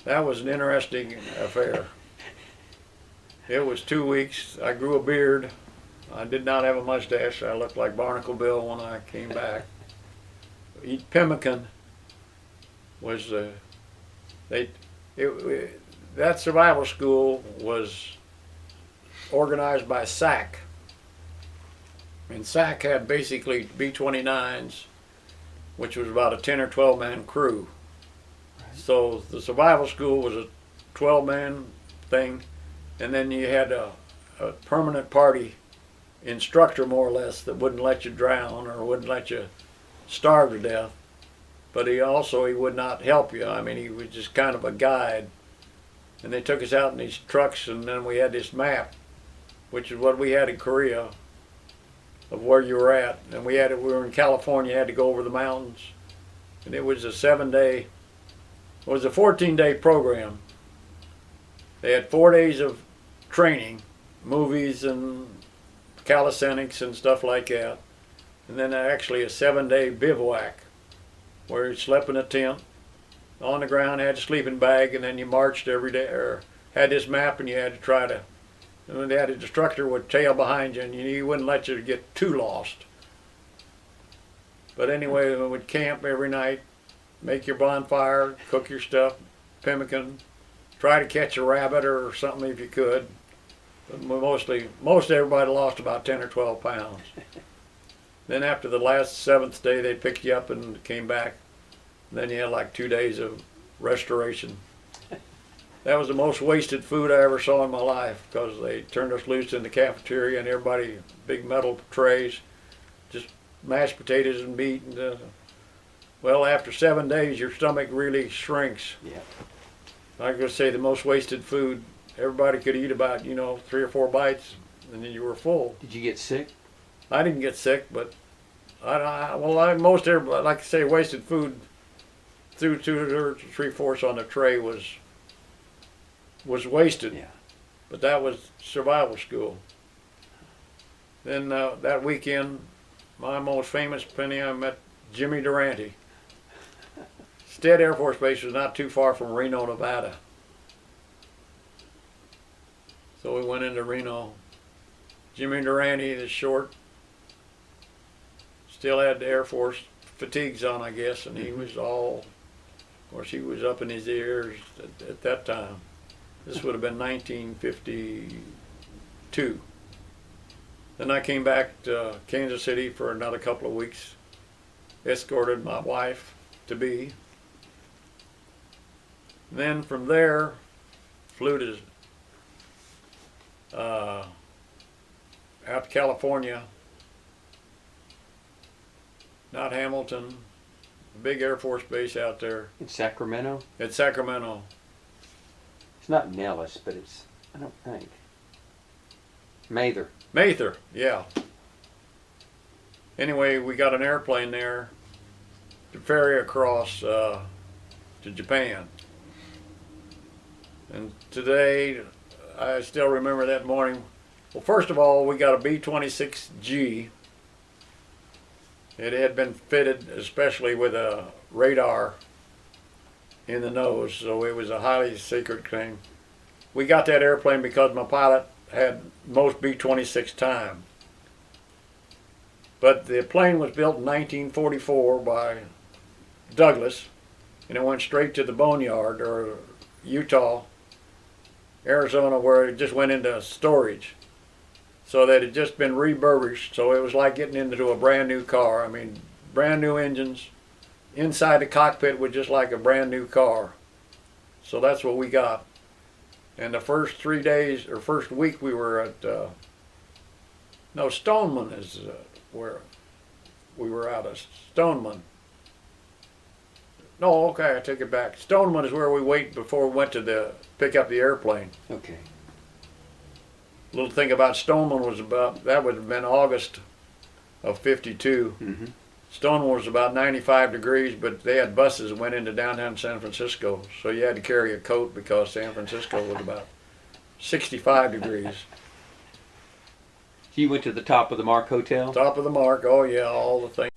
That was an interesting affair. It was 2 weeks. I grew a beard. I did not have a mustache. I looked like Barnacle Bill when I came back. Eat pemmican was that survival school was organized by SAC, and SAC had basically B-29s, which was about a 10 or 12 man crew. Right. So the survival school was a 12-man thing, and then you had a permanent party instructor, more or less, that wouldn't let you drown or wouldn't let you starve to death, but he would not help you. I mean, he was just kind of a guide. And they took us out in these trucks, and then we had this map, which is what we had in Korea, of where you were at. And we were in California, had to go over the mountains, and it was a 14-day program. They had 4 days of training, movies and calisthenics and stuff like that. And then actually a 7-day bivouac where you slept in a tent on the ground, had a sleeping bag, and then you marched every day, or had this map, and you had to try to, and then they had a instructor would tail behind you, and he wouldn't let you get too lost. But anyway, we would camp every night, make your bonfire, cook your stuff, pemmican, try to catch a rabbit or something if you could. But most everybody lost about 10 or 12 pounds. Then after the last 7th day, they picked you up and came back. And then you had like 2 days of restoration. That was the most wasted food I ever saw in my life, because they turned us loose in the cafeteria, and everybody, big metal trays, just mashed potatoes and meat. And well, after 7 days, your stomach really shrinks. Yeah. I was going to say the most wasted food. Everybody could eat about 3 or 4 bites, and then you were full. Did you get sick? I didn't get sick, but most everybody, like I say, wasted food through 2 or 3/4 on the tray was wasted. Yeah. But that was survival school. Then that weekend, my most famous penny, I met Jimmy Durante. Stead Air Force Base was not too far from Reno, Nevada. So we went into Reno. Jimmy Durante, the short, still had the Air Force fatigues on, I guess, and he was of course, he was up in his ears at that time. This would have been 1952. Then I came back to Kansas City for another couple of weeks, escorted my wife-to-be. Then from there, flew to out to California, not Hamilton, a big Air Force base out there. In Sacramento? At Sacramento. It's not Nellis, but it's, I don't think. Mather, yeah. Anyway, we got an airplane there to ferry across to Japan. And today, I still remember that morning. Well, first of all, we got a B-26G. It had been fitted especially with a radar in the nose, so it was a highly secret thing. We got that airplane because my pilot had most B-26 time. But the plane was built in 1944 by Douglas, and it went straight to the boneyard, or Utah, Arizona, where it just went into storage. So that had just been refurbished, so it was like getting into a brand new car. I mean, brand new engines. Inside the cockpit was just like a brand new car. So that's what we got. And the first 3 days, or first week, we were at, Stoneman is where we were out of. Stoneman. No, okay, I take it back. Stoneman is where we wait before we went to pick up the airplane. Okay. little thing about Stoneman was that would have been August of '52. Mm-hmm. Stoneman was about 95 degrees, but they had buses that went into downtown San Francisco, so you had to carry a coat because San Francisco was about 65 degrees. You went to the top of the Mark Hotel? Top of the Mark, oh yeah, all the things.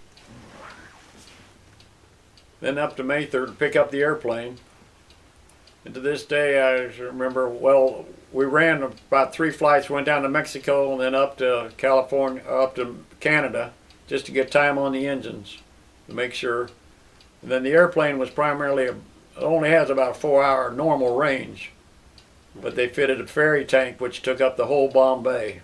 Then up to Mather to pick up the airplane. And to this day, I remember, well, we ran about 3 flights, went down to Mexico and then up to California, up to Canada, just to get time on the engines to make sure. And then the airplane was primarily, it only has about a 4-hour normal range, but they fitted a ferry tank which took up the whole Bombay.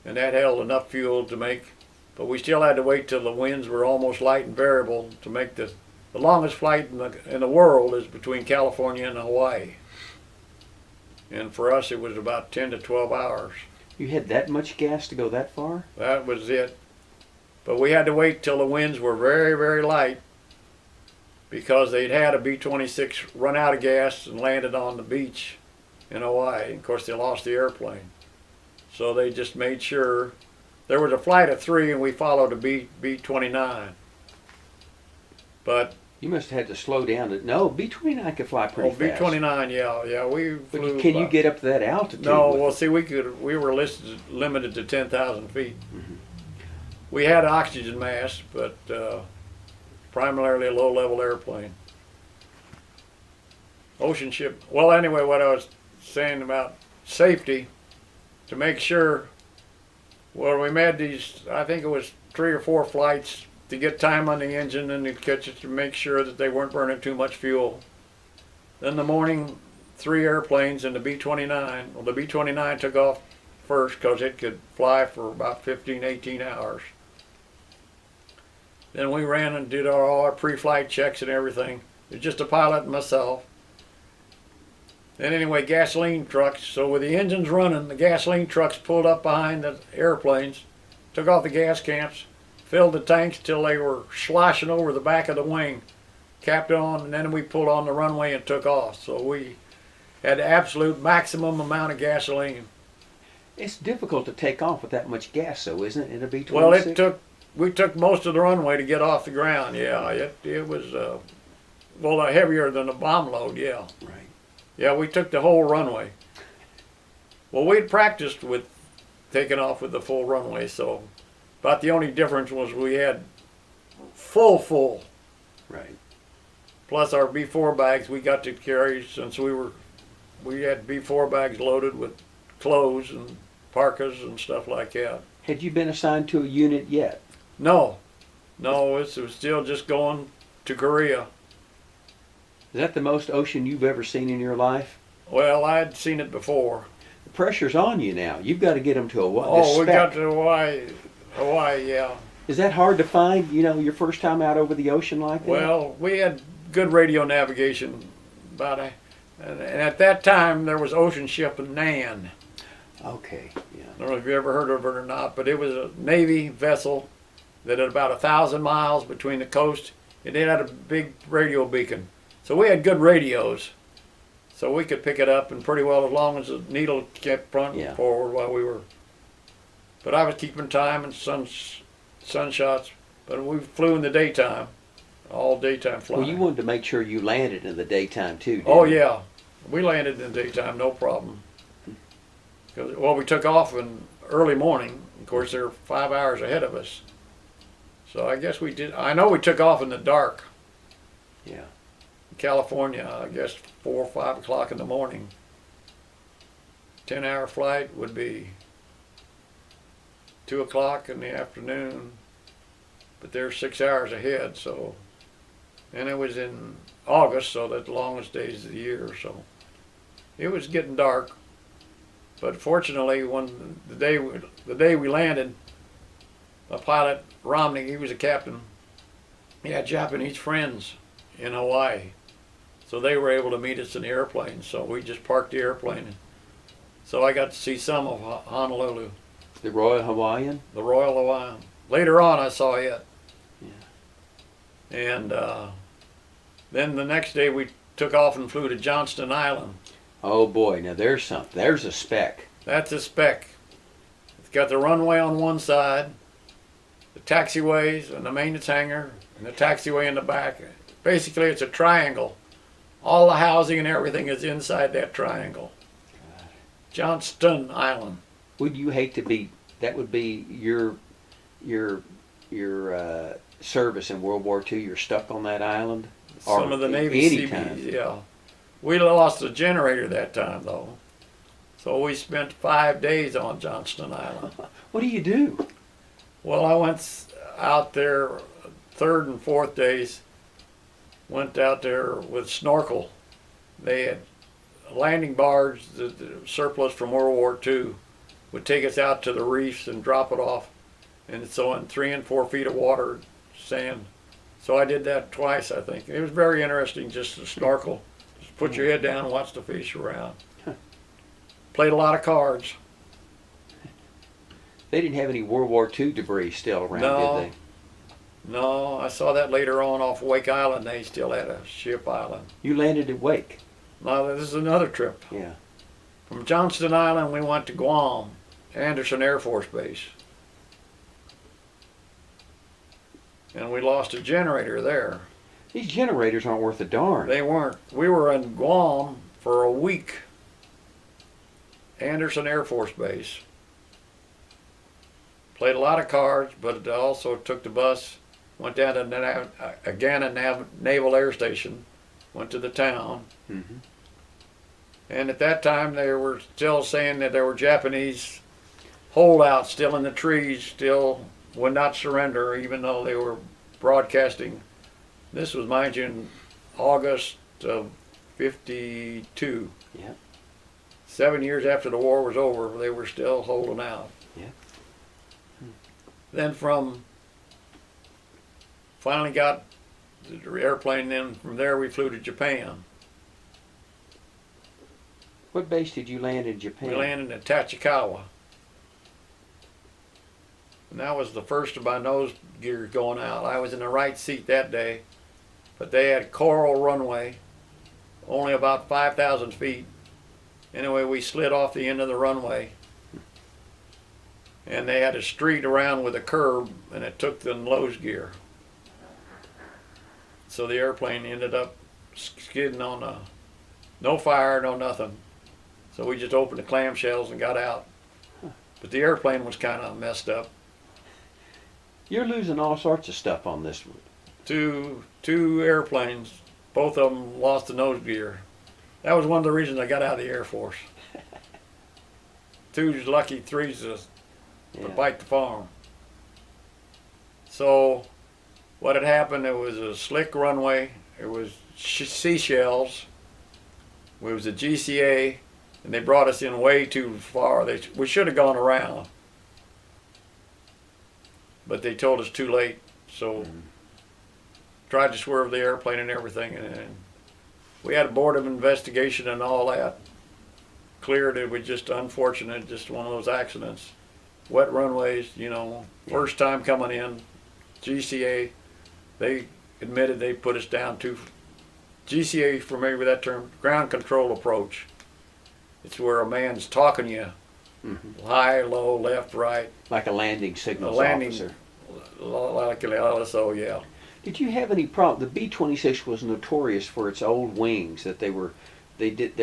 And that held enough fuel to make, but we still had to wait till the winds were almost light and variable to make the longest flight in the world is between California and Hawaii. And for us it was about 10 to 12 hours. You had that much gas to go that far? That was it. But we had to wait till the winds were very, very light because they'd had a B-26 run out of gas and landed on the beach in Hawaii. And of course they lost the airplane. So they just made sure. There was a flight of 3 and we followed a B-29. But You must have had to slow down. No, B-29 could fly pretty fast. B-29, yeah, we flew. But can you get up to that altitude? No, with well, it? see, we were limited to 10,000 feet. Mm-hmm. We had oxygen mask, but primarily a low-level airplane. Ocean ship. Well, anyway, what I was saying about safety, to make sure, well, we made these, I think it was 3 or 4 flights to get time on the engine and to make sure that they weren't burning too much fuel. Then the morning, 3 airplanes and the B-29. Well, the B-29 took off first because it could fly for about 15, 18 hours. Then we ran and did all our pre-flight checks and everything. It was just a pilot and myself. Then anyway, gasoline trucks. So with the engines running, the gasoline trucks pulled up behind the airplanes, took off the gas cans, filled the tanks till they were sloshing over the back of the wing, capped on, and then we pulled on the runway and took off. So we had the absolute maximum amount of gasoline. It's difficult to take off with that much gas, though, isn't it, in a B-26? Well, we took most of the runway to get off the ground. Yeah, it was heavier than a bomb load. Yeah. Right. Yeah, we took the whole runway. Well, we'd practiced with taking off with the full runway, so about the only difference was we had full. Right. Plus our B4 bags we got to carry since we had B4 bags loaded with clothes and parkas and stuff like that. Had you been assigned to a unit yet? No, it was still just going to Korea. Is that the most ocean you've ever seen in your life? Well, I'd seen it before. The pressure's on you now. You've got to get them to Hawaii. Oh, we got to Hawaii, yeah. Is that hard to find, your first time out over the ocean like that? Well, we had good radio navigation and at that time there was ocean ship Nan. Okay, yeah. I don't know if you ever heard of it or not, but it was a Navy vessel that had about 1,000 miles between the coast, and it had a big radio beacon. So we had good radios, so we could pick it up and pretty well as long as the needle kept front and forward while we were. But I was keeping time and sun shots, but we flew in the daytime, all daytime flying. Well, you wanted to make sure you landed in the daytime too, didn't Oh you? yeah, we landed in the daytime, no problem. We took off in early morning. Of course, they're 5 hours ahead of us. So I guess we did. I know we took off in the dark. Yeah. California, I guess 4 or 5 o'clock in the morning. 10-hour flight would be 2 o'clock in the afternoon, but they're 6 hours ahead. So, and it was in August, so that's the longest days of the year. So it was getting dark. But fortunately, when the day we landed, a pilot, Romney, he was a captain. He had Japanese friends in Hawaii, so they were able to meet us in the airplane. So we just parked the airplane. So I got to see some of Honolulu. The Royal Hawaiian? The Royal Hawaiian. Later on, I saw it. Yeah. And then the next day we took off and flew to Johnston Island. Oh boy, now there's something. There's a spec. That's a spec. It's got the runway on one side, the taxiways and the maintenance hangar, and the taxiway in the back. Basically, it's a triangle. All the housing and everything is inside that triangle. Johnston Island. Would you hate to be? That would be your service in World War II. You're stuck on that island. Some of the Navy anytime. CBs, yeah. We lost a generator that time, though. So we spent 5 days on Johnston Island. What do you do? Well, I went out there third and fourth days. Went out there with snorkel. They had a landing barge, the surplus from World War II, would take us out to the reefs and drop it off. And so in 3 and 4 feet of water, sand. So I did that twice, I think. It was very interesting just to snorkel. Just put your head down and watch the fish around. Played a lot of cards. They didn't have any World War II debris still around, No. did they? No, I saw that later on off Wake Island. They still had a ship island. You landed at Wake. Now, this is another trip. Yeah. From Johnston Island, we went to Guam, Anderson Air Force Base. And we lost a generator there. These generators aren't worth a darn. They weren't. We were in Guam for a week. Anderson Air Force Base. Played a lot of cards, but also took the bus, went down to Agana Naval Air Station, went to the town. Mm-hmm. And at that time, they were still saying that there were Japanese holdouts still in the trees, still would not surrender, even though they were broadcasting. This was, mind you, in August of '52. Yeah. 7 years after the war was over, they were still holding out. Yeah. Then finally got the airplane. Then from there we flew to Japan. What base did you land in Japan? We landed in Tachikawa. And that was the first of my nose gear going out. I was in the right seat that day, but they had coral runway, only about 5,000 feet. Anyway, we slid off the end of the runway, and they had a street around with a curb, and it took the nose gear. So the airplane ended up skidding on no fire, no nothing. So we just opened the clamshells and got out. But the airplane was kind of messed up. You're losing all sorts of stuff on this one. Two airplanes, both of them lost the nose gear. That was one of the reasons I got out of the Air Force. Two's lucky, three's to bite the farm. So what had happened, it was a slick runway, it was seashells, it was a GCA, and they brought us in way too far. We should have gone around, but they told us too late, so tried to swerve the airplane and everything, and we had a board of investigation and all that. Cleared. It was just unfortunate, just one of those accidents. Wet runways, first time coming in, GCA, they admitted they put us down to GCA, familiar with that term, ground control approach. It's where a man's talking to you, high, low, left, right. Like a landing signals officer. Like an LSO, yeah. Did you have any problem? The B-26 was notorious for its old wings, that there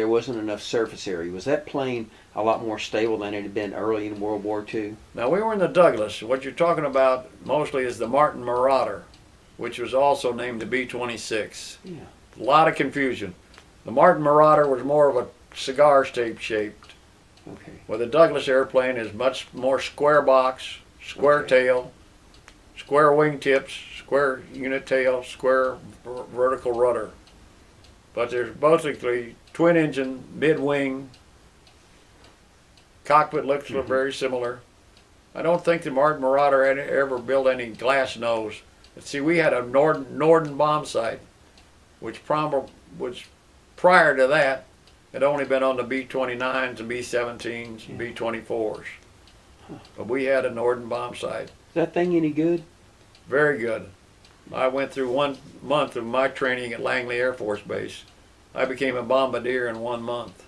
wasn't enough surface area. Was that plane a lot more stable than it had been early in World War II? Now, we were in the Douglas. What you're talking about mostly is the Martin Marauder, which was also named the B-26. Yeah. A lot of confusion. The Martin Marauder was more of a cigar shaped. Okay. Well, the Douglas airplane is much more square box, square tail, square wingtips, square unit tail, square vertical rudder. But there's basically twin engine, mid wing. Cockpit looks very similar. I don't think the Martin Marauder ever built any glass nose. But see, we had a Norden bomb sight, which prior to that had only been on the B-29s and B-17s and B-24s. But we had a Norden bomb sight. Is that thing any good? Very good. I went through 1 month of my training at Langley Air Force Base. I became a bombardier in 1 month.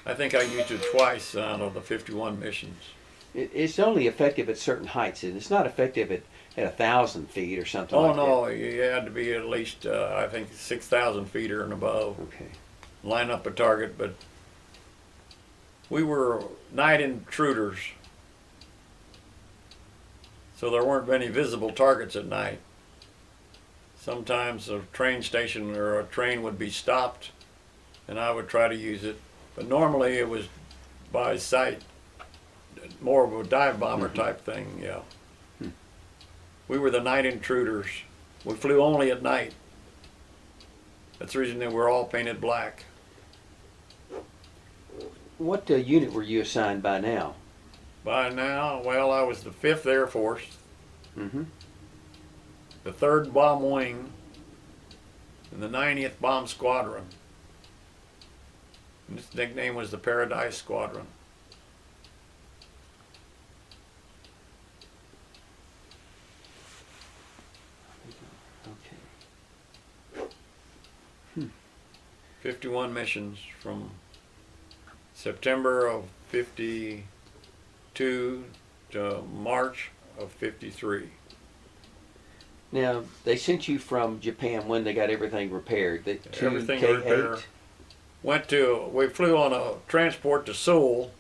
I think I used it twice out of the 51 missions. It's only effective at certain heights, and it's not effective at 1,000 feet or something Oh like no, you had to be at least I think 6,000 feet or above. that. Okay. Line up a target, but we were night intruders, so there weren't many visible targets at night. Sometimes a train station or a train would be stopped, and I would try to use it, but normally it was by sight, more of a dive bomber type thing. Yeah. We were the night intruders. We flew only at night. That's the reason that we're all painted black. What unit were you assigned by now? By now, well, I was the 5th Air Force, Mm-hmm. the 3rd Bomb Wing, and the 90th Bomb Squadron. And its nickname was the Paradise Squadron. Okay. 51 missions from September of 52 to March of 53. Now, they sent you from Japan when they got everything repaired. To Everything K8? repaired. We flew on a transport to Seoul.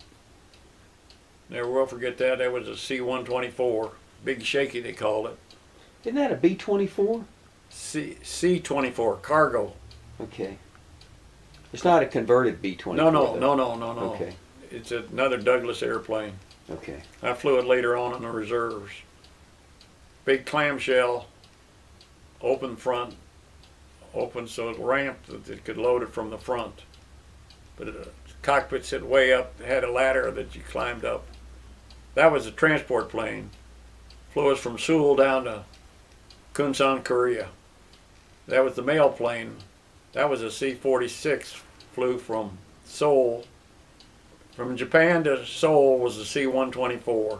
Never will forget that. That was a C-124. Big Shaky, they called it. Isn't that a B-24? C-24, cargo. Okay. It's not a converted B-24. No. Okay. It's another Douglas airplane. Okay. I flew it later on in the reserves. Big clamshell, open front, open so it ramped that it could load it from the front. But the cockpit sit way up, it had a ladder that you climbed up. That was a transport plane. Flew us from Seoul down to Kunsan, Korea. That was the mail plane. That was a C-46, flew from Seoul. From Japan to Seoul was the C-124,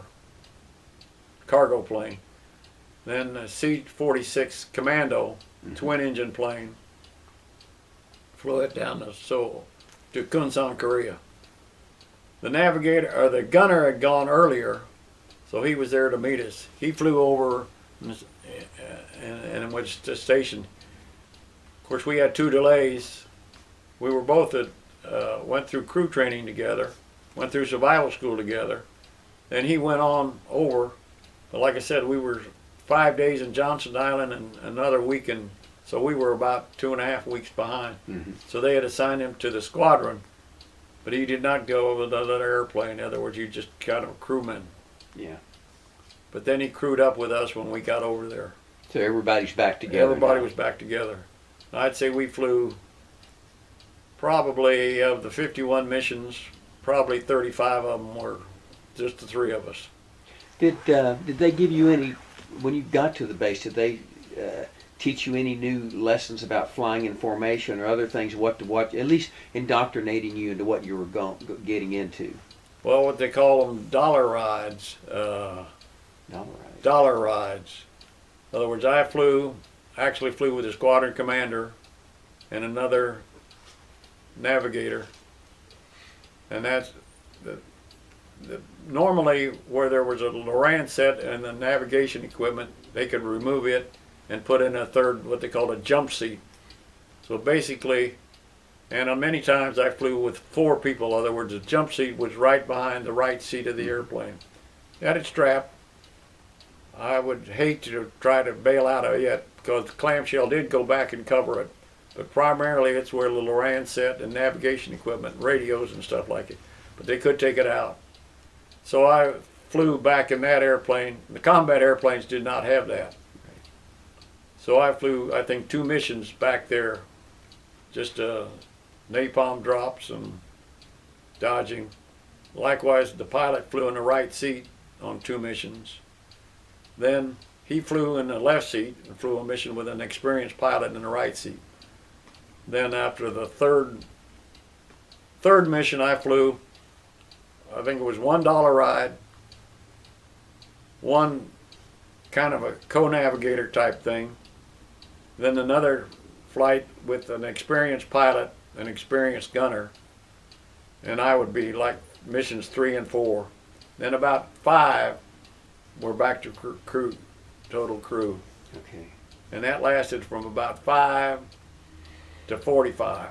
cargo plane. Then the C-46 Commando, twin engine plane, flew it down to Seoul, to Kunsan, Korea. The navigator, or the gunner had gone earlier, so he was there to meet us. He flew over and went to the station. Of course, we had 2 delays. We were both went through crew training together, went through survival school together. Then he went on over, but like I said, we were 5 days in Johnson Island and another week so we were about 2.5 weeks behind. Mm-hmm. So they had assigned him to the squadron, but he did not go over the other airplane. In other words, he just got a crewman. Yeah. But then he crewed up with us when we got over there. So everybody's back together. Everybody now. was back together. I'd say we flew probably of the 51 missions, probably 35 of them were just the 3 of us. Did they give you any, when you got to the base, did they teach you any new lessons about flying in formation or other things, what to watch, at least indoctrinating you into what you were getting into? Well, what they call them dollar rides. All right. Dollar rides. In other words, I actually flew with a squadron commander and another navigator. And that's normally where there was a Lorraine set and the navigation equipment, they could remove it and put in a third, what they called a jump seat. So basically, and many times I flew with 4 people. In other words, the jump seat was right behind the right seat of the airplane. It had it strapped. I would hate to try to bail out of it because the clamshell did go back and cover it. But primarily it's where the Lorraine set and navigation equipment, radios and stuff like it. But they could take it out. So I flew back in that airplane. The combat airplanes did not have that. So I flew, I think, 2 missions back there, just napalm drops and dodging. Likewise, the pilot flew in the right seat on 2 missions. Then he flew in the left seat and flew a mission with an experienced pilot in the right seat. Then after the third mission I flew, I think it was $1 ride, one kind of a co-navigator type thing, then another flight with an experienced pilot, an experienced gunner, and I would be like missions 3 and 4. Then about 5, we're back to crew, total crew. Okay. And that lasted from about 5 to 45.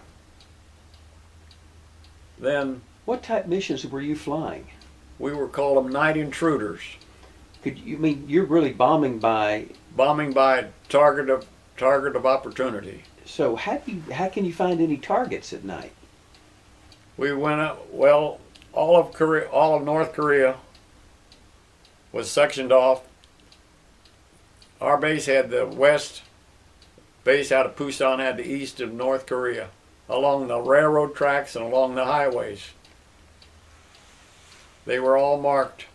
Then What type missions were you flying? we were called them night intruders, You're really bombing by, bombing by target of opportunity. so how can you find any targets at night? We went up, well, all of North Korea was sectioned off. Our base had the west base out of Pusan, had the east of North Korea, along the railroad tracks and along the highways. They were all marked.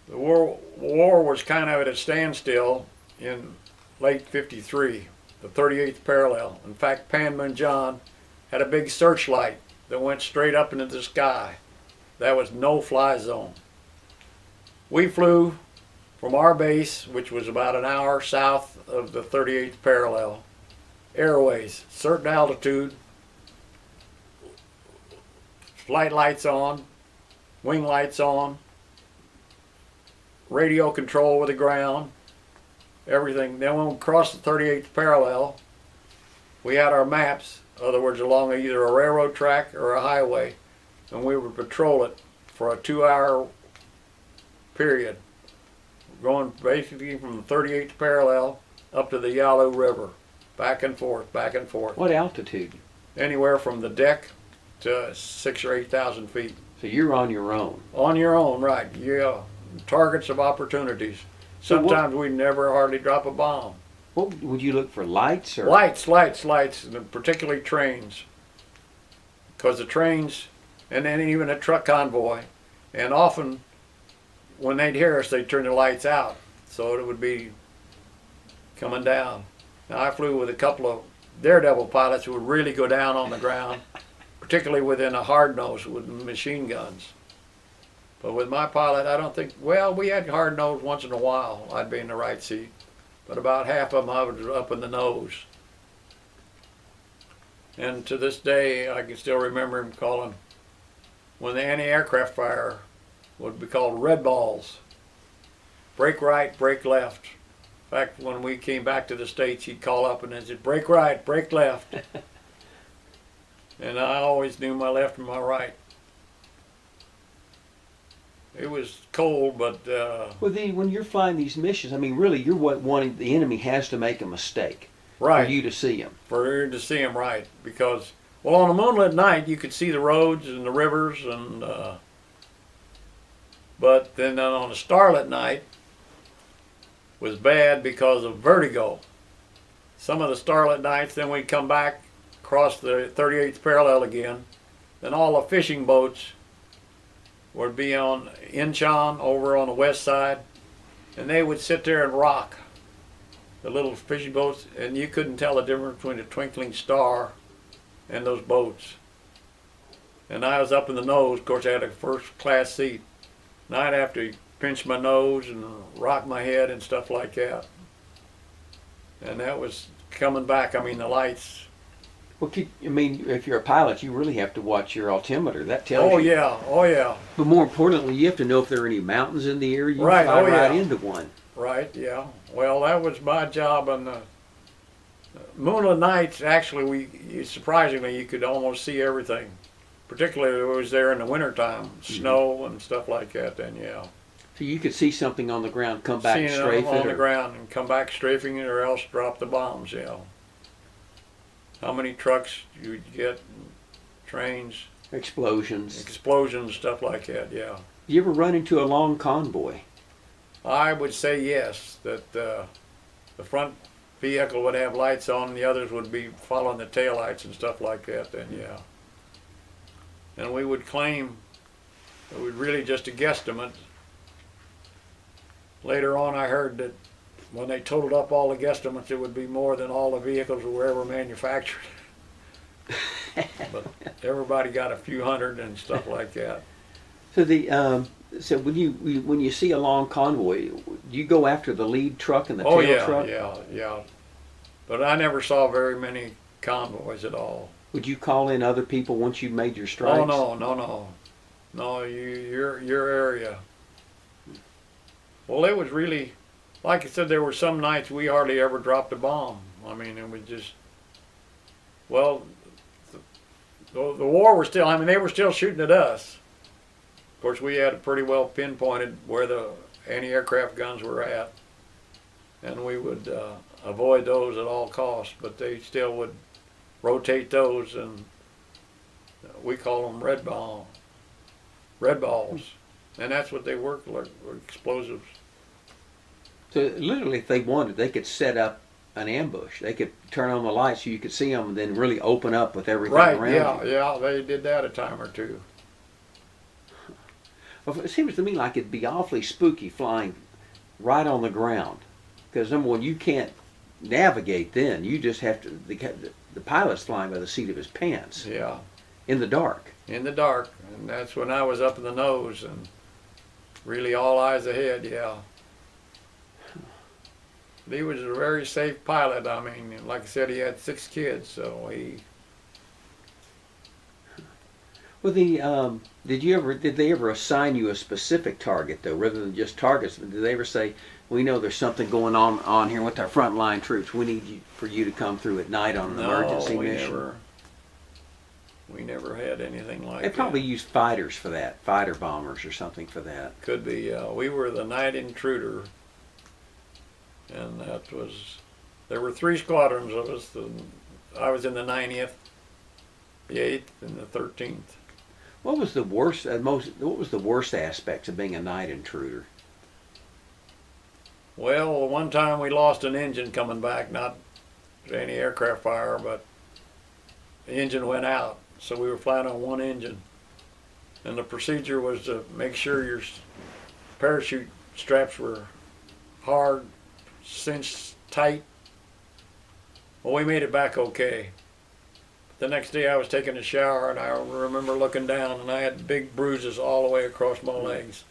The war was kind of at a standstill in late '53, the 38th parallel. In fact, Panmunjom had a big searchlight that went straight up into the sky. That was no-fly zone. We flew from our base, which was about an hour south of the 38th parallel, airways, certain altitude, flight lights on, wing lights on, radio control with the ground, everything. Then when we crossed the 38th parallel, we had our maps, in other words, along either a railroad track or a highway, and we would patrol it for a 2-hour period, going basically from the 38th parallel up to the Yalu River, back and forth, back and forth. What altitude? Anywhere from the deck to 6,000 or 8,000 feet. So you're on your own. On your own, right, yeah. Targets of opportunities. So Sometimes we'd never hardly drop a bomb. What would you look for, lights or? Lights, and particularly trains. Because the trains, and then even a truck convoy, and often when they'd hear us, they'd turn the lights out, so it would be coming down. Now, I flew with a couple of daredevil pilots who would really go down on the ground, particularly within a hard nose with machine guns. But with my pilot, I don't think, well, we had hard nose once in a while. I'd be in the right seat. But about half of them I was up in the nose. And to this day, I can still remember him calling, when the anti-aircraft fire would be called red balls. Brake right, brake left. In fact, when we came back to the States, he'd call up and he said, brake right, brake left. And I always knew my left and my right. It was cold, but Well, when you're flying these missions, really, you're wanting, the enemy has to make a mistake right, for you to see him. for you to see him, right, because, well, on a moonlit night, you could see the roads and the rivers, and but then on a starlit night was bad because of vertigo. Some of the starlit nights, then we'd come back, cross the 38th parallel again, then all the fishing boats would be on Incheon over on the west side, and they would sit there and rock, the little fishing boats, and you couldn't tell the difference between a twinkling star and those boats. And I was up in the nose, of course I had a first class seat, and I'd have to pinch my nose and rock my head and stuff like that. And that was coming back, the lights. Well, if you're a pilot, you really have to watch your altimeter. That tells you. Oh yeah. But more importantly, you have to know if there are any mountains in the area. You Right, fly oh, right yeah. into one. Right, yeah. Well, that was my job on the moonlit nights. Actually, surprisingly, you could almost see everything. Particularly if it was there in the wintertime, snow and stuff like that, then yeah. So you could see something on the ground, come back, Seeing strafe it on it. the ground and come back strafing it, or else drop the bombs, yeah. How many trucks you get, trains, Explosions. explosions, stuff like that, yeah. You ever run into a long convoy? I would say yes, that the front vehicle would have lights on and the others would be following the taillights and stuff like that, then yeah. And we would claim it was really just a guesstimate. Later on I heard that when they totaled up all the guesstimates, it would be more than all the vehicles were ever manufactured. But everybody got a few hundred and stuff like that. So when you see a long convoy, do you go after the lead truck and the Oh tail yeah, truck? yeah. But I never saw very many convoys at all. Would you call in other people once you made your strikes? Oh no, your area. Well, it was really, like I said, there were some nights we hardly ever dropped a bomb. I mean, it was just, well, the war was still, I mean, they were still shooting at us. Of course, we had pretty well pinpointed where the anti-aircraft guns were at, and we would avoid those at all costs, but they still would rotate those, and we call them red balls, and that's what they were explosives. So literally, if they wanted, they could set up an ambush. They could turn on the lights so you could see them, and then really open up with everything around you. Yeah, they did that a time or two. Well, it seems to me like it'd be awfully spooky flying right on the ground, because number one, you can't navigate then. You just have to. The pilot's flying by the seat of his pants. Yeah. In the dark. In the dark, and that's when I was up in the nose and really all eyes ahead. Yeah. He was a very safe pilot. I mean, like I said, he had 6 kids, so he. Well, did they ever assign you a specific target though, rather than just targets? Did they ever say, we know there's something going on here with our frontline troops. We need for you to come through at night on an emergency mission. We never had anything like that. They probably used fighters for that, fighter bombers or something for that. Could be. We were the night intruder, and there were 3 squadrons of us. I was in the 90th, the 8th, and the 13th. What was the worst, what was the worst aspects of being a night intruder? Well, one time we lost an engine coming back, not any aircraft fire, but the engine went out. So we were flying on one engine. And the procedure was to make sure your parachute straps were hard, cinched tight. Well, we made it back okay. The next day I was taking a shower, and I remember looking down, and I had big bruises all the way across my legs.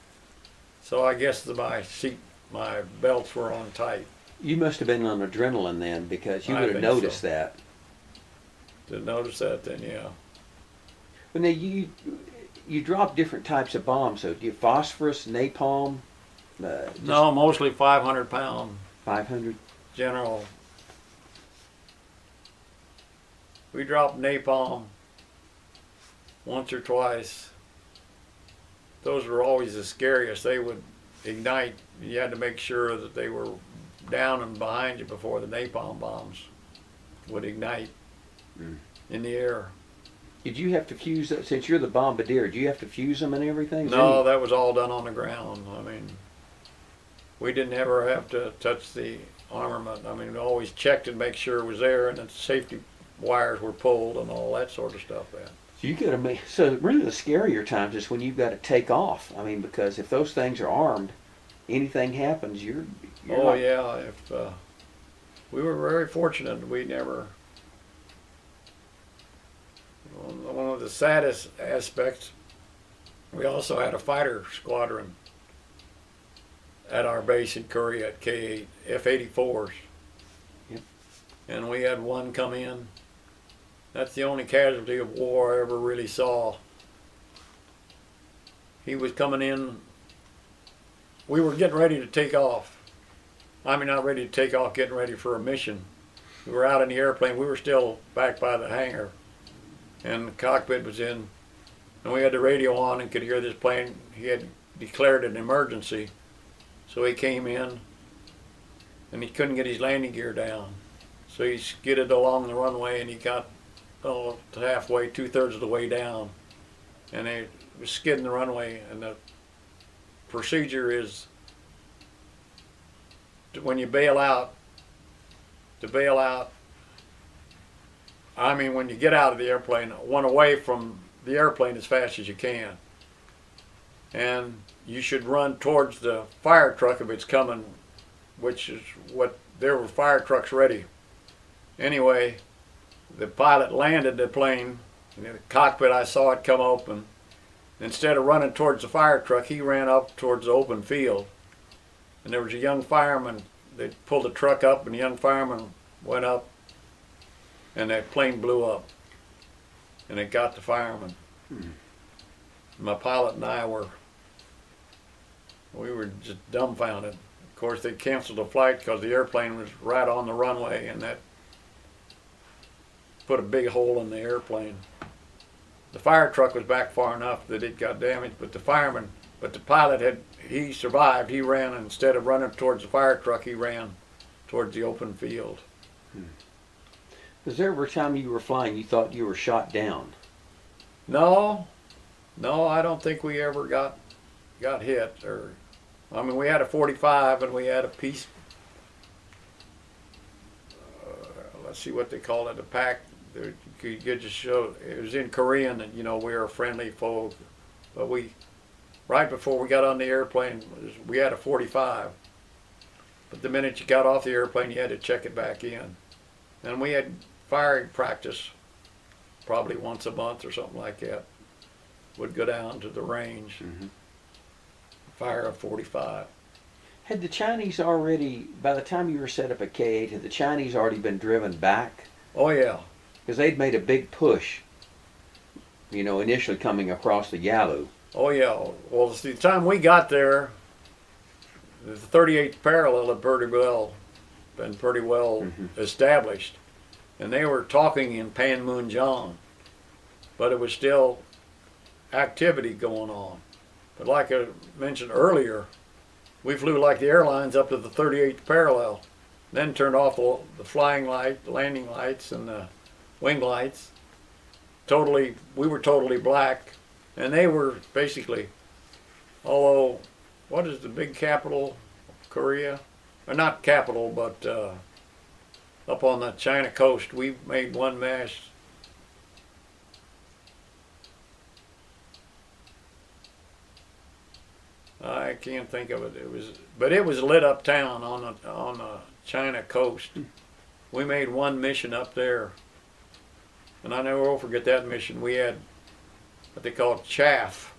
So I guess my belts were on tight. You must have been on adrenaline then, because you would have noticed that. Did notice that then, yeah. Well, now you drop different types of bombs. So do you phosphorus, napalm? No, mostly 500-pound. 500. General. We dropped napalm once or twice. Those were always the scariest. They would ignite. You had to make sure that they were down and behind you before the napalm bombs would ignite in the air. Did you have to fuse, since you're the bombardier, did you have to fuse them and everything? No, that was all done on the ground. I mean, we didn't ever have to touch the armament. I mean, we always checked and make sure it was there, and the safety wires were pulled and all that sort of stuff. So you got to make, so really the scarier times is when you've got to take off. I mean, because if those things are armed, anything happens, you're oh not... yeah, if we were very fortunate, we never. One of the saddest aspects, we also had a fighter squadron at our base in Korea at K8, F-84s. Yep. And we had one come in. That's the only casualty of war I ever really saw. He was coming in. We were getting ready to take off. I mean, not ready to take off, getting ready for a mission. We were out in the airplane. We were still back by the hangar. And the cockpit was in. And we had the radio on and could hear this plane. He had declared an emergency. So he came in, and he couldn't get his landing gear down. So he skidded along the runway, and he got halfway, 2/3 of the way down. And he was skidding the runway, and the procedure is when you bail out, I mean, when you get out of the airplane, one away from the airplane as fast as you can. And you should run towards the fire truck if it's coming, which is what, there were fire trucks ready. Anyway, the pilot landed the plane, and in the cockpit I saw it come open. Instead of running towards the fire truck, he ran up towards the open field. And there was a young fireman. They pulled the truck up, and the young fireman went up, and that plane blew up. and it got the fireman. My pilot and I we were just dumbfounded. Of course, they canceled the flight because the airplane was right on the runway, and that put a big hole in the airplane. The fire truck was back far enough that it got damaged, but the pilot he survived. He ran, instead of running towards the fire truck, he ran towards the open field. Was there ever a time you were flying you thought you were shot down? No, I don't think we ever got hit. We had a 45 and we had a piece. Let's see what they call it, a pack. You could just show it was in Korean, and we were a friendly foe. But right before we got on the airplane, we had a 45. But the minute you got off the airplane, you had to check it back in. And we had firing practice probably once a month or something like that. Would go down to the range, fire a 45. Had the Chinese already, by the time you were set up at K8, had the Chinese already been driven back? Oh yeah. Because they'd made a big push, initially coming across the Yalu. Oh yeah. Well, the time we got there, the 38th parallel had been pretty well established, and they were talking in Panmunjom, but it was still activity going on. But like I mentioned earlier, we flew like the airlines up to the 38th parallel, then turned off the flying light, the landing lights, and the wing lights. We were totally black, and they were basically, although, what is the big capital of Korea? Or not capital, but up on the China coast, we made one mast. I can't think of it. But it was a lit up town on the China coast. We made one mission up there, and I never will forget that mission. We had what they called chaff.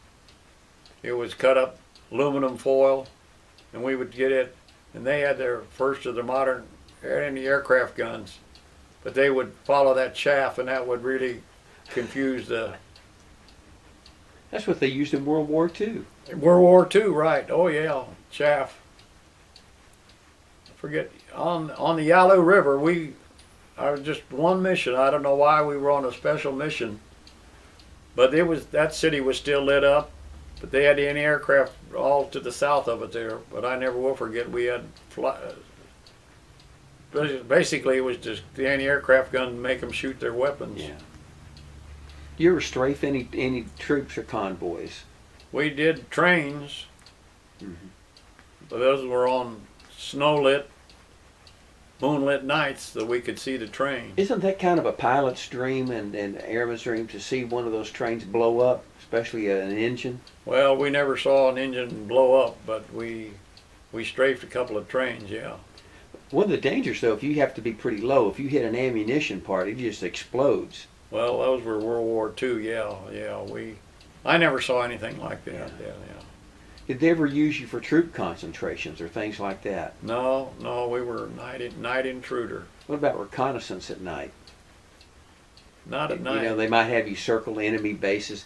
It was cut up aluminum foil, and we would get it. And they had their first of the modern anti-aircraft guns, but they would follow that chaff, and that would really confuse the. That's what they used in World War II. World War II, right? Oh yeah, chaff. I forget on the Yalu River. I was just one mission. I don't know why we were on a special mission, but that city was still lit up. But they had the anti-aircraft all to the south of it there. But I never will forget we had basically it was just the anti-aircraft gun to make them shoot their weapons. Yeah. Do you ever strafe any troops or convoys? We did trains, but those were on snow-lit, moonlit nights that we could see the train. Isn't that kind of a pilot's dream and airman's dream to see one of those trains blow up, especially an engine? Well, we never saw an engine blow up, but we strafed a couple of trains, yeah. One of the dangers, though, if you have to be pretty low, if you hit an ammunition part, it just explodes. Well, those were World War II, yeah. I never saw anything like that. Yeah. Did they ever use you for troop concentrations or things like that? No, we were night intruder. What about reconnaissance at night? Not at night. They might have you circle enemy bases.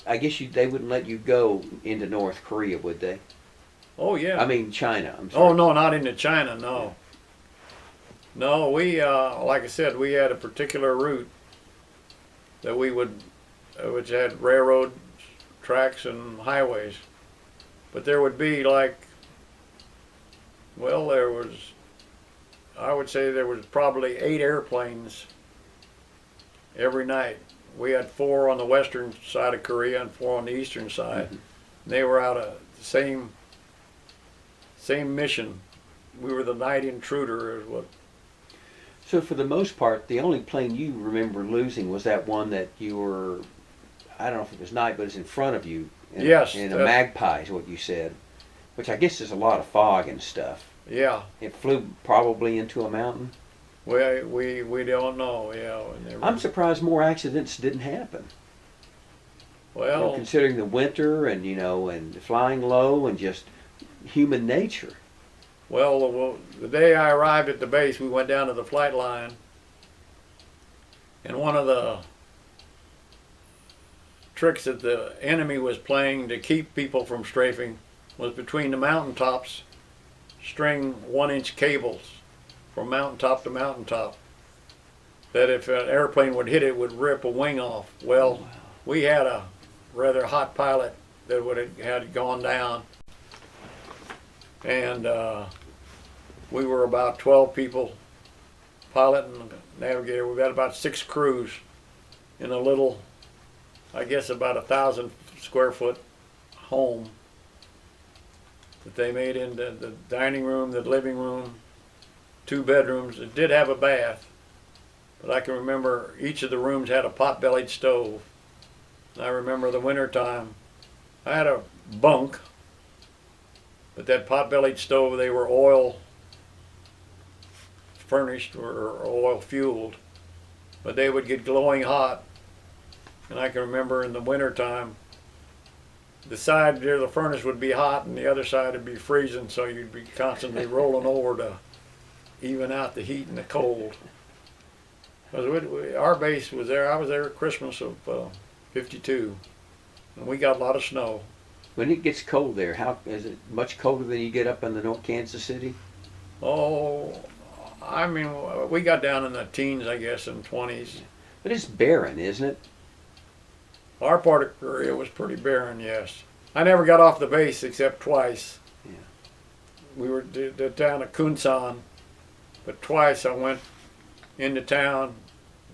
I guess they wouldn't let you go into North Korea, would they? Oh yeah. I mean China. I'm sorry. Oh no, not into China. No. No, we like I said, we had a particular route that we would, which had railroad tracks and highways, but there would be I would say there was probably 8 airplanes every night. We had 4 on the western side of Korea and 4 on the eastern side. They were out of the same mission. We were the night intruder, is what. So for the most part, the only plane you remember losing was that one that you were, I don't know if it was night, but it's in front of you. Yes. And a Magpie is what you said, which I guess is a lot of fog and stuff. Yeah. It flew probably into a mountain. We don't know. Yeah. I'm surprised more accidents didn't happen. Well, considering the winter and and flying low and just human nature. Well, the day I arrived at the base, we went down to the flight line, and one of the tricks that the enemy was playing to keep people from strafing was between the mountaintops, string 1-inch cables from mountaintop to mountaintop. That if an airplane would hit it, would rip a wing off. Well, we had a rather hot pilot that would have had gone down, and we were about 12 people, pilot and navigator. We had about 6 crews in a little, I guess about 1,000 square foot home that they made into the dining room, the living room, 2 bedrooms. It did have a bath, but I can remember each of the rooms had a pot-bellied stove. And I remember the winter time, I had a bunk, but that pot-bellied stove, they were oil furnished or oil fueled, but they would get glowing hot. And I can remember in the winter time, the side near the furnace would be hot and the other side would be freezing, so you'd be constantly rolling over to even out the heat and the cold. Because our base was there. I was there at Christmas of '52, and we got a lot of snow. When it gets cold there, how is it much colder than you get up in the North Kansas City? Oh, I mean, we got down in the teens, I guess, and 20s. But it's barren, isn't it? Our part of Korea was pretty barren, yes. I never got off the base except twice. Yeah. We were down at Kunsan, but twice I went into town.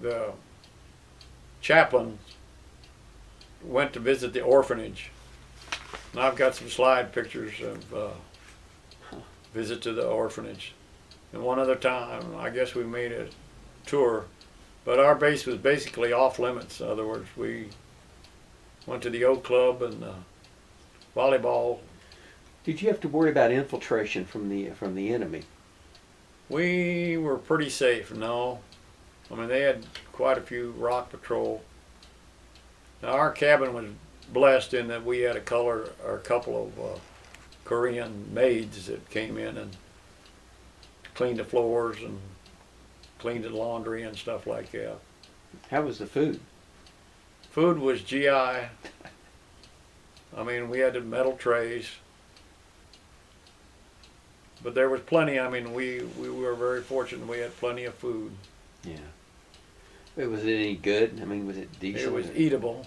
The chaplain went to visit the orphanage. And I've got some slide pictures of visit to the orphanage. And one other time, I guess we made a tour, but our base was basically off limits. In other words, we went to the Oak Club and volleyball. Did you have to worry about infiltration from the enemy? We were pretty safe, no. I mean, they had quite a few rock patrol. Now, our cabin was blessed in that we had a couple of Korean maids that came in and cleaned the floors and cleaned the laundry and stuff like that. How was the food? Food was GI. I mean, we had the metal trays. But there was plenty. I mean, we were very fortunate. We had plenty of food. Yeah. But was it any good? I mean, was it decent? It was eatable.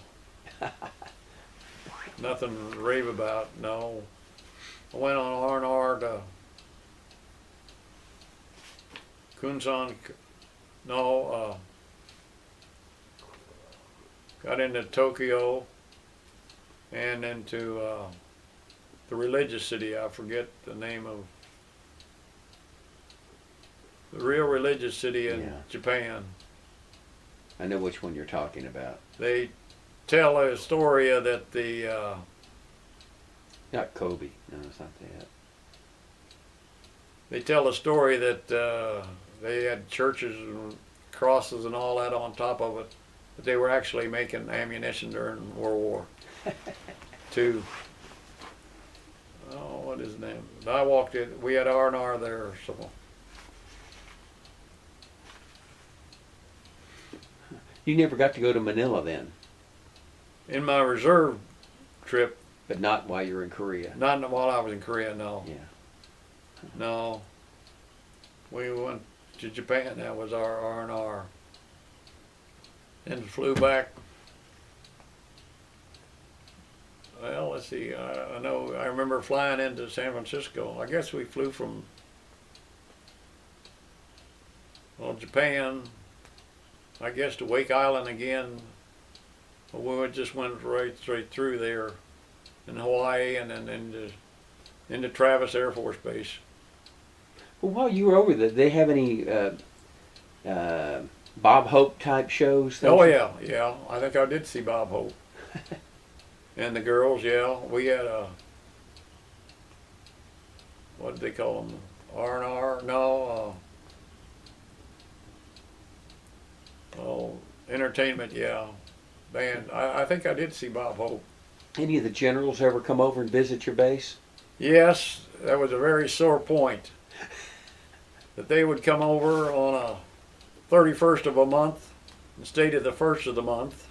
Nothing to rave about, no. I went on R&R to Kunsan, got into Tokyo and into the religious city. I forget the name of the real religious city in Japan. I know which one you're talking about. They tell a story that the Not Kobe. No, it's not that. they tell a story that they had churches and crosses and all that on top of it, but they were actually making ammunition during World War II. Oh, what is his name? I walked in. We had R&R there, so. You never got to go to Manila then? In my reserve trip. But not while you were in Korea? Not while I was in Korea, no. Yeah. No. We went to Japan. That was our R&R. And flew back. Well, let's see. I remember flying into San Francisco. I guess we flew from Japan, I guess, to Wake Island again. We just went right straight through there in Hawaii and then into Travis Air Force Base. Well, while you were over there, did they have any Bob Hope type shows? Oh yeah. I think I did see Bob Hope. And the girls, yeah. We had what did they call them? R&R? No. Entertainment, yeah. Band. I think I did see Bob Hope. Any of the generals ever come over and visit your base? Yes, that was a very sore point. That they would come over on a 31st of a month and stay to the 1st of the month.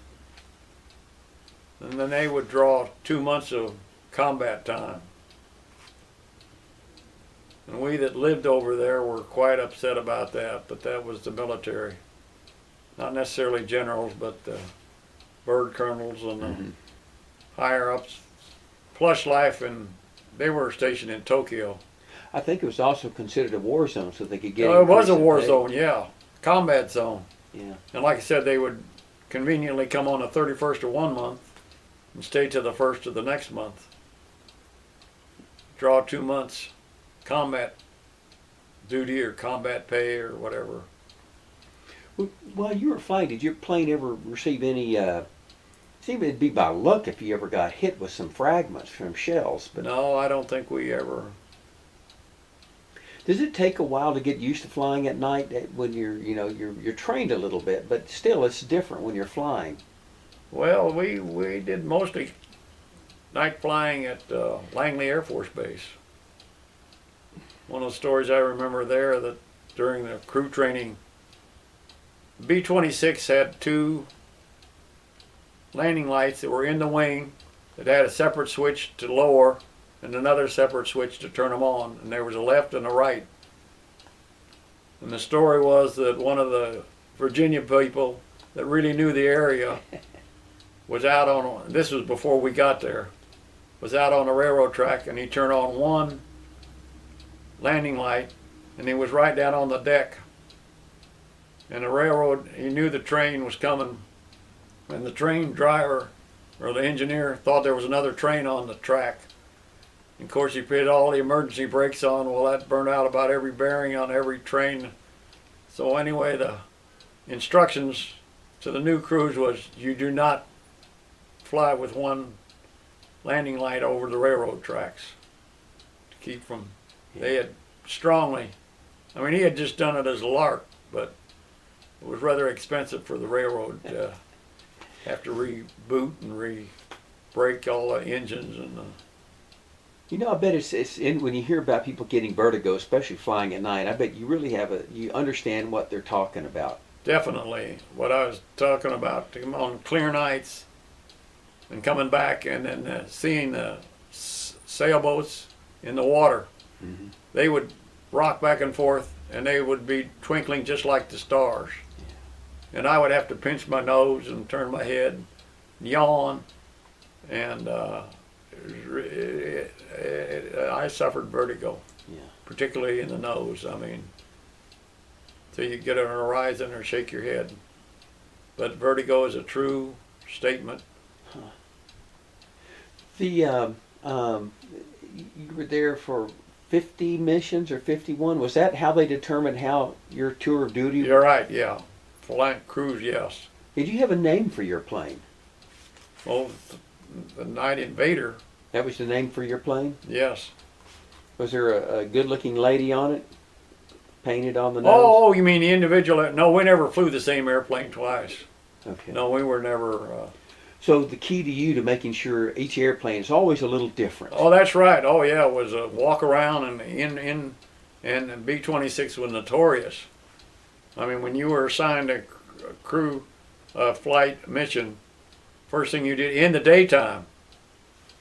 and then they would draw 2 months of combat time. And we that lived over there were quite upset about that, but that was the military. Not necessarily generals, but the bird colonels and the higher ups. Plush life, and they were stationed in Tokyo. I think it was also considered a war zone, so they could get. It was a increase in war pay. zone, yeah, combat zone. Yeah. And like I said, they would conveniently come on the 31st of one month and stay to the 1st of the next month. Draw 2 months combat duty or combat pay or whatever. Well, while you were flying, did your plane ever receive any? Seemed it'd be by luck if you ever got hit with some fragments from shells. But No, I don't think we ever. does it take a while to get used to flying at night when you're trained a little bit, but still it's different when you're flying? Well, we did mostly night flying at Langley Air Force Base. One of the stories I remember there, that during the crew training, B-26 had 2 landing lights that were in the wing that had a separate switch to lower and another separate switch to turn them on, and there was a left and a right. And the story was that one of the Virginia people that really knew the area was out on, this was before we got there, was out on the railroad track, and he turned on one landing light, and he was right down on the deck. And the railroad, he knew the train was coming, and the train driver or the engineer thought there was another train on the track. And of course, he put all the emergency brakes on. Well, that burned out about every bearing on every train. So anyway, the instructions to the new crews was, you do not fly with one landing light over the railroad tracks to keep from. They had strongly, I mean, he had just done it as a lark, but it was rather expensive for the railroad to have to reboot and re-brake all the engines and I bet it's when you hear about people getting vertigo, especially flying at night. I bet you really you understand what they're talking about. Definitely. What I was talking about, to come on clear nights and coming back and then seeing the sailboats in the water. Mm-hmm. They would rock back and forth, and they would be twinkling just like the stars. Yeah. And I would have to pinch my nose and turn my head, yawn, and I suffered vertigo, Yeah. particularly in the nose. I mean, so you get on a horizon or shake your head. But vertigo is a true statement. Huh. You were there for 50 missions or 51. Was that how they determined how your tour of duty? You're right, yeah. Flank cruise, yes. Did you have a name for your plane? Well, the Night Invader, That was the name for your plane? yes. Was there a good-looking lady on it, painted on the nose? Oh, you mean the individual? No, we never flew the same airplane twice. Okay. No, we were never. So the key to you to making sure each airplane is always a little different. Oh, that's right. Oh, yeah. It was a walk around and B-26 was notorious. I mean, when you were assigned a crew flight mission, first thing you did in the daytime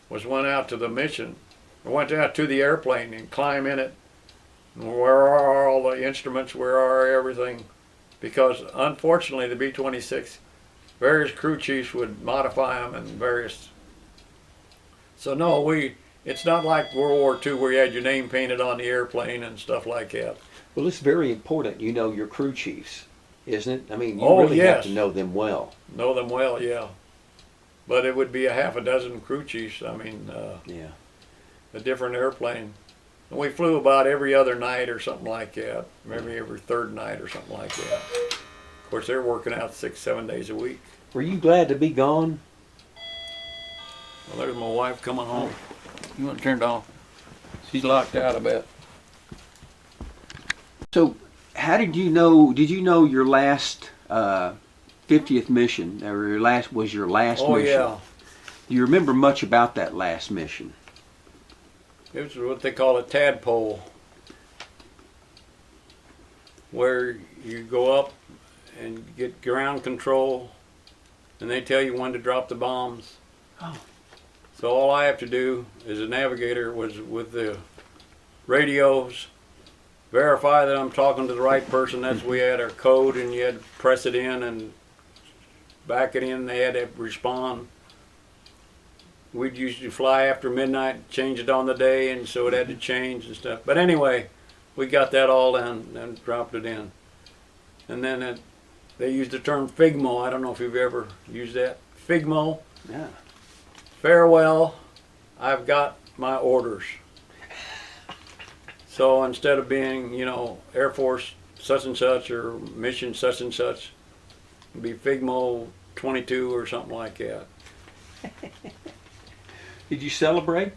was went out to the mission, went out to the airplane and climb in it. Where are all the instruments? Where are everything? Because unfortunately, the B-26, various crew chiefs would modify them and various. So no, it's not like World War II where you had your name painted on the airplane and stuff like that. Well, it's very important you know your crew chiefs, isn't it? I mean, you Oh, really have yes. to know them well. Know them well, yeah. But it would be a half a dozen crew chiefs. I mean, Yeah. a different airplane. And we flew about every other night or something like that. Maybe every third night or something like that. Of course, they're working out 6-7 days a week. Were you glad to be gone? Well, there's my wife coming home. You want to turn it off? She's locked out, I bet. So, how did you know your last 50th mission, or your last mission? Oh, yeah. Do you remember much about that last mission? It was what they call a tadpole, where you go up and get ground control, and they tell you when to drop the bombs, Oh. So all I have to do as a navigator was with the radios, verify that I'm talking to the right person. That's we had our code, and you had to press it in and back it in. They had to respond. We'd usually fly after midnight, change it on the day, and so it had to change and stuff. But anyway, we got that all down and dropped it in. And then they used the term Figmo. I don't know if you've ever used that. Figmo. Yeah. Farewell, I've got my orders. So instead of being, Air Force such and such or mission such and such, it'd be Figmo 22 or something like that. Did you celebrate?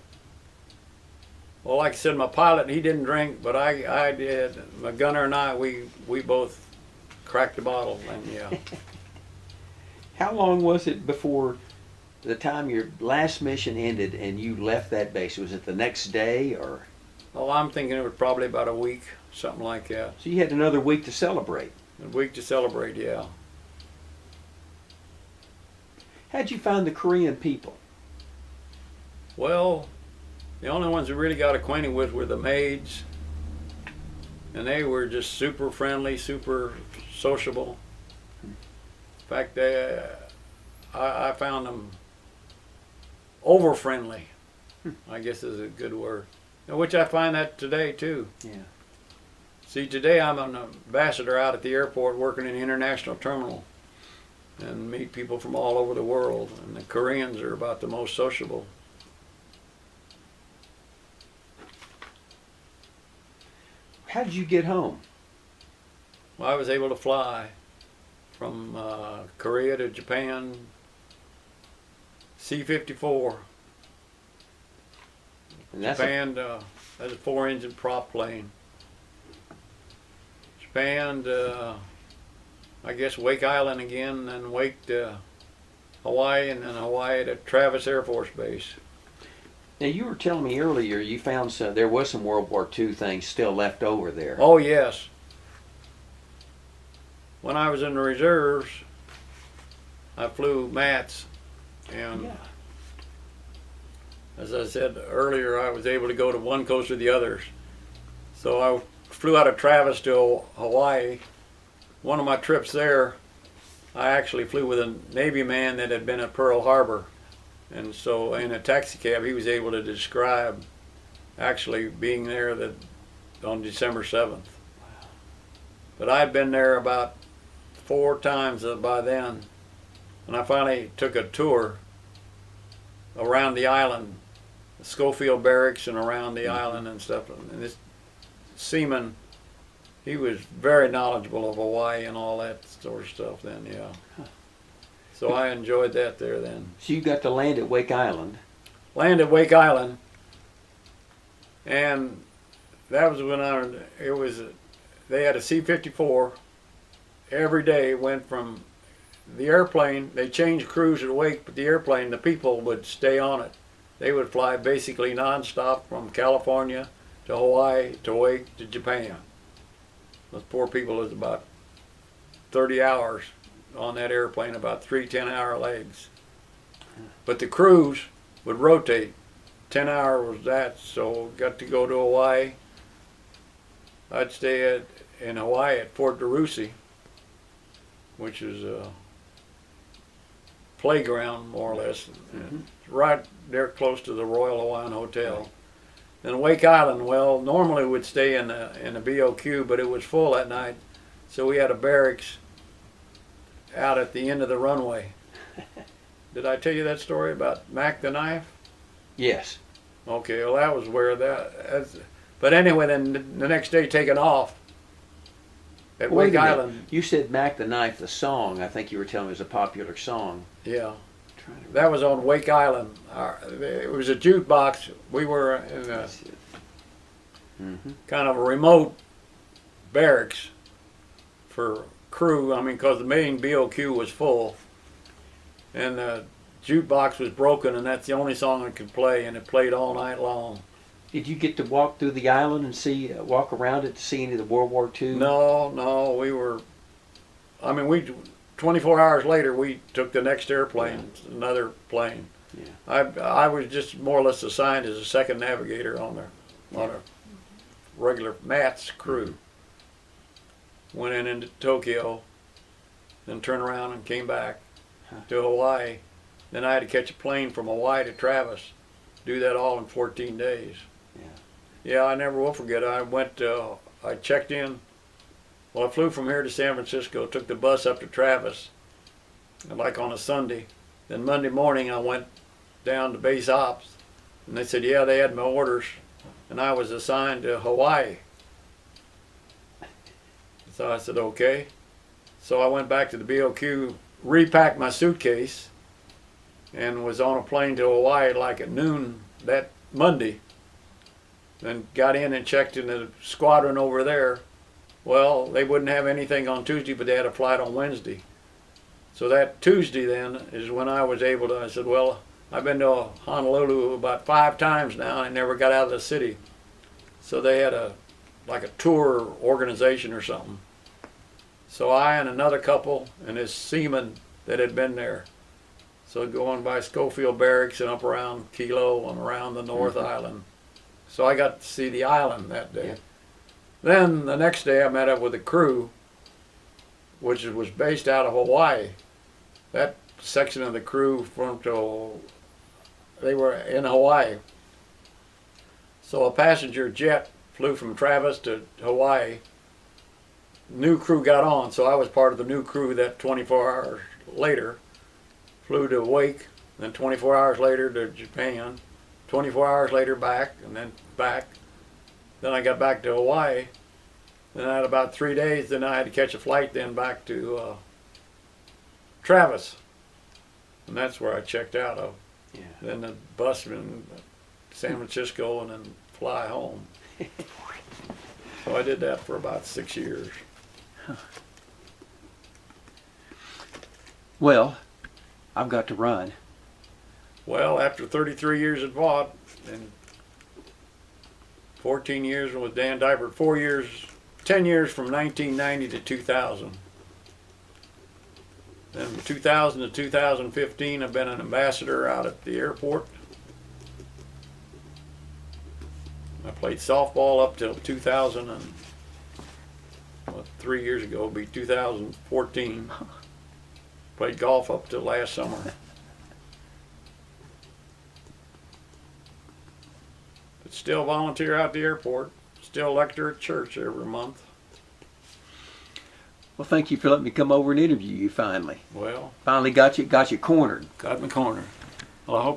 Well, like I said, my pilot, he didn't drink, but I did. My gunner and I, we both cracked the bottle, and yeah. How long was it before the time your last mission ended and you left that base? Was it the next day, or? Oh, I'm thinking it was probably about a week, something like that. So you had another week to celebrate. A week to celebrate, yeah. How'd you find the Korean people? Well, the only ones we really got acquainted with were the maids, and they were just super friendly, super sociable. In fact, I found them over friendly, I guess is a good word, which I find that today too. Yeah. See, today I'm an ambassador out at the airport working in the international terminal and meet people from all over the world, and the Koreans are about the most sociable. How did you get home? Well, I was able to fly from Korea to Japan, C-54. And that's Japan, that's a 4-engine prop plane. Japan, I guess Wake Island again, then Wake to Hawaii, and then Hawaii to Travis Air Force Base. Now, you were telling me earlier you found there was some World War II things still left over there. Oh, yes. When I was in the reserves, I flew MATs, and Yeah. as I said earlier, I was able to go to one coast or the others. So I flew out of Travis to Hawaii. One of my trips there, I actually flew with a Navy man that had been at Pearl Harbor. And so in a taxi cab, he was able to describe actually being there on December 7th. But I'd been there about 4 times by then. And I finally took a tour around the island, the Schofield Barracks and around the island and stuff. And this seaman, he was very knowledgeable of Hawaii and all that sort of stuff then, yeah. So I enjoyed that there then. So you got to land at Wake Island. Landed at Wake Island, and that was when they had a C-54. Every day went from the airplane, they changed crews at Wake, but the airplane, the people would stay on it. They would fly basically nonstop from California to Hawaii to Wake to Japan. Those poor people was about 30 hours on that airplane, about 3 10-hour legs. But the crews would rotate. 10 hours was that, so got to go to Hawaii. I'd stay in Hawaii at Fort DeRussy, which is a playground more or less, right there close to the Royal Hawaiian Hotel. Then Wake Island, well, normally we'd stay in the BOQ, but it was full that night, so we had a barracks out at the end of the runway. Did I tell you that story about Mac the knife? Yes. Okay, well that was where but anyway, then the next day taking off at Wait Wake a minute. Island. You said Mac the Knife, the song. I think you were telling me it was a popular song. Yeah, that was on Wake Island. It was a jukebox. We were in a kind of a remote barracks for crew. I mean, because the main BOQ was full, and the jukebox was broken, and that's the only song it could play, and it played all night long. Did you get to walk through the island and walk around it to see any of the World War II? No, we were. I mean, 24 hours later, we took the next airplane, another plane. I was just more or less assigned as a second navigator on a regular Matt's crew. Went into Tokyo, then turned around and came back to Hawaii. Then I had to catch a plane from Hawaii to Travis. Do that all in 14 days. Yeah, I never will forget. I checked in. Well, I flew from here to San Francisco, took the bus up to Travis, like on a Sunday. Then Monday morning I went down to base ops, and they said, yeah, they had my orders, and I was assigned to Hawaii. So I said, okay. So I went back to the BOQ, repacked my suitcase, and was on a plane to Hawaii like at noon that Monday. Then got in and checked in the squadron over there. Well, they wouldn't have anything on Tuesday, but they had a flight on Wednesday. So that Tuesday then is when I was able to, I said, well, I've been to Honolulu about 5 times now. I never got out of the city. So they had like a tour organization or something. So I and another couple and this seaman that had been there. So going by Schofield Barracks and up around Kilo and around the North Island. So I got to see the island that day. Yeah. Then the next day I met up with the crew, which was based out of Hawaii. That section of the crew they were in Hawaii. So a passenger jet flew from Travis to Hawaii. New crew got on, so I was part of the new crew that 24 hours later flew to Wake, then 24 hours later to Japan, 24 hours later back, and then back. Then I got back to Hawaii. Then I had about 3 days, then I had to catch a flight then back to Travis. And that's where I checked out of. Yeah. Then the bus in San Francisco and then fly home. So I did that for about 6 years. Well, I've got to run. Well, after 33 years at Vought and 14 years with Dan Dybert, 10 years from 1990 to 2000. Then from 2000 to 2015, I've been an ambassador out at the airport. I played softball up till 2000 and 3 years ago, it'll be 2014. Played golf up till last summer. But still volunteer out at the airport. Still lecture at church every month. Well, thank you for letting me come over and interview you finally. Well, Finally got you cornered. got me cornered. Well, I hope